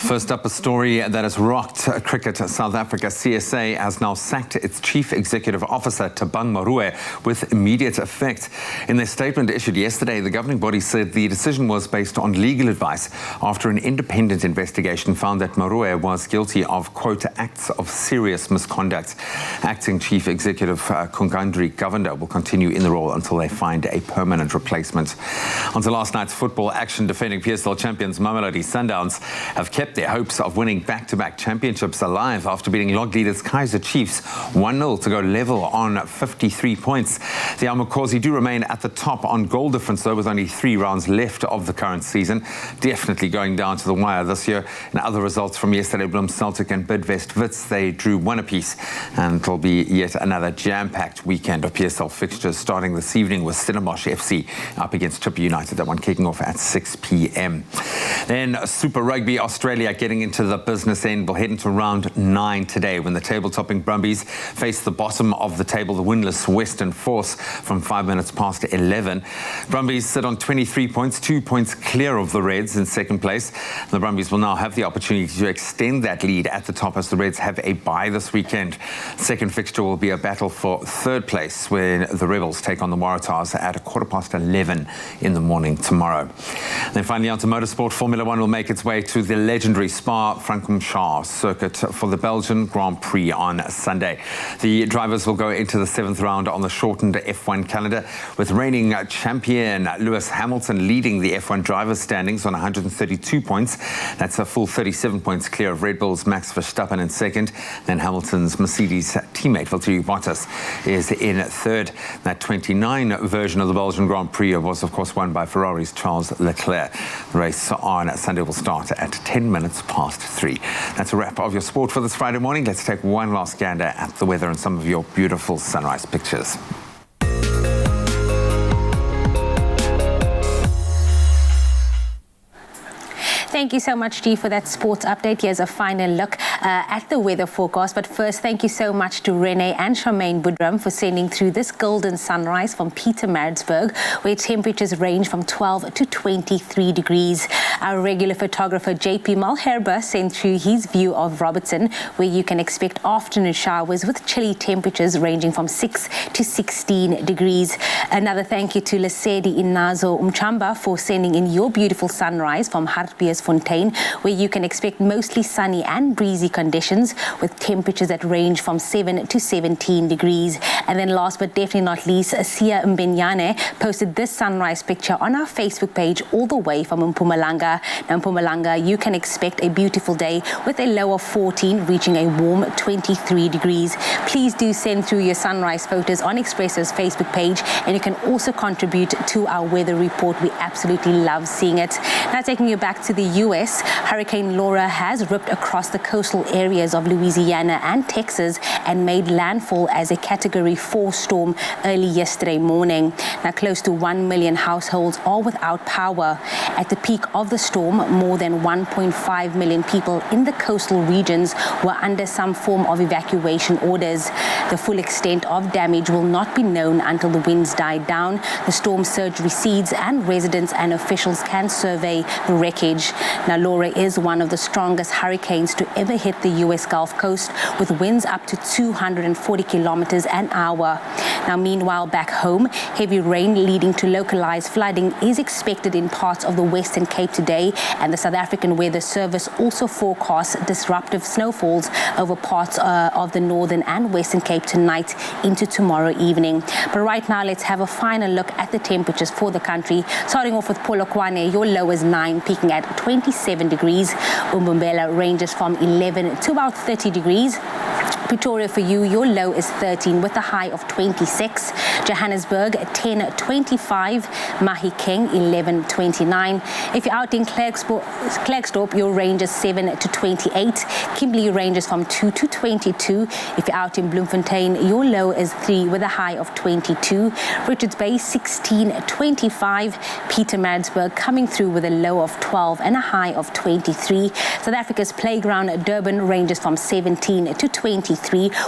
First up, a story that has rocked cricket. South Africa CSA has now sacked its chief executive officer, Thabang Marue, with immediate effect. In their statement issued yesterday, the governing body said the decision was based on legal advice after an independent investigation found that Marue was guilty of, quote, acts of serious misconduct. Acting chief executive Kungandri Govender will continue in the role until they find a permanent replacement. On to last night's football action. Defending PSL champions Mamelodi Sundowns have kept kept their hopes of winning back-to-back championships alive after beating log leaders Kaizer Chiefs 1-0 to go level on 53 points. The Almakosi do remain at the top on goal difference, though, with only 3 rounds left of the current season. Definitely going down to the wire this year. And other results from yesterday, Bloem Celtic and Bidvest Wits, they drew 1 apiece. And it'll be yet another jam-packed weekend of PSL fixtures, starting this evening with Stellenbosch FC up against Chippa United, that one kicking off at 6 p.m. Then Super Rugby Australia getting into the business end. We'll head into round 9 today when the table-topping Brumbies face the bottom of the table, the winless Western Force, from 5 minutes past 11. Brumbies sit on 23 points, 2 points clear of the Reds in second place. The Brumbies will now have the opportunity to extend that lead at the top as the Reds have a bye this weekend. Second fixture will be a battle for third place when the Rebels take on the Waratahs at 11:15 in the morning tomorrow. Then finally on to motorsport. Formula One will make its way to the legendary Spa-Francorchamps circuit for the Belgian Grand Prix on Sunday. The drivers will go into the 7th round on the shortened F1 calendar, with reigning champion Lewis Hamilton leading the F1 drivers' standings on 132 points. That's a full 37 points clear of Red Bull's Max Verstappen in second. Then Hamilton's Mercedes teammate Valtteri Bottas is in third. That 29 version of the Belgian Grand Prix was, of course, won by Ferrari's Charles Leclerc. The race on Sunday will start at 10 minutes past 3. That's a wrap of your sport for this Friday morning. Let's take one last gander at the weather and some of your beautiful sunrise pictures. Thank you so much, G, for that sports update. Here's a final look at the weather forecast. But first, thank you so much to Renee and Charmaine Budram for sending through this golden sunrise from Pietermaritzburg, where temperatures range from 12 to 23 degrees. Our regular photographer, JP Malherbe, sent through his view of Robertson, where you can expect afternoon showers with chilly temperatures ranging from 6 to 16 degrees. Another thank you to Lesedi Inazo Umchamba for sending in your beautiful sunrise from Hartbeesfontein, where you can expect mostly sunny and breezy conditions with temperatures that range from 7 to 17 degrees. And then last but definitely not least, Sia Mbenyane posted this sunrise picture on our Facebook page all the way from Mpumalanga. Now in Mpumalanga, you can expect a beautiful day with a low of 14 reaching a warm 23 degrees. Please do send through your sunrise photos on Expresso's Facebook page, and you can also contribute to our weather report. We absolutely love seeing it. Now taking you back to the U.S., Hurricane Laura has ripped across the coastal areas of Louisiana and Texas and made landfall as a Category 4 storm early yesterday morning. Now close to 1 million households are without power. At the peak of the storm, more than 1.5 million people in the coastal regions were under some form of evacuation orders. The full extent of damage will not be known until the winds die down, the storm surge recedes, and residents and officials can survey the wreckage. Now, Laura is one of the strongest hurricanes to ever hit the U.S. Gulf Coast, with winds up to 240 kilometers an hour. Now, meanwhile, back home, heavy rain leading to localized flooding is expected in parts of the Western Cape today, and the South African Weather Service also forecasts disruptive snowfalls over parts of the Northern and Western Cape tonight into tomorrow evening. But right now, let's have a final look at the temperatures for the country. Starting off with Polokwane, your low is 9, peaking at 27 degrees. Umbumbela ranges from 11 to about 30 degrees. Pretoria for you, your low is 13 with a high of 26. Johannesburg 10.25. Mahikeng 11.29. If you're out in Klerksdorp, your range is 7 to 28. Kimberley ranges from 2 to 22. If you're out in Bloemfontein, your low is 3 with a high of 22. Richards Bay 16.25. Pietermaritzburg coming through with a low of 12 and a high of 23. South Africa's playground Durban ranges from 17 to 23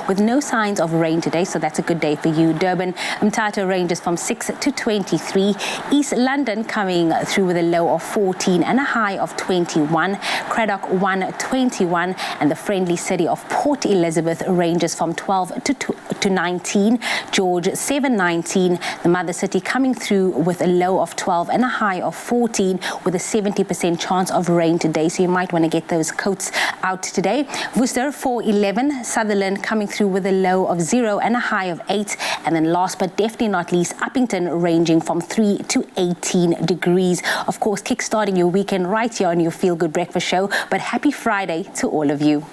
with no signs of rain today, so that's a good day for you. Durban, Mthatha ranges from 6 to 23. East London coming through with a low of 14 and a high of 21. Craddock 121, and the friendly city of Port Elizabeth ranges from 12 to 19. George 719, the mother city coming through with a low of 12 and a high of 14 with a 70% chance of rain today, so you might want to get those coats out today. Worcester 411, Sutherland coming through with a low of 0 and a high of 8, and then last but but definitely not least, Uppington ranging from 3 to 18 degrees. Of course, kickstarting your weekend right here on your Feel Good Breakfast Show. But happy Friday to all of you.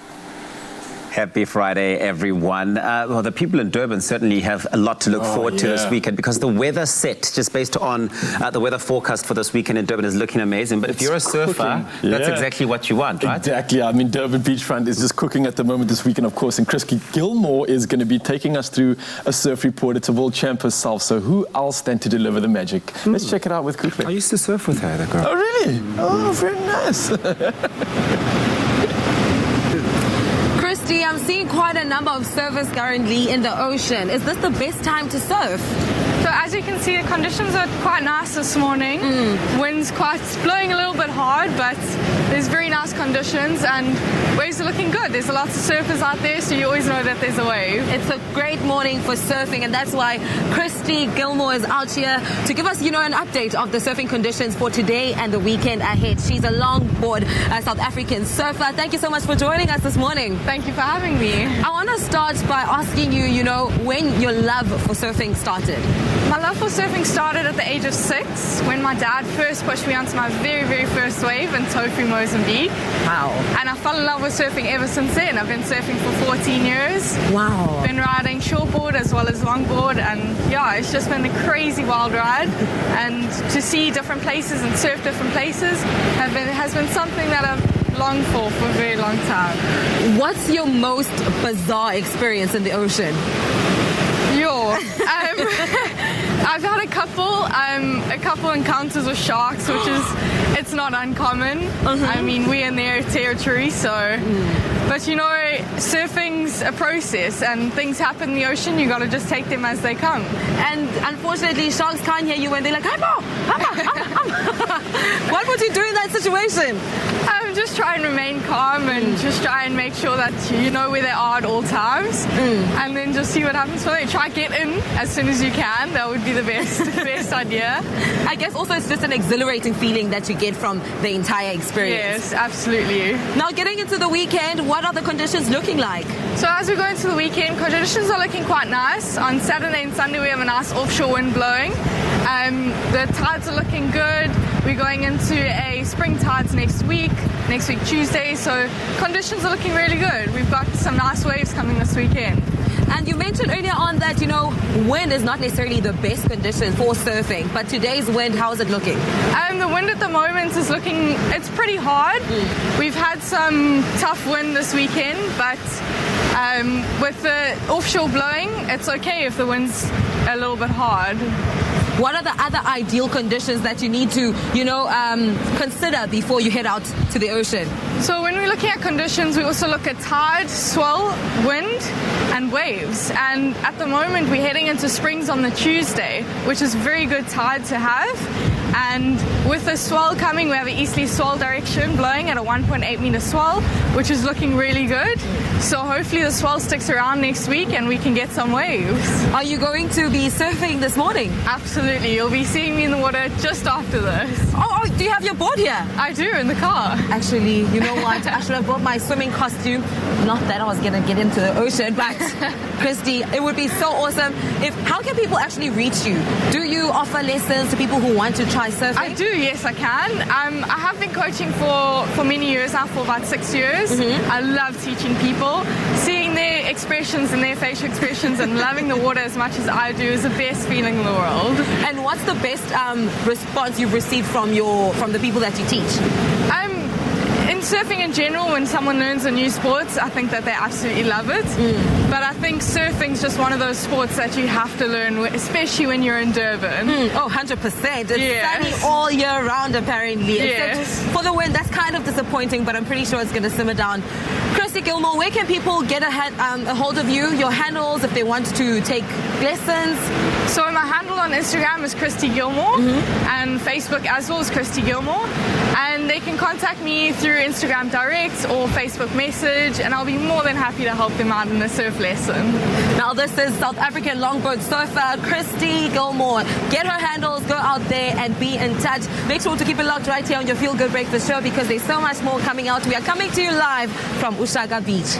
Happy Friday, everyone. Well, the people in Durban certainly have a lot to look forward to this weekend because the weather set, just based on the weather forecast for this weekend in Durban, is looking amazing. But if you're a surfer, that's exactly what you want, right? Exactly. I mean, Durban beachfront is just cooking at the moment this weekend, of course. And Christy Gilmore is going to be taking us through a surf report. It's a world champ herself. So who else than to deliver the magic? Let's check it out with Kuhle. I used to surf with her, that girl. Oh, really? Oh, very nice. Christy, I'm seeing quite a number of surfers currently in the ocean. Is this the best time to surf? So as you can see, the conditions are quite nice this morning. Wind's quite blowing a little bit hard, but there's very nice conditions and waves are looking good. There's lots of surfers out there, so you always know that there's a wave. It's a great morning for surfing, and that's why Christy Gilmore is out here to give us, an update of the surfing conditions for today and the weekend ahead. She's a longboard South African surfer. Thank you so much for joining us this morning. Thank you for having me. I want to start by asking you, when your love for surfing started. My love for surfing started at the age of 6 when my dad first pushed me onto my very, very first wave in Tofu, Mozambique. Wow. And I fell in love with surfing ever since then. I've been surfing for 14 years. Wow. Been riding shortboard as well as longboard, and it's just been a crazy wild ride. And to see different places and surf different places has been something that I've longed for a very long time. What's your most bizarre experience in the ocean? I've had a couple encounters with sharks, which it's not uncommon. I mean, we're in their territory, so. But surfing's a process, and things happen in the ocean. You got to just take them as they come. And unfortunately, sharks can't hear you when they're like, What would you do in that situation? Just try and remain calm and just try and make sure that you know where they are at all times, and then just see what happens from there. Try get in as soon as you can. That would be the best idea. I guess also it's just an exhilarating feeling that you get from the entire experience. Yes, absolutely. Now getting into the weekend, what are the conditions looking like? So as we go into the weekend, conditions are looking quite nice. On Saturday and Sunday we have a nice offshore wind blowing. The tides are looking good. We're going into a spring tides next week Tuesday, so conditions are looking really good. We've got some nice waves coming this weekend. And you mentioned earlier on that, wind is not necessarily the best condition for surfing, but today's wind, how is it looking? The wind at the moment is it's pretty hard. We've had some tough wind this weekend, but with the offshore blowing, it's okay if the wind's a little bit hard. What are the other ideal conditions that you need to, consider before you head out to the ocean? So when we're looking at conditions, we also look at tide, swell, wind, and waves. And at the moment, we're heading into springs on the Tuesday, which is very good tide to have. And with the swell coming, we have an easterly swell direction blowing at a 1.8 meter swell, which is looking really good. So hopefully the swell sticks around next week and we can get some waves. Are you going to be surfing this morning? Absolutely. You'll be seeing me in the water just after this. Oh, do you have your board here? I do, in the car. Actually, you know what? I should have brought my swimming costume. Not that I was going to get into the ocean, but Christy, it would be so awesome. How can people actually reach you? Do you offer lessons to people who want to try surfing? I do, yes, I can. I have been coaching for many years now, for about 6 years. I love teaching people. Seeing their expressions and their facial expressions and loving the water as much as I do is the best feeling in the world. And what's the best response you've received from the people that you teach? In surfing in general, when someone learns a new sport, I think that they absolutely love it. But I think surfing's just one of those sports that you have to learn, especially when you're in Durban. 100%. It's sunny all year round, apparently. Yes. Except for the wind, that's kind of disappointing, but I'm pretty sure it's going to simmer down. Christy Gilmore, where can people get a hold of you, your handles, if they want to take lessons? So my handle on Instagram is Christy Gilmore, and Facebook as well as Christy Gilmore. And they can contact me through Instagram direct or Facebook message, and I'll be more than happy to help them out in the surf lesson. Now this is South African longboard surfer Christy Gilmore. Get her handles, go out there and be in touch. Make sure to keep it locked right here on your Feel Good Breakfast Show, because there's so much more coming out. We are coming to you live from Ushaga Beach.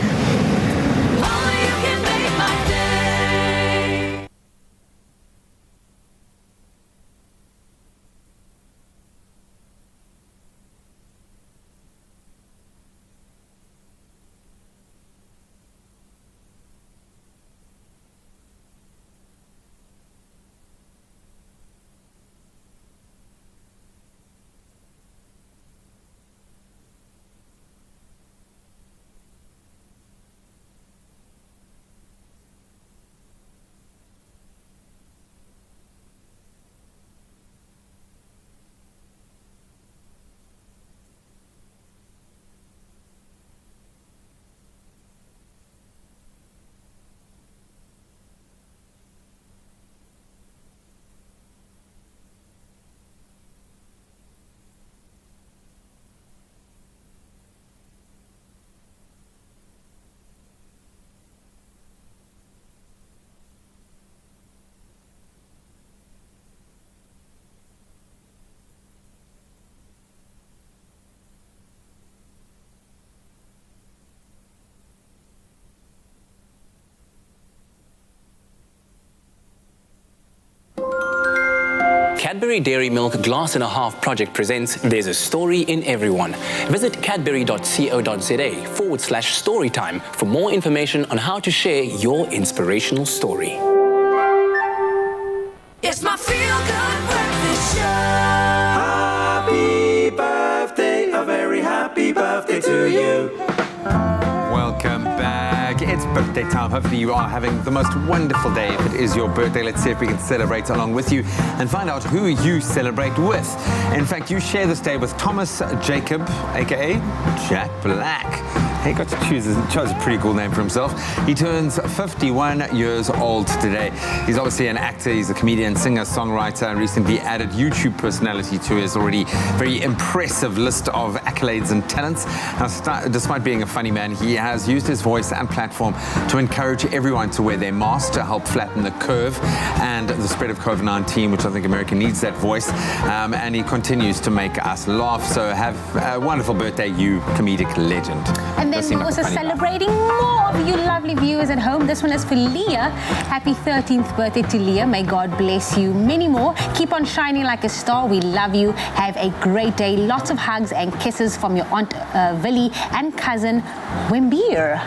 Cadbury Dairy Milk Glass and a Half project presents There's a Story in Everyone. Visit cadbury.co.za/storytime for more information on how to share your inspirational story. It's my feel-good breakfast show. Happy birthday, a very happy birthday to you. Welcome back. It's birthday time. Hopefully you are having the most wonderful day. If it is your birthday, let's see if we can celebrate along with you and find out who you celebrate with. In fact, you share this day with Thomas Jacob, aka Jack Black. He got to chose a pretty cool name for himself. He turns 51 years old today. He's obviously an actor, he's a comedian, singer, songwriter, and recently added YouTube personality to his already very impressive list of accolades and talents. Now, despite being a funny man, he has used his voice and platform to encourage everyone to wear their mask to help flatten the curve and the spread of COVID-19, which I think America needs that voice. And he continues to make us laugh. So have a wonderful birthday, you comedic legend. And then we're also celebrating more of you lovely viewers at home. This one is for Leah. Happy 13th birthday to Leah. May God bless you many more. Keep on shining like a star. We love you. Have a great day. Lots of hugs and kisses from your Aunt Villy and cousin Wimbeer.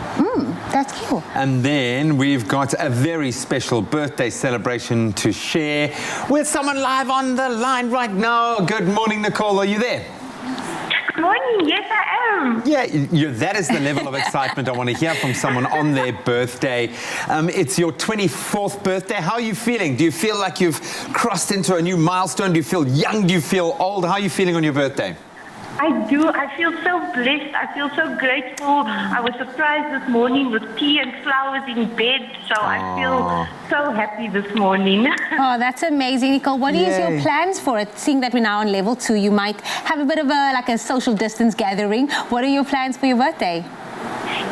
That's cute. And then we've got a very special birthday celebration to share with someone live on the line right now. Good morning, Nicole. Are you there? Good morning. Yes, I am. Yeah, that is the level of excitement I want to hear from someone on their birthday. It's your 24th birthday. How are you feeling? Do you feel like you've crossed into a new milestone? Do you feel young? Do you feel old? How are you feeling on your birthday? I do. I feel so blessed. I feel so grateful. I was surprised this morning with tea and flowers in bed. So I feel so happy this morning. Oh, that's amazing, Nicole. What is your plans for it? Seeing that we're now on level 2, you might have a bit of a social distance gathering. What are your plans for your birthday?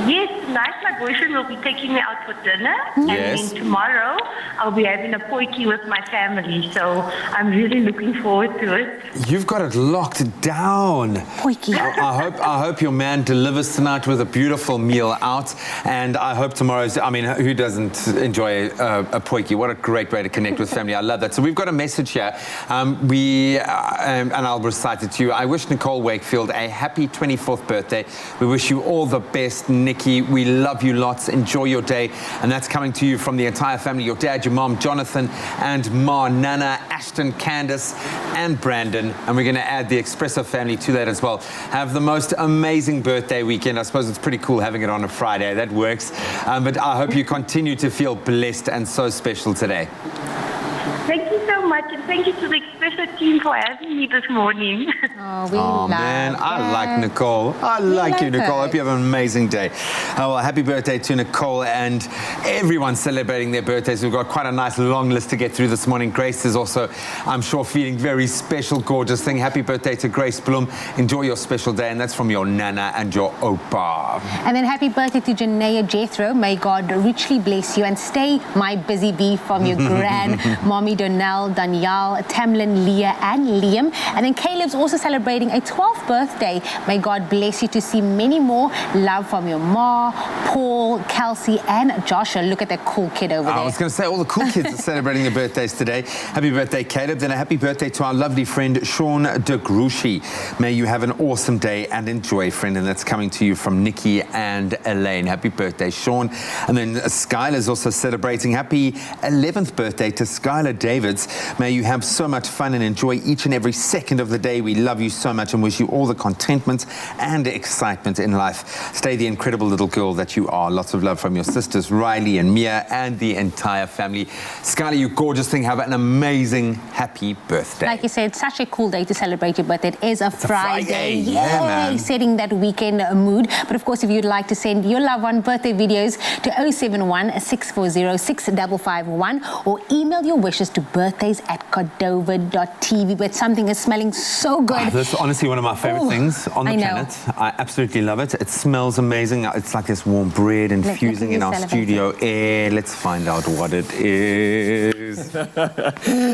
Yes, tonight my boyfriend will be taking me out for dinner. And then tomorrow I'll be having a potjie with my family. So I'm really looking forward to it. You've got it locked down. Potjie. I hope your man delivers tonight with a beautiful meal out. And I hope tomorrow's, who doesn't enjoy a potjie? What a great way to connect with family. I love that. So we've got a message here. And I'll recite it to you. I wish Nicole Wakefield a happy 24th birthday. We wish you all the best, Nikki. We love you lots. Enjoy your day. And that's coming to you from the entire family. Your dad, your mom, Jonathan, and Ma, Nana, Ashton, Candace, and Brandon. And we're going to add the Expresso family to that as well. Have the most amazing birthday weekend. I suppose it's pretty cool having it on a Friday. That works. But I hope you continue to feel blessed and so special today. Thank you so much, and thank you to the Expresso team for having me this morning. Oh, man, I like Nicole. I like you, Nicole. I hope you have an amazing day. Oh, well, happy birthday to Nicole and everyone celebrating their birthdays. We've got quite a nice long list to get through this morning. Grace is also, I'm sure, feeling very special, gorgeous thing. Happy birthday to Grace Bloom. Enjoy your special day, and that's from your Nana and your Opa. And then happy birthday to Janaea Jethro. May God richly bless you and stay my busy bee from your gran, Mommy Donnell, Danielle, Tamlin, Leah, and Liam. And then Caleb's also celebrating a 12th birthday. May God bless you to see many more. Love from your Ma, Paul, Kelsey, and Joshua. Look at that cool kid over there. I was going to say, all the cool kids are celebrating their birthdays today. Happy birthday, Caleb. Then a happy birthday to our lovely friend, Sean de Gruchy. May you have an awesome day and enjoy, friend. And that's coming to you from Nikki and Elaine. Happy birthday, Sean. And then Skylar's also celebrating. Happy 11th birthday to Skylar Davids. May you have so much fun and enjoy each and every second of the day. We love you so much and wish you all the contentment and excitement in life. Stay the incredible little girl that you are. Lots of love from your sisters, Riley and Mia, and the entire family. Skylar, you gorgeous thing. Have an amazing, happy birthday. Like you said, such a cool day to celebrate your birthday. It is a Friday. Yay, yeah, man. Setting that weekend mood. But of course, if you'd like to send your loved one birthday videos to 071-640-6551 or email your wishes to birthdays@cordova.tv. But something is smelling so good. This is honestly one of my favorite things on the planet. I absolutely love it. It smells amazing. It's like this warm bread infusing in our studio air. Let's find out what it is.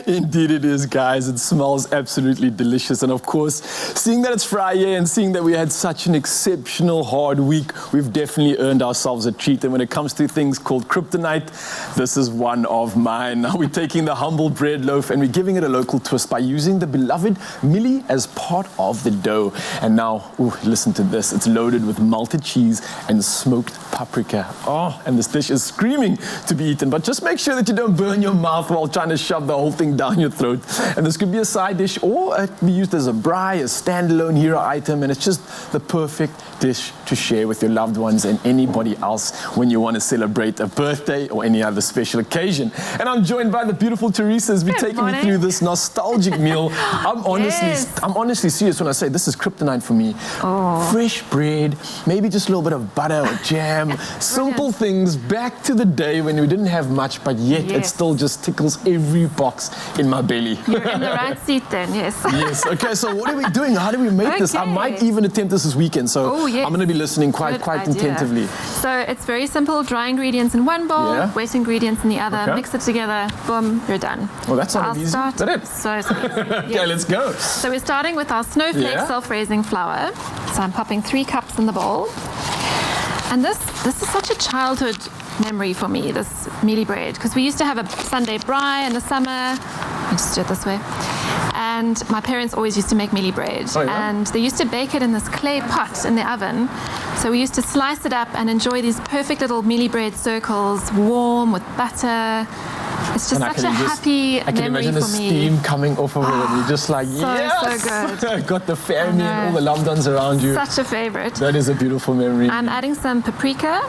Indeed it is, guys. It smells absolutely delicious. And of course, seeing that it's Friday and seeing that we had such an exceptional hard week, we've definitely earned ourselves a treat. And when it comes to things called kryptonite, this is one of mine. Now we're taking the humble humble bread loaf, and we're giving it a local twist by using the beloved millie as part of the dough. And now, listen to this. It's loaded with melted cheese and smoked paprika. Oh, and this dish is screaming to be eaten. But just make sure that you don't burn your mouth while trying to shove the whole thing down your throat. And this could be a side dish, or it can be used as a braai, a standalone hero item, and it's just the perfect dish to share with your loved ones and anybody else when you want to celebrate a birthday or any other special occasion. And I'm joined by the beautiful Teresa who's been taking me through this nostalgic meal. I'm honestly serious when I say this is kryptonite for me. Fresh bread, maybe just a little bit of butter or jam, simple things back to the day when we didn't have much, but yet it still just tickles every box in my belly. You're in the right seat then, yes. Yes, okay, so what are we doing? How do we make this? I might even attempt this weekend, so I'm going to be listening quite attentively. So it's very simple, dry ingredients in one bowl, wet ingredients in the other, mix it together, boom, you're done. Well, that's not easy. Is that it? So easy. Okay, let's go. So we're starting with our snowflake self-raising flour. So I'm popping 3 cups in the bowl. And this is such a childhood memory for me, this mealie bread, because we used to have a Sunday braai in the summer. I just do it this way. And my parents always used to make mealie bread. And they used to bake it in this clay pot in the oven. So we used to slice it up and enjoy these perfect little mealie bread circles, warm with butter. It's just such a happy memory for me. I can imagine the steam coming off of it, and you're just like, yes! So good. Got the family and all the loved ones around you. Such a favorite. That is a beautiful memory. I'm adding some paprika.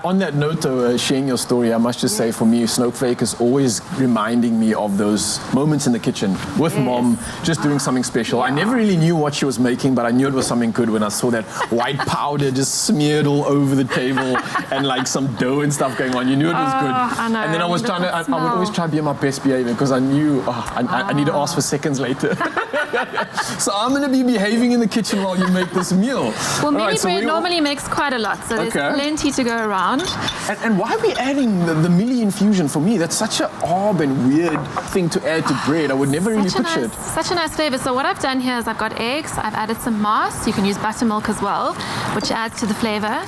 On that note, though, sharing your story, I must just say, for me, snowflake is always reminding me of those moments in the kitchen with mom, just doing something special. I never really knew what she was making, but I knew it was something good when I saw that white powder just smeared all over the table and like some dough and stuff going on. You knew it was good. I know. And then I would always try to be on my best behavior because I knew I need to ask for seconds later. So I'm going to be behaving in the kitchen while you make this meal. Well, mealie bread normally makes quite a lot, so there's plenty to go around. And why are we adding the millie infusion? For me, that's such an odd and weird thing to add to bread. I would never really picture it. Such a nice flavor. So what I've done here is I've got eggs, I've added some mass, you can use buttermilk as well, which adds to the flavor.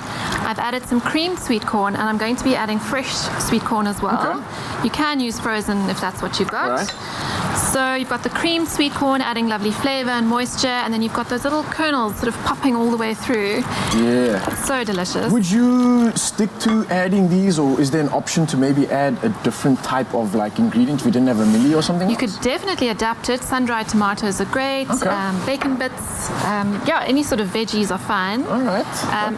I've added some creamed sweet corn, and I'm going to be adding fresh sweet corn as well. You can use frozen if that's what you've got. So you've got the creamed sweet corn adding lovely flavor and moisture, and then you've got those little kernels sort of popping all the way through. Yeah. So delicious. Would you stick to adding these, or is there an option to maybe add a different type of like ingredient if we didn't have a millie or something? You could definitely adapt it. Sun-dried tomatoes are great. Bacon bits. Any sort of veggies are fine. All right.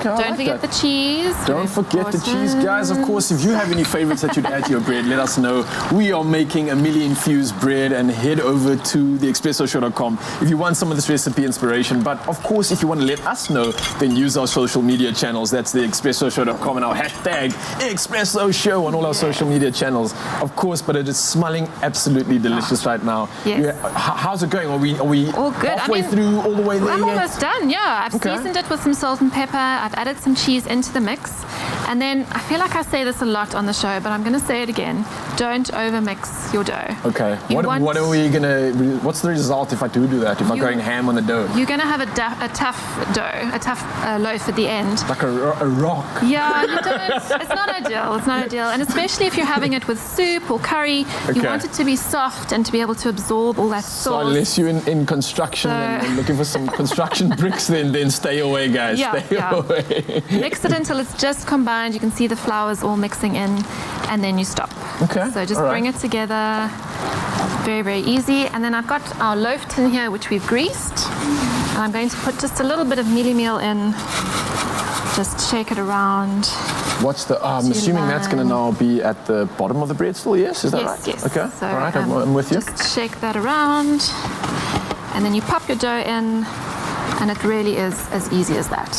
Don't forget the cheese. Don't forget the cheese, guys. Of course, if you have any favorites that you'd add to your bread, let us know. We are making a millie-infused bread, and head over to theexpressoshow.com if you want some of this recipe inspiration. But of course, if you want to let us know, then use our social media channels. That's theexpressoshow.com and our hashtag Expresso Show on all our social media channels. Of course, but it is smelling absolutely delicious right now. Yes. How's it going? Are we all good? halfway through, all the way there? I'm almost done, yeah. I've seasoned it with some salt and pepper. I've added some cheese into the mix. And then I feel like I say this a lot on the show, but I'm going to say it again. Don't overmix your dough. Okay. What are we going to... What's the result if I do that, if I'm going ham on the dough? You're going to have a tough dough, a tough loaf at the end. Like a rock. Yeah, you don't... It's not ideal. It's not ideal. And especially if you're having it with soup or curry, you want it to be soft and to be able to absorb all that sauce. So unless you're in construction and looking for some construction bricks, then stay away, guys. Stay away. Mix it until it's just combined. You can see the flours all mixing in, and then you stop. Okay. So just bring it together. Very, very easy. And then I've got our loaf tin here, which we've greased. And I'm going to put just a little bit of mealie meal in. Just shake it around. What's the... I'm assuming that's going to now be at the bottom of the bread still, yes? Is that right? Yes. Okay. So, all right, I'm with you. Just shake that around. And then you pop your dough in, and it really is as easy as that.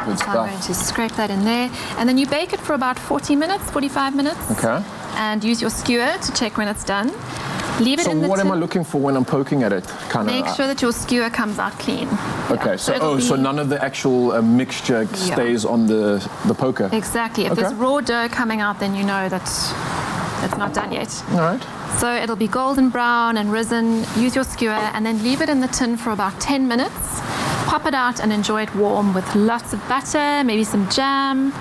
Good so stuff. I'm going to scrape that in there. And then you bake it for about 40 minutes, 45 minutes. Okay. And use your skewer to check when it's done. Leave it in the tin. So what am I looking for when I'm poking at it? Make sure that your skewer comes out clean. Okay, so none of the actual mixture stays on the poker? Exactly. If there's raw dough coming out, then you know that it's not done yet. All right. So it'll be golden brown and risen. Use your skewer and then leave it in the tin for about 10 minutes. Pop it out and enjoy it warm with lots of butter, maybe some jam.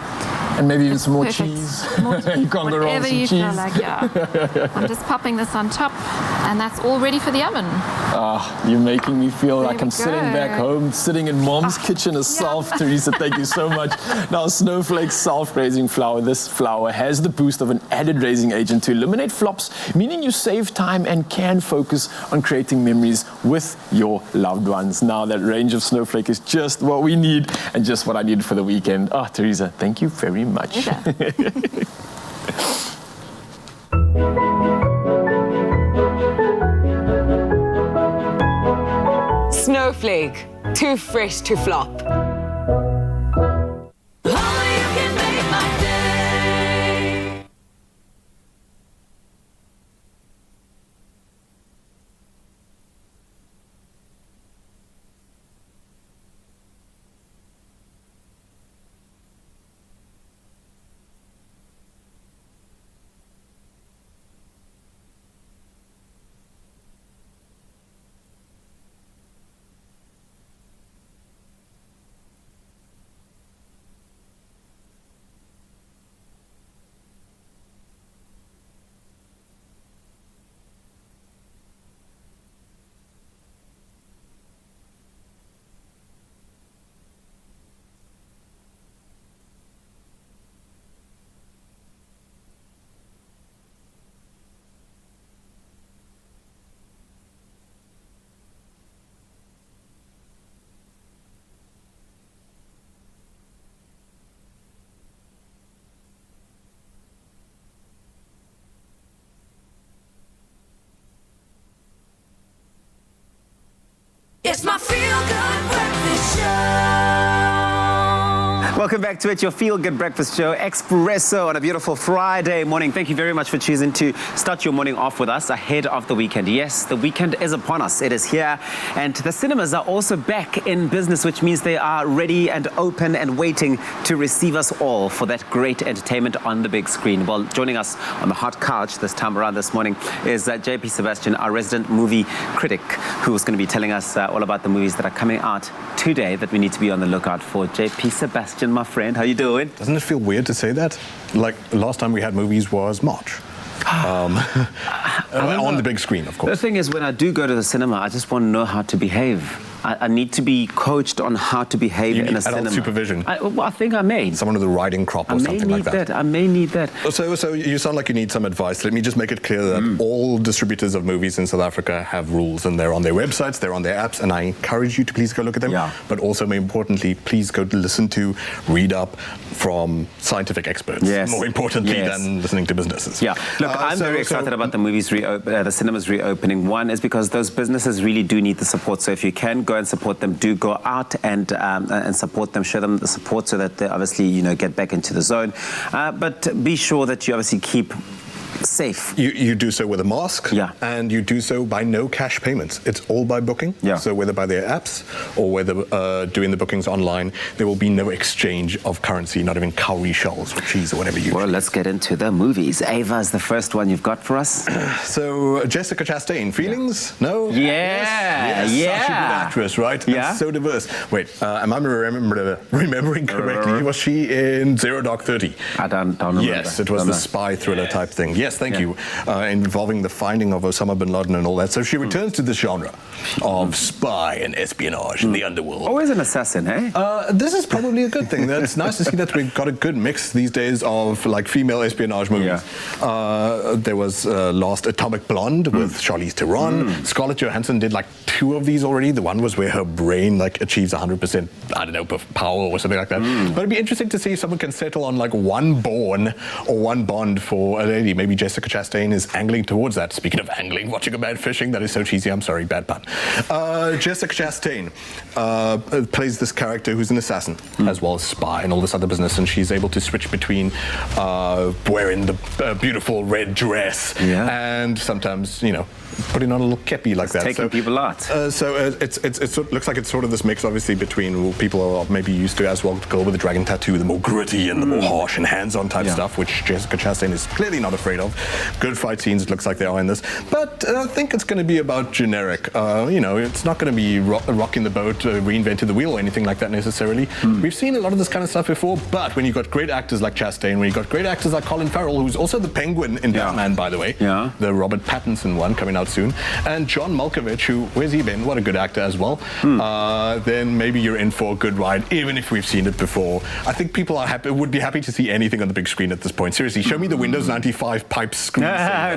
And maybe even some more Perfect. cheese. You can't go wrong Whatever with some you cheese. feel like, yeah. I'm just popping this on top, and that's all ready for the oven. You're making me feel There like we I'm sitting go. back home, sitting in mom's kitchen herself. Teresa, thank you so much. Now, Snowflake self-raising flour. This flour has the boost of an added raising agent to eliminate flops, meaning you save time and can focus on creating memories with your loved ones. Now, that range of Snowflake is just what we need and just what I needed for the weekend. Teresa, thank you very much. Snowflake, too fresh to flop. It's my feel-good breakfast show. Welcome back to it, your feel-good breakfast show, Expresso, on a beautiful Friday morning. Thank you very much for choosing to start your morning off with us ahead of the weekend. Yes, the weekend is upon us. It is here. And the cinemas are also back in business, which means they are ready and open and waiting to receive us all for that great entertainment on the big screen. Well, joining us on the hot couch this time around this morning is JP Sebastian, our resident movie critic, who is going to be telling us all about the movies that are coming out today that we need to be on the lookout for. JP Sebastian, my friend, how you doing? Doesn't it feel weird to say that? Like, last time we had movies was March. On the big screen, of course. The thing is, when I do go to the cinema, I just want to know how to behave. I need to be coached on how to behave in a cinema. Supervision. I think I may. Someone with a riding crop or something like that. I may need that. So you sound like you need some advice. Let me just make it clear that all distributors of movies in South Africa have rules, and they're on their websites, they're on their apps, and I encourage you to please go look at them. Yeah. But also, more importantly, please go to listen to, read up from scientific experts. Yes. More importantly Yes. than listening to businesses. Yeah. Look, I'm very excited about the movies the cinemas reopening. One is because those businesses really do need the support. So if you can go and support them, do go out and support them, show them the support so that they obviously, get back into the zone. But be sure that you obviously keep safe. You do so with a mask, yeah, and you do so by no cash payments. It's all by booking. Yeah. So whether by their apps or whether doing the bookings online, there will be no exchange of currency, not even cowrie shells or cheese or whatever you. Well, let's get into the movies. Ava is the first one you've got for us. So Jessica Chastain, feelings? No. Yeah. Yes. Yeah. Such a good actress, right? Yeah. And so diverse. Wait, am I remembering correctly? Was she in Zero Dark 30? I don't remember. Yes, it was the spy thriller type thing. Yes, thank you. Involving the finding of Osama bin Laden and all that. So she returns to this genre of spy and espionage in the underworld. Always an assassin, eh? This is probably a good thing. It's nice to see that we've got a good mix these days of like female espionage movies. Yeah. There was last Atomic Blonde with Charlize Theron. Scarlett Johansson did like 2 of these already. The one was where her brain like achieves 100%, I don't know, power or something like that. But it'd be interesting to see if someone can settle on like one Bourne or one Bond for a lady. Maybe Jessica Chastain is angling towards that. Speaking of angling, watching a man fishing, that is so cheesy. I'm sorry, bad pun. Jessica Chastain plays this character who's an assassin as well as spy and all this other business, and she's able to switch between wearing the beautiful red dress and sometimes, putting on a little kepi like that. Taking people out. It looks like it's sort of this mix, obviously, between people are maybe used to as well, Girl with the Dragon Tattoo, the more gritty and the more harsh and hands-on type stuff, which Jessica Chastain is clearly not afraid of. of. Good fight scenes, it looks like they are in this. But I think it's going to be about generic. It's not going to be rocking the boat, reinventing the wheel or anything like that necessarily. We've seen a lot of this kind of stuff before, but when you've got great actors like Chastain, when you've got great actors like Colin Farrell, who's also the Penguin in Batman, by the way, the Robert Pattinson one coming out soon, and John Malkovich, where's he been? What a good actor as well. Then maybe you're in for a good ride, even if we've seen it before. I think people would be happy to see anything on the big screen at this point. Seriously, show me the Windows 95 pipe screen.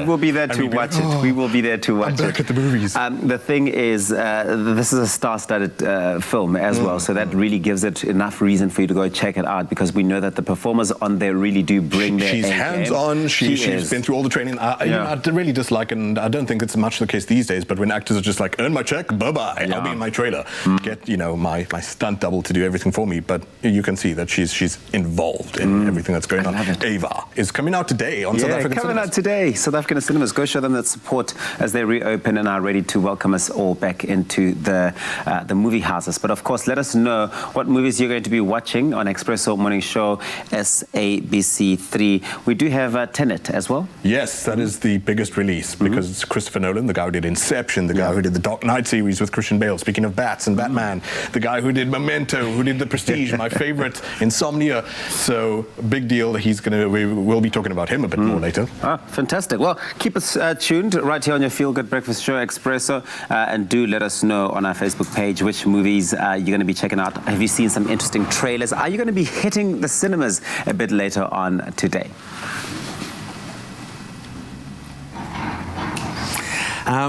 We'll be there to watch it. We will be there to watch it. I'm back at the movies. The thing is, this is a star-studded film as well, so that really gives it enough reason for you to go check it out, because we know that the performers on there really do bring their She's hands-on. She's been through all the training. I really dislike, and I don't think it's much the case these days, but when actors are just like, earn my check, bye-bye, I'll be in my trailer. Get, my stunt double to do everything for me, but you can see that she's involved in everything that's going on. Ava is coming out today on South African coming cinemas. out today. South African cinemas. Go show them that support as they reopen and are ready to welcome us all back into the movie houses. But of course, let us know what movies you're going to be watching on Expresso Morning Show SABC 3. We do have Tenet as well. Yes, that is the biggest release because it's Christopher Nolan, the guy who did Inception, the guy who did the Dark Knight series with Christian Bale. Speaking of bats and Batman, the guy who did Memento, who did The Prestige, my favorite, Insomnia. So big deal. We'll be talking about him a bit more later. Fantastic. Well, keep us tuned right here on your Feel Good Breakfast Show, Expresso, and do let us know on our Facebook page which movies you're going to be checking out. Have you seen some interesting trailers? Are you going to be hitting the cinemas a bit later on today?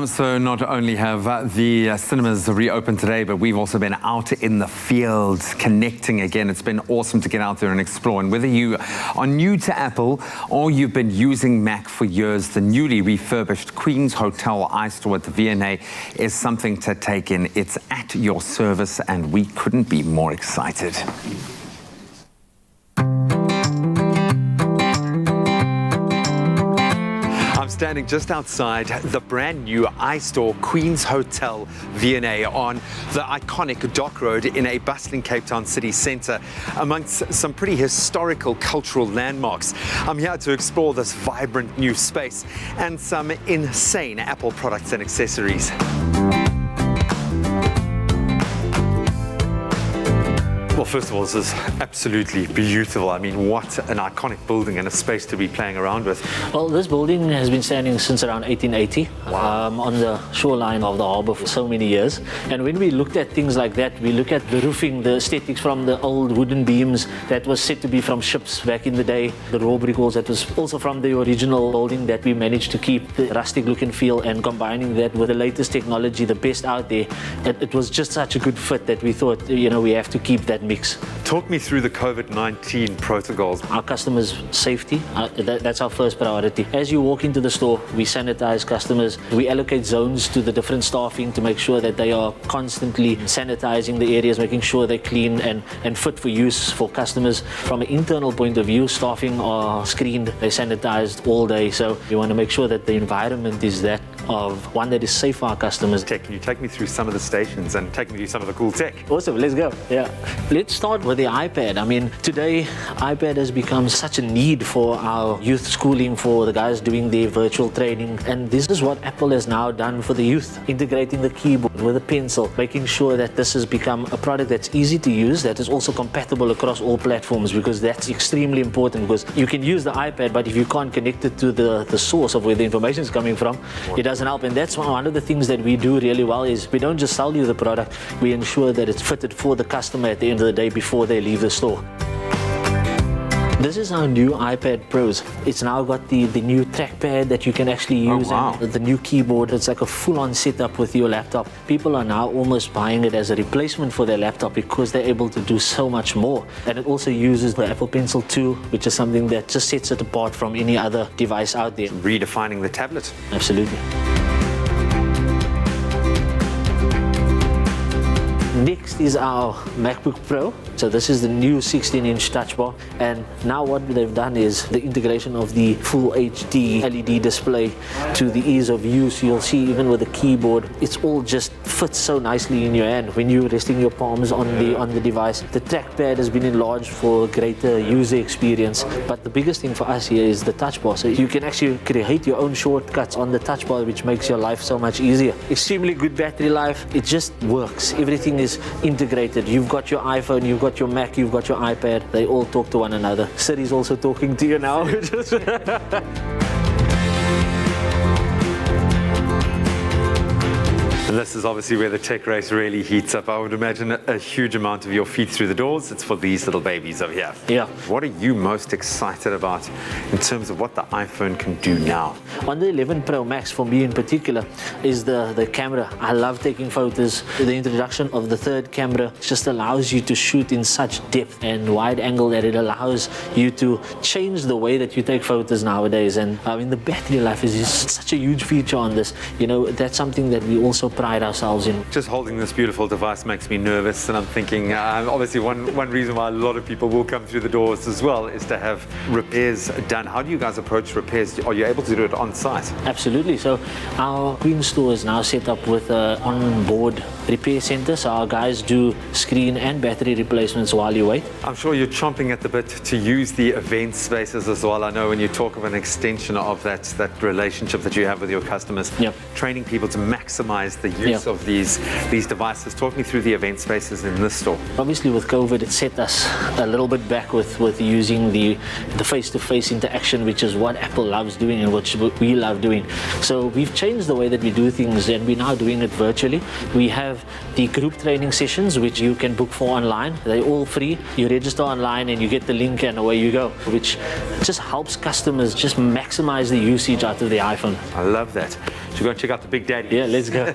So not only have the cinemas reopened today, but we've also been out in the field connecting again. It's been awesome to get out there and explore. And whether you are new to Apple or you've been using Mac for years, the newly refurbished Queen's Hotel iStore at the V&A is something to take in. It's at your service, and we couldn't be more excited. I'm standing just outside the brand new iStore Queen's Hotel V&A on the iconic Dock Road in a bustling Cape Town city centre amongst some pretty historical cultural landmarks. I'm here to explore this vibrant new space and some insane Apple products and accessories. Well, first of all, this is absolutely beautiful. I mean, what an iconic building and a space to be playing around with. Well, this building has been standing since around 1880 on the shoreline of the harbour for so many years. And when we looked at things like that, we look at the roofing, the aesthetics from the old wooden beams that was said to be from ships back in the day, the raw brick walls that was also from the original building that we managed to keep the rustic look and feel, and combining that with the latest technology, the best out there. It was just such a good fit that we thought, we have to keep that mix. Talk me through the COVID-19 protocols. Our customers' safety, that's our first priority. As you walk into the store, we sanitize customers. We allocate zones to the different staffing to make sure that they are constantly sanitizing the areas, making sure they're clean and fit for use for customers. From an internal point of view, staffing are screened, they're sanitized all day. So we want to make sure that the environment is that of one that is safe for our customers. Can you take me through some of the stations and take me through some of the cool tech? Awesome, let's go. Yeah. Let's start with the iPad. I mean, today, iPad has become such a need for our youth schooling, for the guys doing their virtual training. And this is what Apple has now done for the youth, integrating the keyboard with a pencil, making sure that this has become a product that's easy to use, that is also compatible across all platforms, because that's extremely important, because you can use the iPad, but if you can't connect it to the source of where the information is coming from, it doesn't help. And that's one of the things that we do really well is we don't just sell you the product, we ensure that it's fitted for the customer at the end of the day before they leave the store. This is our new iPad Pros. It's now got the new trackpad that you can actually use, and the new keyboard. It's like a full-on setup with your laptop. People are now almost buying it as a replacement for their laptop because they're able to do so much more. And it also uses the Apple Pencil 2, which is something that just sets it apart from any other device out there. Redefining the tablet. Absolutely. Next Next is our MacBook Pro. So this is the new 16-inch touch bar, and now what they've done is the integration of the full HD LED display to the ease of use. You'll see even with the keyboard, it's all just fits so nicely in your hand when you're resting your palms on the device. The trackpad has been enlarged for greater user experience, but the biggest thing for us here is the touch bar. So you can actually create your own shortcuts on the touch bar, which makes your life so much easier. Extremely good battery life. It just works. Everything is integrated. You've got your iPhone, you've got your Mac, you've got your iPad. They all talk to one another. Siri's also talking to you now. And this is obviously where the tech race really heats up. I would imagine a huge amount of your feet through the doors. It's for these little babies over here. Yeah. What are you most excited about in terms of what the iPhone can do now? On the 11 Pro Max, for me in particular, is the camera. I love taking photos. The introduction of the third camera just allows you to shoot in such depth and wide angle that it allows you to change the way that you take photos nowadays. And I mean, the battery life is just such a huge feature on this. You know, that's something that we also pride ourselves in. Just holding this beautiful device makes me nervous, and I'm thinking obviously one reason why a lot of people will come through the doors as well is to have repairs done. How do you guys approach repairs? Are you able to do it on site? Absolutely. So our Queen store is now set up with an on-board repair center, so our guys do screen and battery replacements while you wait. I'm sure you're chomping at the bit to use the event spaces as well. I know when you talk of an extension of that relationship that you have with your customers, training people to maximize the use of these devices. Talk me through the event spaces in this store. Obviously with COVID, it set us a little bit back with using the face-to-face interaction, which is what Apple loves doing and which we love doing. So we've changed the way that we do things, and we're now doing it virtually. We have the group training sessions, which you can book for online. They're all free. You register online and you get the link and away you go, which just helps customers just maximize the usage out of the iPhone. I love that. Should we go and check out the Big Daddy? Yeah, let's go.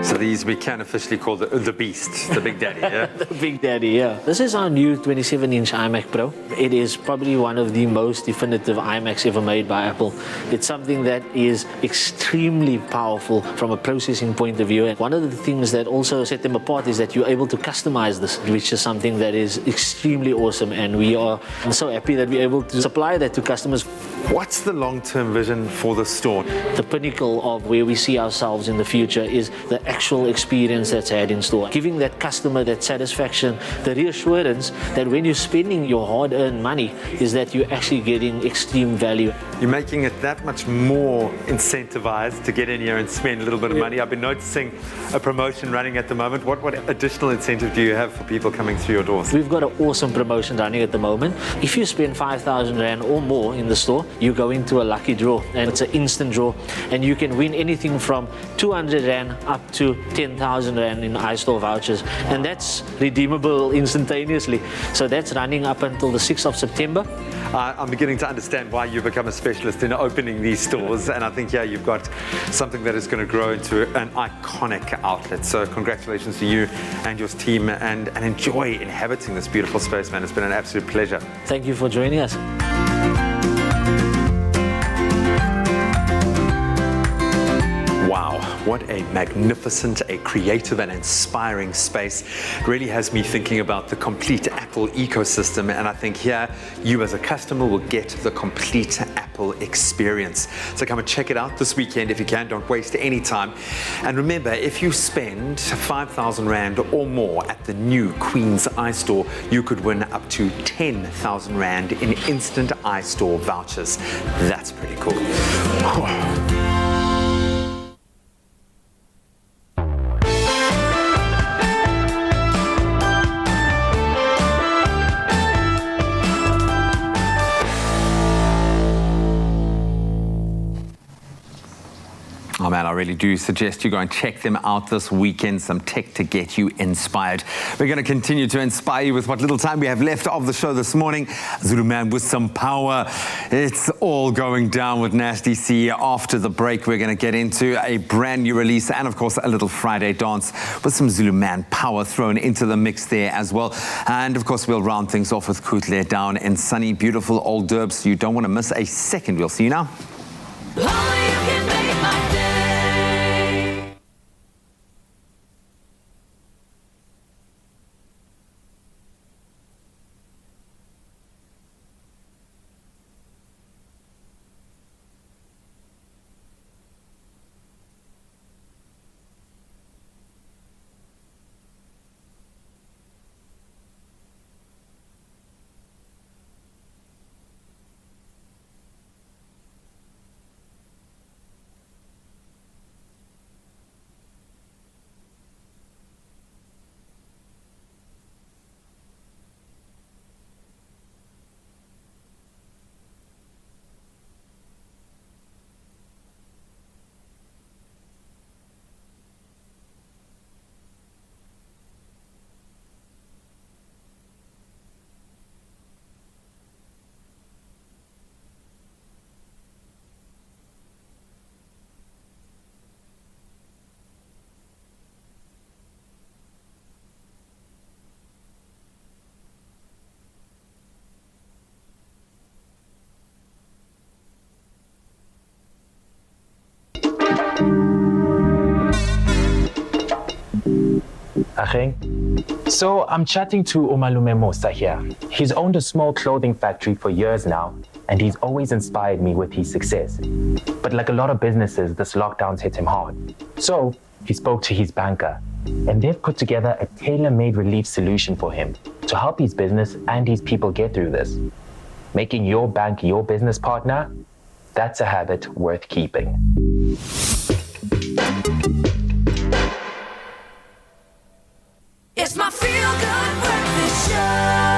So these we can officially call the Beast, the Big Daddy, yeah? The Big Daddy, yeah. This is our new 27-inch iMac Pro. It is probably one of the most definitive iMacs ever made by Apple. It's something that is extremely powerful from a processing point of view. And one of the things that also set them apart is that you're able to customize this, which is something that is extremely awesome. And we are so happy that we're able to supply that to customers. What's the long-term vision for the store? The pinnacle of where we see ourselves in the future is the actual experience that's had in store. Giving that customer that satisfaction, the reassurance that when you're spending your hard-earned money is that you're actually getting extreme value. You're making it that much more incentivized to get in here and spend a little bit of money. I've been noticing a promotion running at the moment. What additional incentive do you have for people coming through your doors? We've got an awesome promotion running at the moment. If you spend 5,000 Rand or more in the store, you go into a lucky draw, and it's an instant draw, and you can win anything from 200 Rand up to 10,000 Rand in iStore vouchers, and that's redeemable instantaneously. So that's running up until the 6th of September. I'm beginning to understand why you've become a specialist in opening these stores, and I think you've got something that is going to grow into an iconic outlet. So congratulations to you and your team, and enjoy inhabiting this beautiful space, man. It's been an absolute pleasure. Thank you for joining us. Wow, what a magnificent, a creative and inspiring space. It really has me thinking about the complete Apple ecosystem, and I think here you as a customer will get the complete Apple experience. So come and check it out this weekend if you can. Don't waste any time. And remember, if you spend 5,000 Rand or more at the new Queen's iStore, you could win up to 10,000 Rand in instant iStore vouchers. That's pretty cool. Oh man, I really do suggest you go and check them out this weekend. Some tech to get you inspired. We're going to continue to inspire you with what little time we have left of the show this morning. Zulu Man with some power. It's all going down with Nasty C. After the break, we're going to get into a brand new release and, of course, a little Friday dance with some Zulu Man power thrown into the mix there as well. And, of course, we'll round things off with Kutle down in sunny, beautiful Old Durban. So you don't want to miss a second. We'll see you now. Ageng. So I'm chatting to Umalume Mosa here. He's owned a small clothing factory for years now, and he's always inspired me with his success. But like a lot of businesses, this lockdown's hit him hard. So he spoke to his banker, and they've put together a tailor-made relief solution for him to help his business and his people get through this. Making your bank your business partner, that's a habit worth keeping. It's my feel-good breakfast show.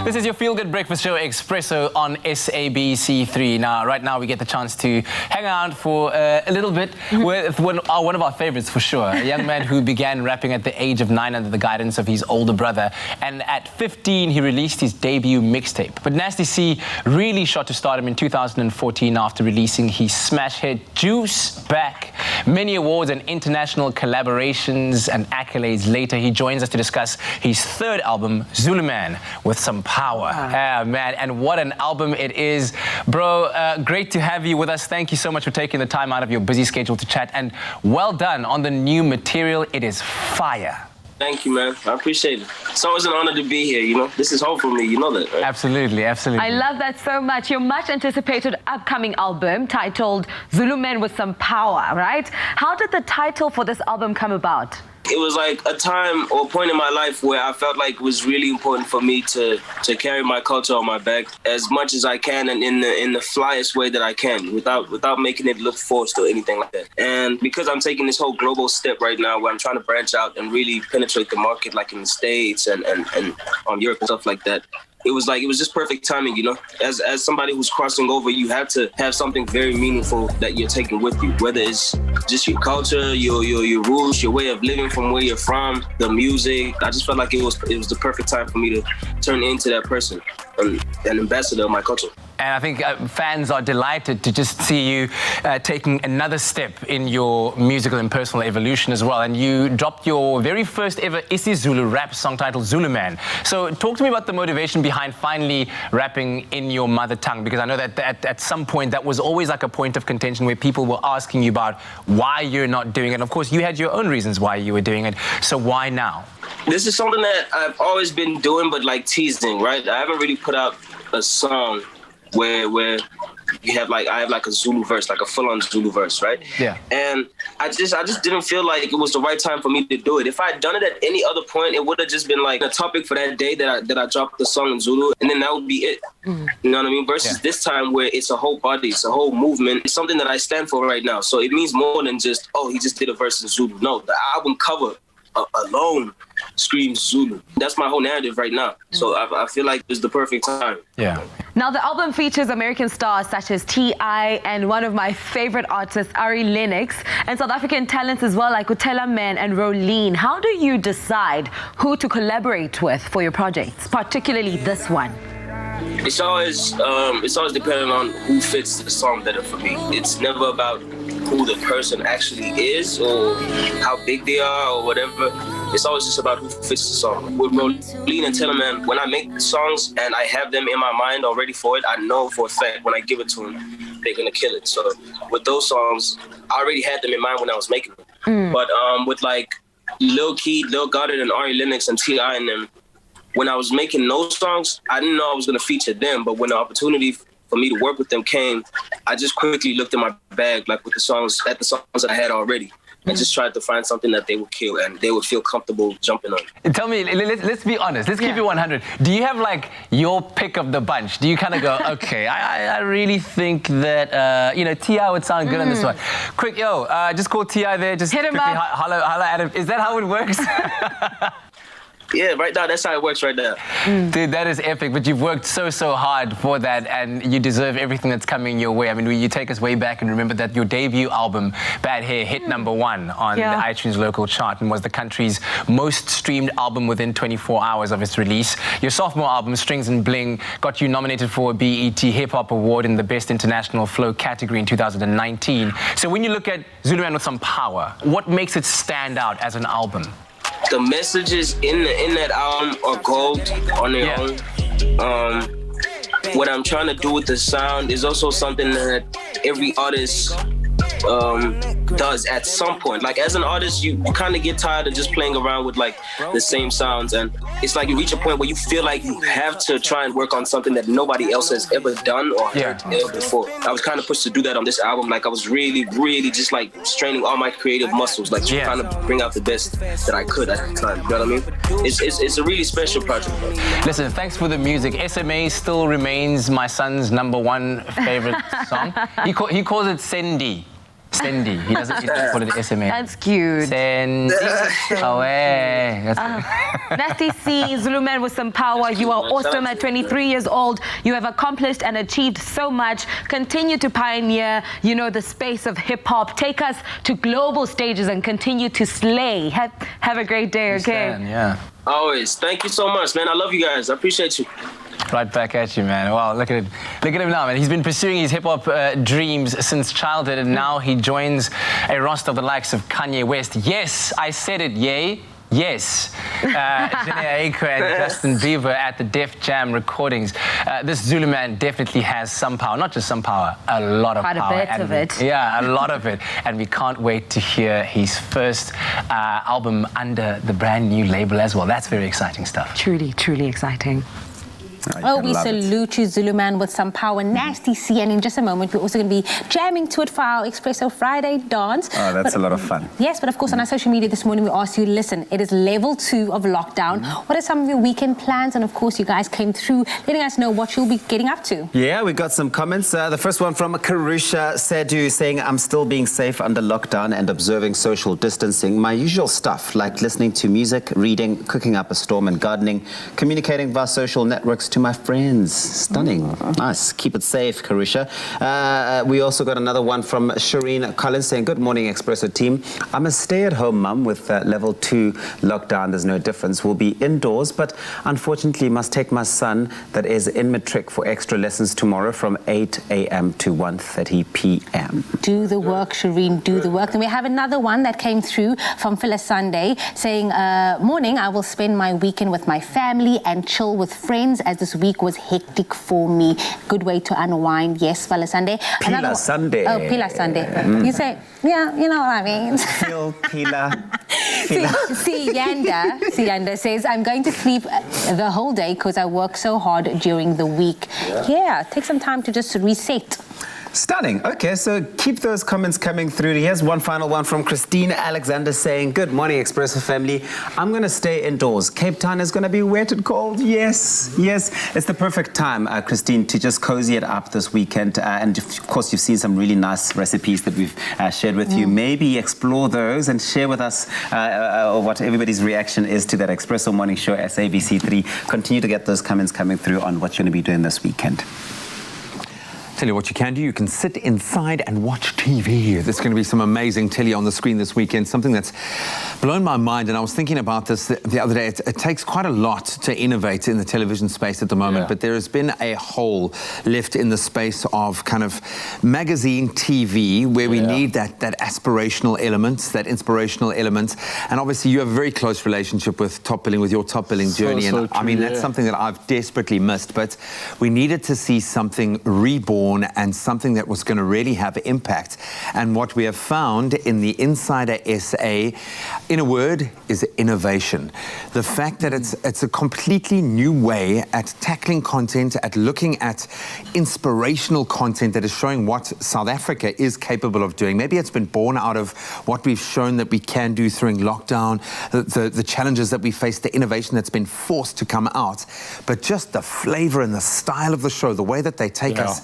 This is your feel-good breakfast show, Expresso, on SABC3. Now, right now, we get the chance to hang out for a little bit with one of our favorites, for sure. A young man who began rapping at the age of 9 under the guidance of his older brother. And at 15, he released his debut mixtape. But Nasty C really shot to stardom in 2014 after releasing his smash hit, Juice Back. Many awards and international collaborations and accolades later, he joins us to discuss his third album, Zulu Man, with some power. Yeah, man, and what an album it is. Bro, great to have you with us. Thank you so much for taking the time out of your busy schedule to chat, and well done on the new material. It is fire. Thank you, man. I appreciate it. It's always an honor to be here, you know. This is home for me, you know that, right? Absolutely, absolutely. I love that so much. Your much anticipated upcoming album titled Zulu Man with Some Power, right? How did the title for this album come about? It was like a time or a point in my life where I felt like it was really important for me to carry my culture on my back as much as I can and in the flyest way that I can without making it look forced or anything like that. And because I'm taking this whole global step right now where I'm trying to branch out and really penetrate the market like in the States and Europe and stuff like that, it was just perfect timing, you know. As somebody who's crossing over, you have to have something very meaningful that you're taking with you, whether it's just your culture, your rules, your way of living from where you're from, the music. I just felt like it was the perfect time for me to turn into that person, an ambassador of my culture. And I think fans are delighted to just see you taking another step in your musical and personal evolution as well. And you dropped your very first ever isiZulu rap song titled Zulu Man. So talk to me about the motivation behind finally rapping in your mother tongue, because I know that at some point that was always like a point of contention where people were asking you about why you're not doing it. And of course, you had your own reasons why you were doing it. So why now? This is something that I've always been doing, but like teasing, right? I haven't really put out a song where I have like a Zulu verse, like a full-on Zulu verse, right? Yeah. And I just didn't feel like it was the right time for me to do it. If I had done it at any other point, it would have just been like a topic for that day that I dropped the song in Zulu, and then that would be it. You know what I mean? Versus this time where it's a whole body, it's a whole movement. It's something that I stand for right now. So it means more than just, oh, he just did a verse in Zulu. No, the album cover alone screams Zulu. That's my whole narrative right now. So I feel like it's the perfect time. Yeah. Now, the album features American stars such as T.I. and one of my favorite artists, Ari Lennox, and South African talents as well like Utela Man and Rolene. How do you decide who to collaborate with for your projects, particularly this one? It's always dependent on who fits the song better for me. It's never about who the person actually is or how big they are or whatever. It's always just about who fits the song. With Rolene and Teleman, when I make the songs and I have them in my mind already for it, I know for a fact when I give it to them, they're gonna kill it. So with those songs, I already had them in mind when I was making them. But with like Lil Keed, Lil Goddard, and Ari Lennox and T.I. and them, when I was making those songs, I didn't know I was gonna feature them. But when the opportunity for me to work with them came, I just quickly looked in my bag, like with the songs that I had already, and just tried to find something that they would kill and they would feel comfortable jumping on. Tell me, let's be honest. Let's keep it 100. Do you have like your pick of the bunch? Do you kind of go, okay, I really think that T.I. would sound good on this one. Quick, just call T.I. there. Just hit him up. Holla at him. Is that how it works? Yeah, right now, that's how it works right now. Dude, that is epic, but you've worked so hard for that, and you deserve everything that's coming your way. I mean, you take us way back and remember that your debut album, Bad Hair, hit #1 on the iTunes local chart and was the country's most streamed album within 24 hours of its release. Your sophomore album, Strings and Bling, got you nominated for a BET Hip Hop Award in the Best International Flow category in 2019. So when you look at Zulu Man with Some Power, what makes it stand out as an album? The messages in that album are gold on their own. What I'm trying to do with the sound is also something that every artist does at some point. Like as an artist, you kind of get tired of just playing around with like the same sounds, and it's like you reach a point where you feel like you have to try and work on something that nobody else has ever done or heard before. I was kind of pushed to do that on this album. Like I was really just like straining all my creative muscles, like trying to bring out the best that I could at the time. You know what I mean? It's a really special project. Listen, thanks for the music. SMA still remains my son's #1 favorite song. He calls it Sendi. Sendi. He doesn't call it SMA. That's cute. Sendi. Away. Nasty C, Zulu Man with some power. You are awesome at 23 years old. You have accomplished and achieved so much. Continue to pioneer, the space of hip hop. Take us to global stages and continue to slay. Have a great day, okay? Yeah. Always. Thank you so much, man. I love you guys. I appreciate you. Right back at you, man. Wow, look at him now, man. He's been pursuing his hip-hop dreams since childhood, and now he joins a roster of the likes of Kanye West. Yes, I said it, yay. Yes, Jennifer Cuella and Justin Bieber at the Def Jam recordings. This Zulu man definitely has some power, not just some power, a lot of power. Quite a bit of it. Yeah, a lot of it. And we can't wait to hear his first album under the brand new label as well. That's very exciting stuff. Truly, truly exciting. We salute you, Zulu Man with some power. Nasty C, and in just a moment we're also going to be jamming to it for our Expresso Friday dance. Oh, that's a lot of fun. Yes, but of course on our social media this morning we asked you, listen, it is level 2 of lockdown. What are some of your weekend plans? And of course you guys came through letting us know what you'll be getting up to. Yeah, we got some comments. The first one from Karusha Sedu saying, I'm still being safe under lockdown and observing social distancing. My usual stuff, like listening to music, reading, cooking up a storm and gardening, communicating via social networks to my friends. Stunning. Nice. Keep it safe, Karusha. We also got another one from Shireen Collins saying, good morning, Expresso team. I'm a stay-at-home mum with level 2 lockdown. There's no difference. We'll be indoors, but unfortunately must take my son that is in matric for extra lessons tomorrow from 8 a.m. to 1:30 p.m. Do the work, Shireen, do the work. And we have another one that came through from Phyllis Sunday saying, morning, I will spend my weekend with my family and chill with friends as this week was hectic for me. Good way to unwind. Yes, Phyllis Sunday. Pila Sunday. Oh, Pila Sunday. You say, yeah, you know what I mean. Phil, Pila. See, Yanda says, I'm going to sleep the whole day because I work so hard during the week. Yeah, take some time to just reset. Stunning. Okay, so keep those comments coming through. Here's one final one from Christine Alexander saying, good morning, Expresso family. I'm going to stay indoors. Cape Town is going to be wet and cold. Yes. It's the perfect time, Christine, to just cozy it up this weekend. And of course, you've seen some really nice recipes that we've shared with you. Maybe explore those and share with us what everybody's reaction is to that Expresso Morning Show, SABC3. Continue to get those comments coming through on what you're going to be doing this weekend. Tell you what you can do. You can sit inside and watch TV. There's going to be some amazing telly on the screen this weekend, something that's blown my mind. And I was thinking about this the other day. It takes quite a lot to innovate in the television space at the moment, but there has been a hole left in the space of kind of magazine TV where we need that aspirational element, that inspirational element. And obviously you have a very close relationship with Top Billing, with your Top Billing journey. And I mean, that's something that I've desperately missed. But we needed to see something reborn and something that was going to really have impact. And what we have found in the Insider SA, in a word, is innovation. The fact that it's a completely new way at tackling content, at looking at inspirational content that is showing what South Africa is capable of doing. Maybe it's been born out of what we've shown that we can do during lockdown, the challenges that we face, the innovation that's been forced to come out. But just the flavor and the style of the show, the way that they take us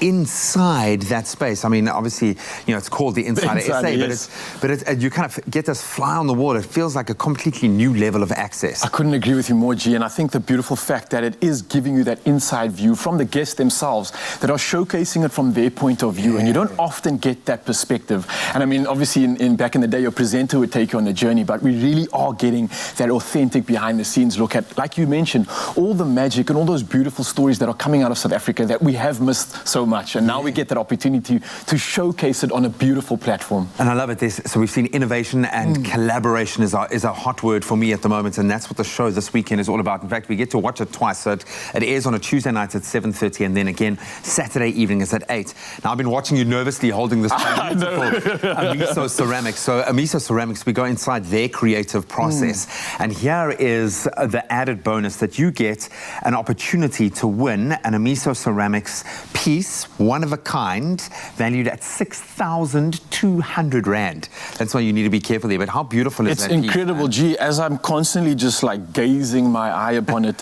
inside that space. I mean, obviously, it's called the Insider SA, but you kind of get this fly on the wall. It feels like a completely new level of access. I couldn't agree with you more, G, and I think the beautiful fact that it is giving you that inside view from the guests themselves that are showcasing it from their point of view, and you don't often get that perspective. And I mean, obviously, in back in the day, your presenter would take you on the journey, but we really are getting that authentic behind-the-scenes look at, like you mentioned, all the magic and all those beautiful stories that are coming out of South Africa that we have missed so much. much. And now we get that opportunity to showcase it on a beautiful platform. And I love it. So we've seen innovation and collaboration is a hot word for me at the moment, and that's what the show this weekend is all about. In fact, we get to watch it twice. So it airs on a Tuesday night at 7:30, and then again Saturday evening is at 8. Now, I've been watching you nervously holding this beautiful Expresso ceramics. So Expresso ceramics, we go inside their creative process, and here is the added bonus that you get an opportunity to win an Expresso ceramics piece, one of a kind, valued at 6,200 Rand. That's why you need to be careful there. But how beautiful is that piece? It's incredible, G. As I'm constantly just like gazing my eye upon it,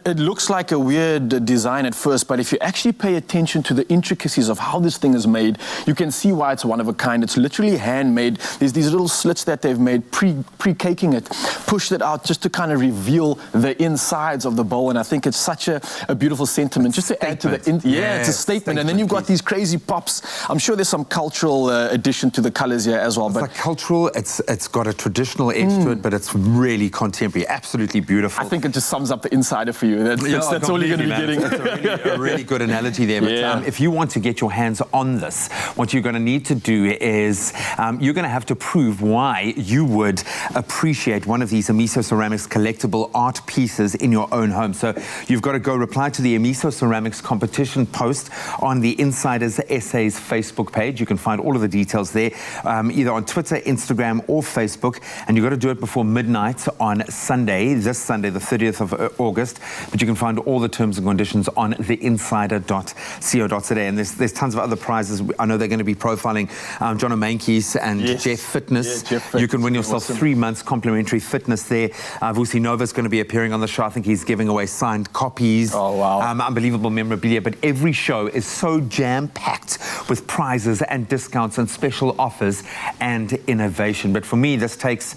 it looks like a weird design at first, but if you actually pay attention to the intricacies of how this thing is made, you can see why it's one of a kind. It's literally handmade. There's these little slits that they've made, pre-caking it, pushed it out just to kind of reveal the insides of the bowl. And I think it's such a beautiful sentiment, just to add to the it's a statement. And then you've got these crazy pops. I'm sure there's some cultural addition to the colors here as well. It's like cultural. It's got a traditional edge to it, but it's really contemporary. Absolutely beautiful. I think it just sums up the insider for you. That's all you're going to be getting. That's a really good analogy there. But if you want to get your hands on this, what you're going to need to do is you're going to have to prove why you would appreciate one of these Expresso ceramics collectible art pieces in your own home. So you've got to go reply to the Expresso ceramics competition post on the Insiders SA's Facebook page. You can find all of the details there, either on Twitter, Instagram, or Facebook. And you've got to do it before midnight on Sunday, this Sunday, the 30th of August. But you can find all the terms and conditions on theinsider.co.za. And there's tons of other prizes. I know they're going to be profiling John O'Mankeys and Jeff Fitness. You can win yourself 3 months complimentary fitness there. Vusi Nova's going to be appearing on the show. I think he's giving away signed copies. Oh, wow. Unbelievable memorabilia. But every show is so jam-packed with prizes and discounts and special offers and innovation. But for me, this takes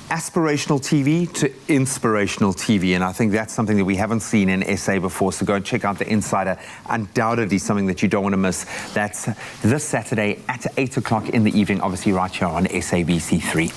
aspirational TV to inspirational TV, and I think that's something that we haven't seen in SA before. So go and check out The Insider. Undoubtedly something that you don't want to miss. That's this Saturday at 8 o'clock in the evening, obviously right here on SABC3.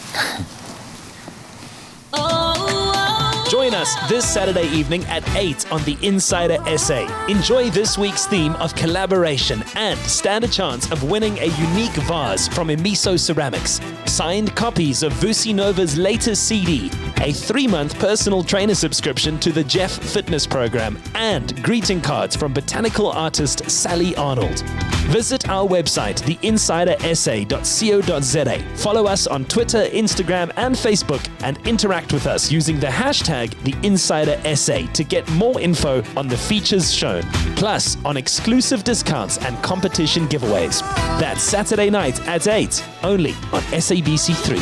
Join us this Saturday evening at 8 on The Insider SA. Enjoy this week's theme of collaboration and stand a chance of winning a unique vase from Expresso Ceramics, signed copies of Vusi Nova's latest CD, a 3-month personal trainer subscription to the Jeff Fitness program, and greeting cards from botanical artist Sally Arnold. Visit our website, theinsidersa.co.za. Follow us on Twitter, Instagram, and Facebook, and interact with us using the hashtag #TheInsiderSA to get more info on the features shown, plus on exclusive discounts and competition giveaways. That's Saturday night at 8, only on SABC3.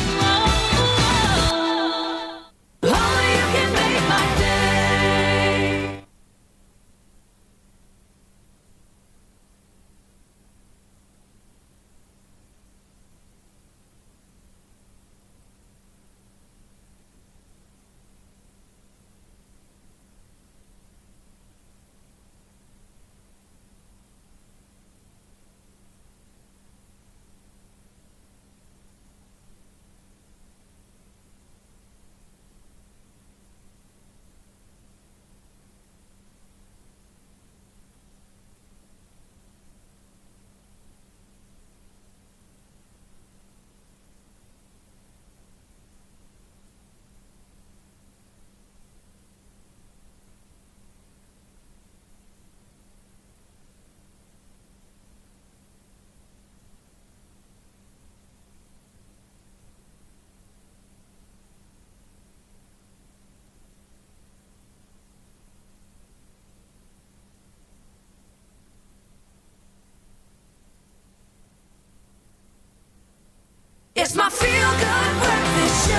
It's my feel-good breakfast show.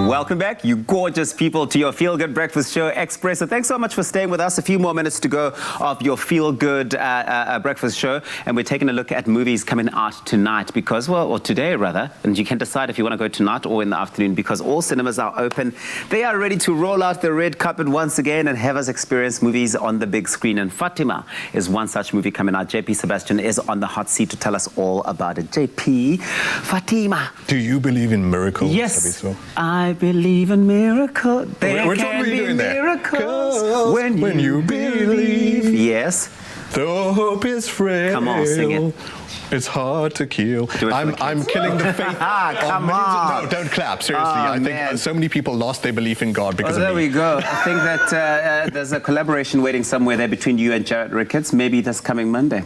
Welcome back, you gorgeous people, to your Feel Good Breakfast Show, Expresso. Thanks so much for staying with us. A few more minutes to go of your Feel Good Breakfast Show. And we're taking a look at movies coming out tonight because, well, or today rather. And you can decide if you want to go tonight or in the afternoon because all cinemas are open. They are ready to roll out the red carpet once again and have us experience movies on the big screen. And Fatima is one such movie coming out. JP Sebastian is on the hot seat to tell us all about it. JP, Fatima. Do you believe in miracles? Yes, I believe in miracles. There Which one can were you be doing there? miracles when you believe. Yes. Though hope is frail. Come on, sing it. It's hard to kill. I'm killing the faith. Come on. No, don't clap. Seriously, I think so many people lost their belief in God because of there me. we go. I think that there's a collaboration waiting somewhere there between you and Jared Ricketts. Maybe this coming Monday.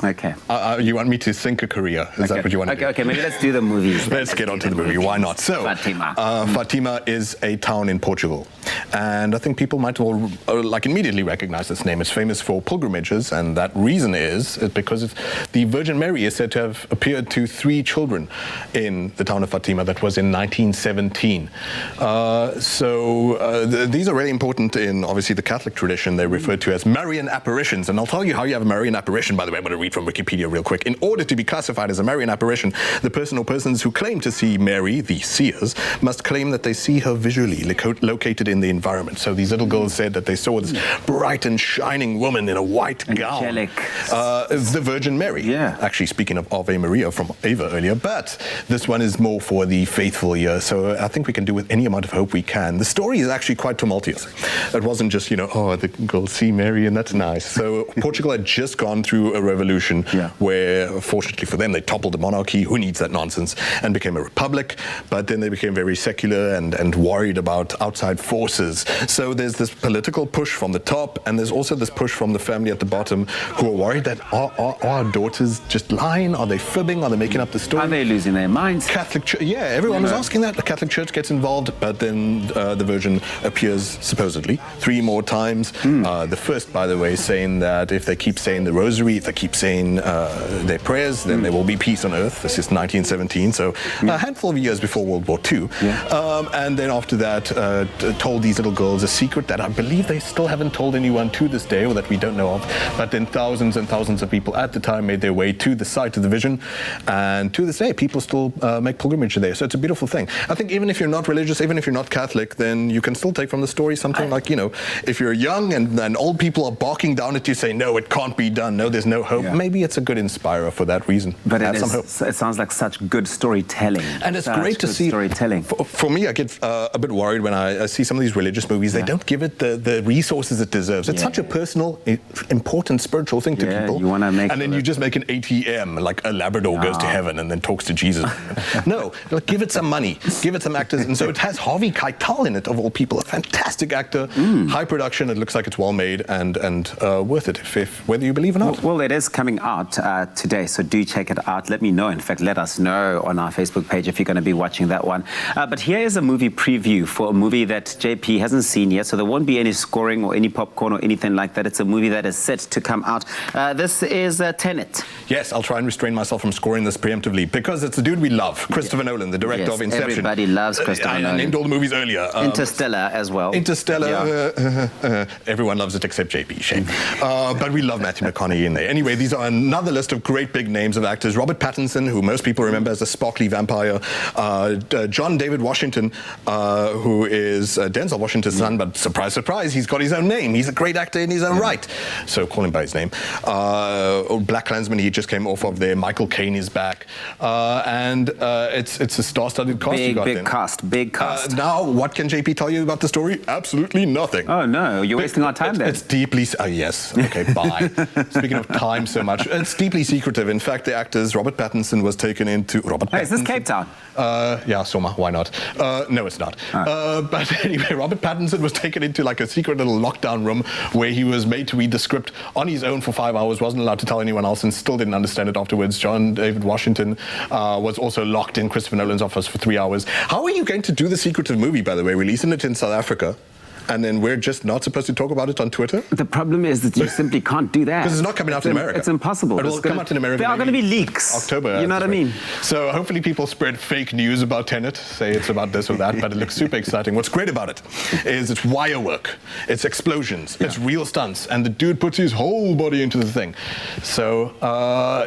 Okay. You want me to think a career? Is that what you want to do? Okay, maybe let's do the movies. Let's get on to the movie. Why not? So, Fatima. Fatima is a town in Portugal. And I think people might all immediately recognize this name. It's famous for pilgrimages, and that reason is because the Virgin Mary is said to have appeared to 3 children in the town of Fatima. That was in 1917. These are really important in, obviously, the Catholic tradition. They're referred to as Marian apparitions. And I'll tell you how you have a Marian apparition, by the way. I'm going to read from Wikipedia real quick. In order to be classified as a Marian apparition, the person or persons who claim to see Mary, the seers, must claim that they see her visually located in the environment. So these little girls said that they saw this bright and shining woman in a white gown. Angelic. The Virgin Mary. Yeah. Actually, speaking of Ave Maria from Ava earlier, but this one is more for the faithful year. So I think we can do with any amount of hope we can. The story is actually quite tumultuous. It wasn't just, the girls see Mary and that's nice. So Portugal had just gone through a revolution where, fortunately for them, they toppled the monarchy. Who needs that nonsense? And became a republic. But then they became very secular and worried about outside forces. So there's this political push from the top, and there's also this push from the family at the bottom who are worried that are our daughters just lying? Are they fibbing? Are they making up the story? Are they losing their minds? Catholic Church, everyone was asking that. The Catholic Church gets involved, but then the Virgin appears supposedly 3 more times. The first, by the way, saying that if they keep saying the rosary, if they keep saying their prayers, then there will be peace on earth. This is 1917, so a handful of years before World War II. And then after that, told these little girls a secret that I believe they still haven't told anyone to this day, or that we don't know of. But then thousands and thousands of people at the time made their way to the site of the vision, and to this day, people still make pilgrimage there. So it's a beautiful thing. I think even if you're not religious, even if you're not Catholic, then you can still take from the story something like, if you're young and old people are barking down at you, saying, no, it can't be done, no, there's no hope, maybe it's a good inspirer for that reason. But it sounds like such good storytelling. And it's great to see. Storytelling. For me, I get a bit worried when I see some of these religious movies. They don't give it the resources it deserves. It's such a personal, important, spiritual thing to people. You want to make, and then you just make an ATM, like a Labrador goes to heaven and then talks to Jesus. No, give it some money, give it some actors. And so it has Harvey Keitel in it, of all people, a fantastic actor, high production. It looks like it's well made and worth it, if whether you believe or not. Well, it is coming out today, so do check it out. Let me know. In fact, let us know on our Facebook page if you're going to be watching that one. But here is a movie preview for a movie that JP hasn't seen yet, so there won't be any scoring or any popcorn or anything like that. It's a movie that is set to come out. This is Tenet. Yes, I'll try and restrain myself from scoring this preemptively, because it's a dude we love, Christopher Nolan, the director of Inception. Everybody loves Christopher Nolan. I named all the movies earlier. Interstellar as well. Interstellar, everyone loves it except JP, shame. But we love Matthew McConaughey in there. Anyway, these are another list of great big names of actors. Robert Pattinson, who most people remember as a sparkly vampire. John David Washington, who is Denzel Washington's son, but surprise, surprise, he's got his own name. He's a great actor in his own right. So call him by his name. Black Klansman, he just came off of there. Michael Caine is back. And it's a star-studded cast you got then. Big cast. Now, what can JP tell you about the story? Absolutely nothing. Oh, no, you're wasting our time then. It's deeply... yes, okay, bye. Speaking of time so much, it's deeply secretive. In fact, the actors, Robert Pattinson was taken into... Hey, is this Cape Town? Yeah, Soma, why not? No, it's not. But anyway, Robert Pattinson was taken into like a secret little lockdown room where he was made to read the script on his own for 5 hours, wasn't allowed to tell anyone else, and still didn't understand it afterwards. John David Washington was also locked in Christopher Nolan's office for 3 hours. How are you going to do the secretive movie, by the way, releasing it in South Africa? And then we're just not supposed to talk about it on Twitter? The problem is that you simply can't do that. Because it's not coming out in America. It's impossible. It will come out in America. There are going to be leaks. October. You know what I mean? So hopefully people spread fake news about Tenet, say it's about this or that, but it looks super exciting. What's great about it is it's wire work, it's explosions, it's real stunts, and the dude puts his whole body into the thing. So,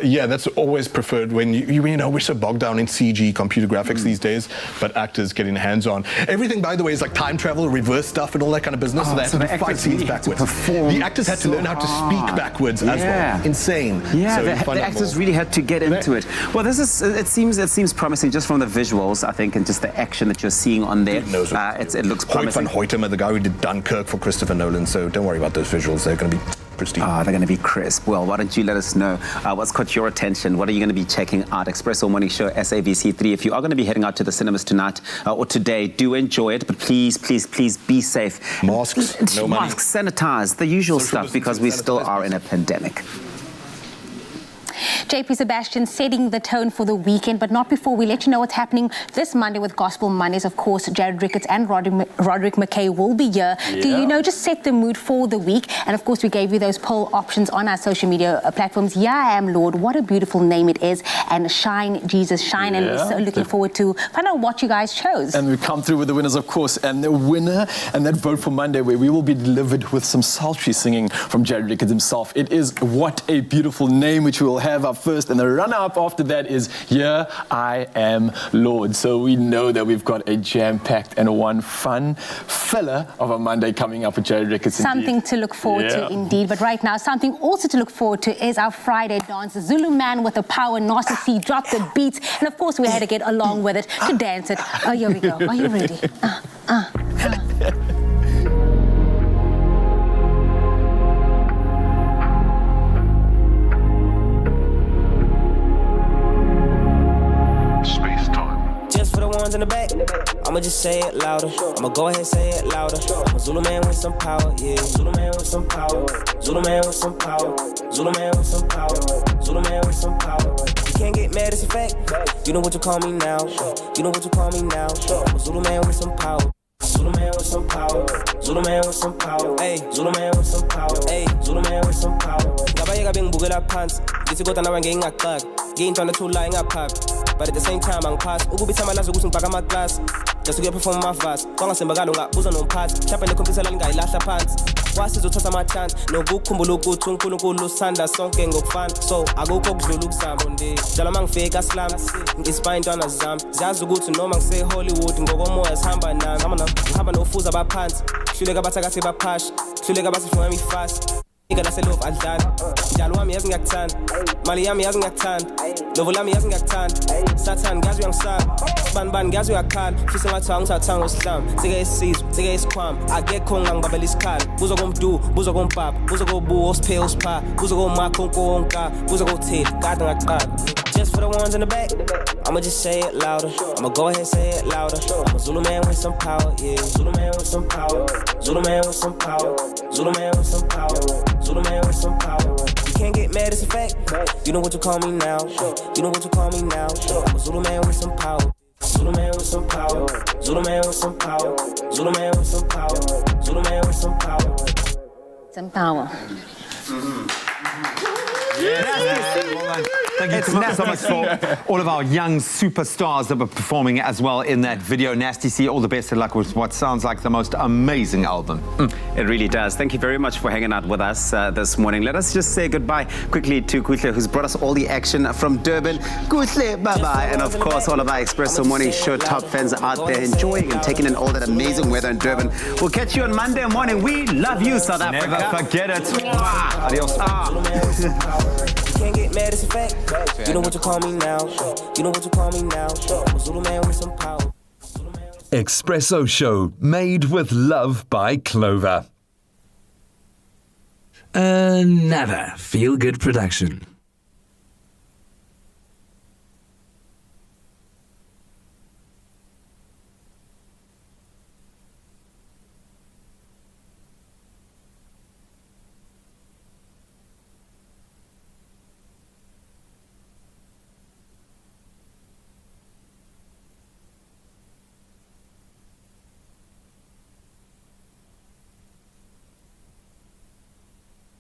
yeah, that's always preferred when, you know, we're so bogged down in CG, computer graphics these days, but actors getting hands-on. Everything, by the way, is like time travel, reverse stuff, and all that kind of business. So they had to fight scenes backwards. The actors had to learn how to speak backwards as well. Insane. Yeah, so the actors really had to get into it. Well, this is, it seems promising just from the visuals, I think, and just the action that you're seeing on there. It looks promising. Van Hoytema, the guy who did Dunkirk for Christopher Nolan, so don't worry about those visuals. They're going to be pristine. They're going to be crisp. Well, why don't you let us know what's caught your attention? What are you going to be checking out? Expresso Morning Show, SABC3. If you are going to be heading out to the cinemas tonight or today, do enjoy it, but please, please, please be safe. Masks, no money. Masks, sanitize, the usual stuff, because we still are in a pandemic. JP Sebastian setting the tone for the weekend, but not before we let you know what's happening this Monday with Gospel Mondays. Of course, Jared Ricketts and Roderick McKay will be here to, just set the mood for the week. And of course, we gave you those poll options on our social media platforms. Yeah, I Am Lord, what a beautiful name it is. And Shine, Jesus, Shine. And we're so looking forward to find out what you guys chose. And we come through with the winners, of course. And the winner and that vote for Monday, where we will be delivered with some sultry singing from Jared Ricketts himself. It is What a Beautiful Name, which we will have up first, and the runner-up after that is Here I Am Lord. So we know that we've got a jam-packed and one fun filler of a Monday coming up with Jared Ricketts. Something to look forward to indeed. But right now, something also to look forward to is our Friday dance. The Zulu man with the power, Narcissi, drop the beats, and of course we had to get along with it to dance it. Oh, here we go. Are you ready? In the back, I'ma just say it louder. I'ma go ahead and say it louder. I'm a Zulu man with some power, yeah. Zulu man with some power. Zulu man with some power. Zulu man with some power. Zulu man with some power. You can't get mad, it's a fact. You know what you call me now. You know what you call me now. I'm a Zulu man with some power. Zulu man with some power. Zulu man with some power. Hey, Zulu man with some power. Hey, Zulu man with some power. Ngabayeka bengibukela phansi. Ngithi kodwa nawe ngingaqaka. Ngiyintwana thula ingaphaphi. But at the same time, I'm past. Ukubitha malazi ukuthi ngibhaka ama-glass. Just to get perform my fast. Kwangasembakalo ngabuza nomphathi. Mhlawumbe nekhompyutha lingayilahla phansi. Kwasiza uthatha ama-chance. Nokukhumbula ukuthi uNkulunkulu usanda sonke ngokufana. So akukho okudlula ukuzama nje. Njalo mangifika slam. Ngi-inspire intwana zami. Ziyazi ukuthi noma ngise-Hollywood ngokomoya sihamba nami. Ngihamba nofuza abaphansi. Hluleka abathakathi baphasha. Hluleka abasifunga mi-fast. Love adlala njalo wami yazi ngiyakuthanda mali yami yazi ngiyakuthanda lovo lami yazi ngiyakuthanda Satan ngazi uyangisaba bani ngazi uyakhala fisa ngathanga ngisathanga osihlamba sike isizwe sike isikhwama akekho ngangibabela isikhala buzo komdu buzo kompapa buzo kobu osiphe osipha buzo komakho konka buzo kothela kade ngaqala. Just for the ones in the back, I'ma just say it louder. I'ma go ahead and say it louder. I'm a Zulu man with some power, yeah. Zulu man with some power. Zulu man with some power. Zulu man with some power. Zulu man with some power. You can't get mad, it's a fact. You know what you call me now. You know what you call me now. I'm a Zulu man with some power. Zulu man with some power. Zulu man with some power. Zulu man with some power. Zulu man with some power. Some power. Thank you so much for all of our young superstars that were performing as well in that video. Nasty C, all the best of luck with what sounds like the most amazing album. It really does. Thank you very much for hanging out with us this morning. Let us just say goodbye quickly to Kuhle, who's brought us all the action from Durban. Kuhle, bye-bye. And of course, all of our Expresso Morning Show top fans out there enjoying and taking in all that amazing weather in Durban. We'll catch you on Monday morning. We love you, South Africa. Never forget it. Adios. Can't get mad, it's a fact. You know what you call me now. You know what you call me now. I'm a Zulu man with some power. Expresso Show, made with love by Clover. Another feel-good production.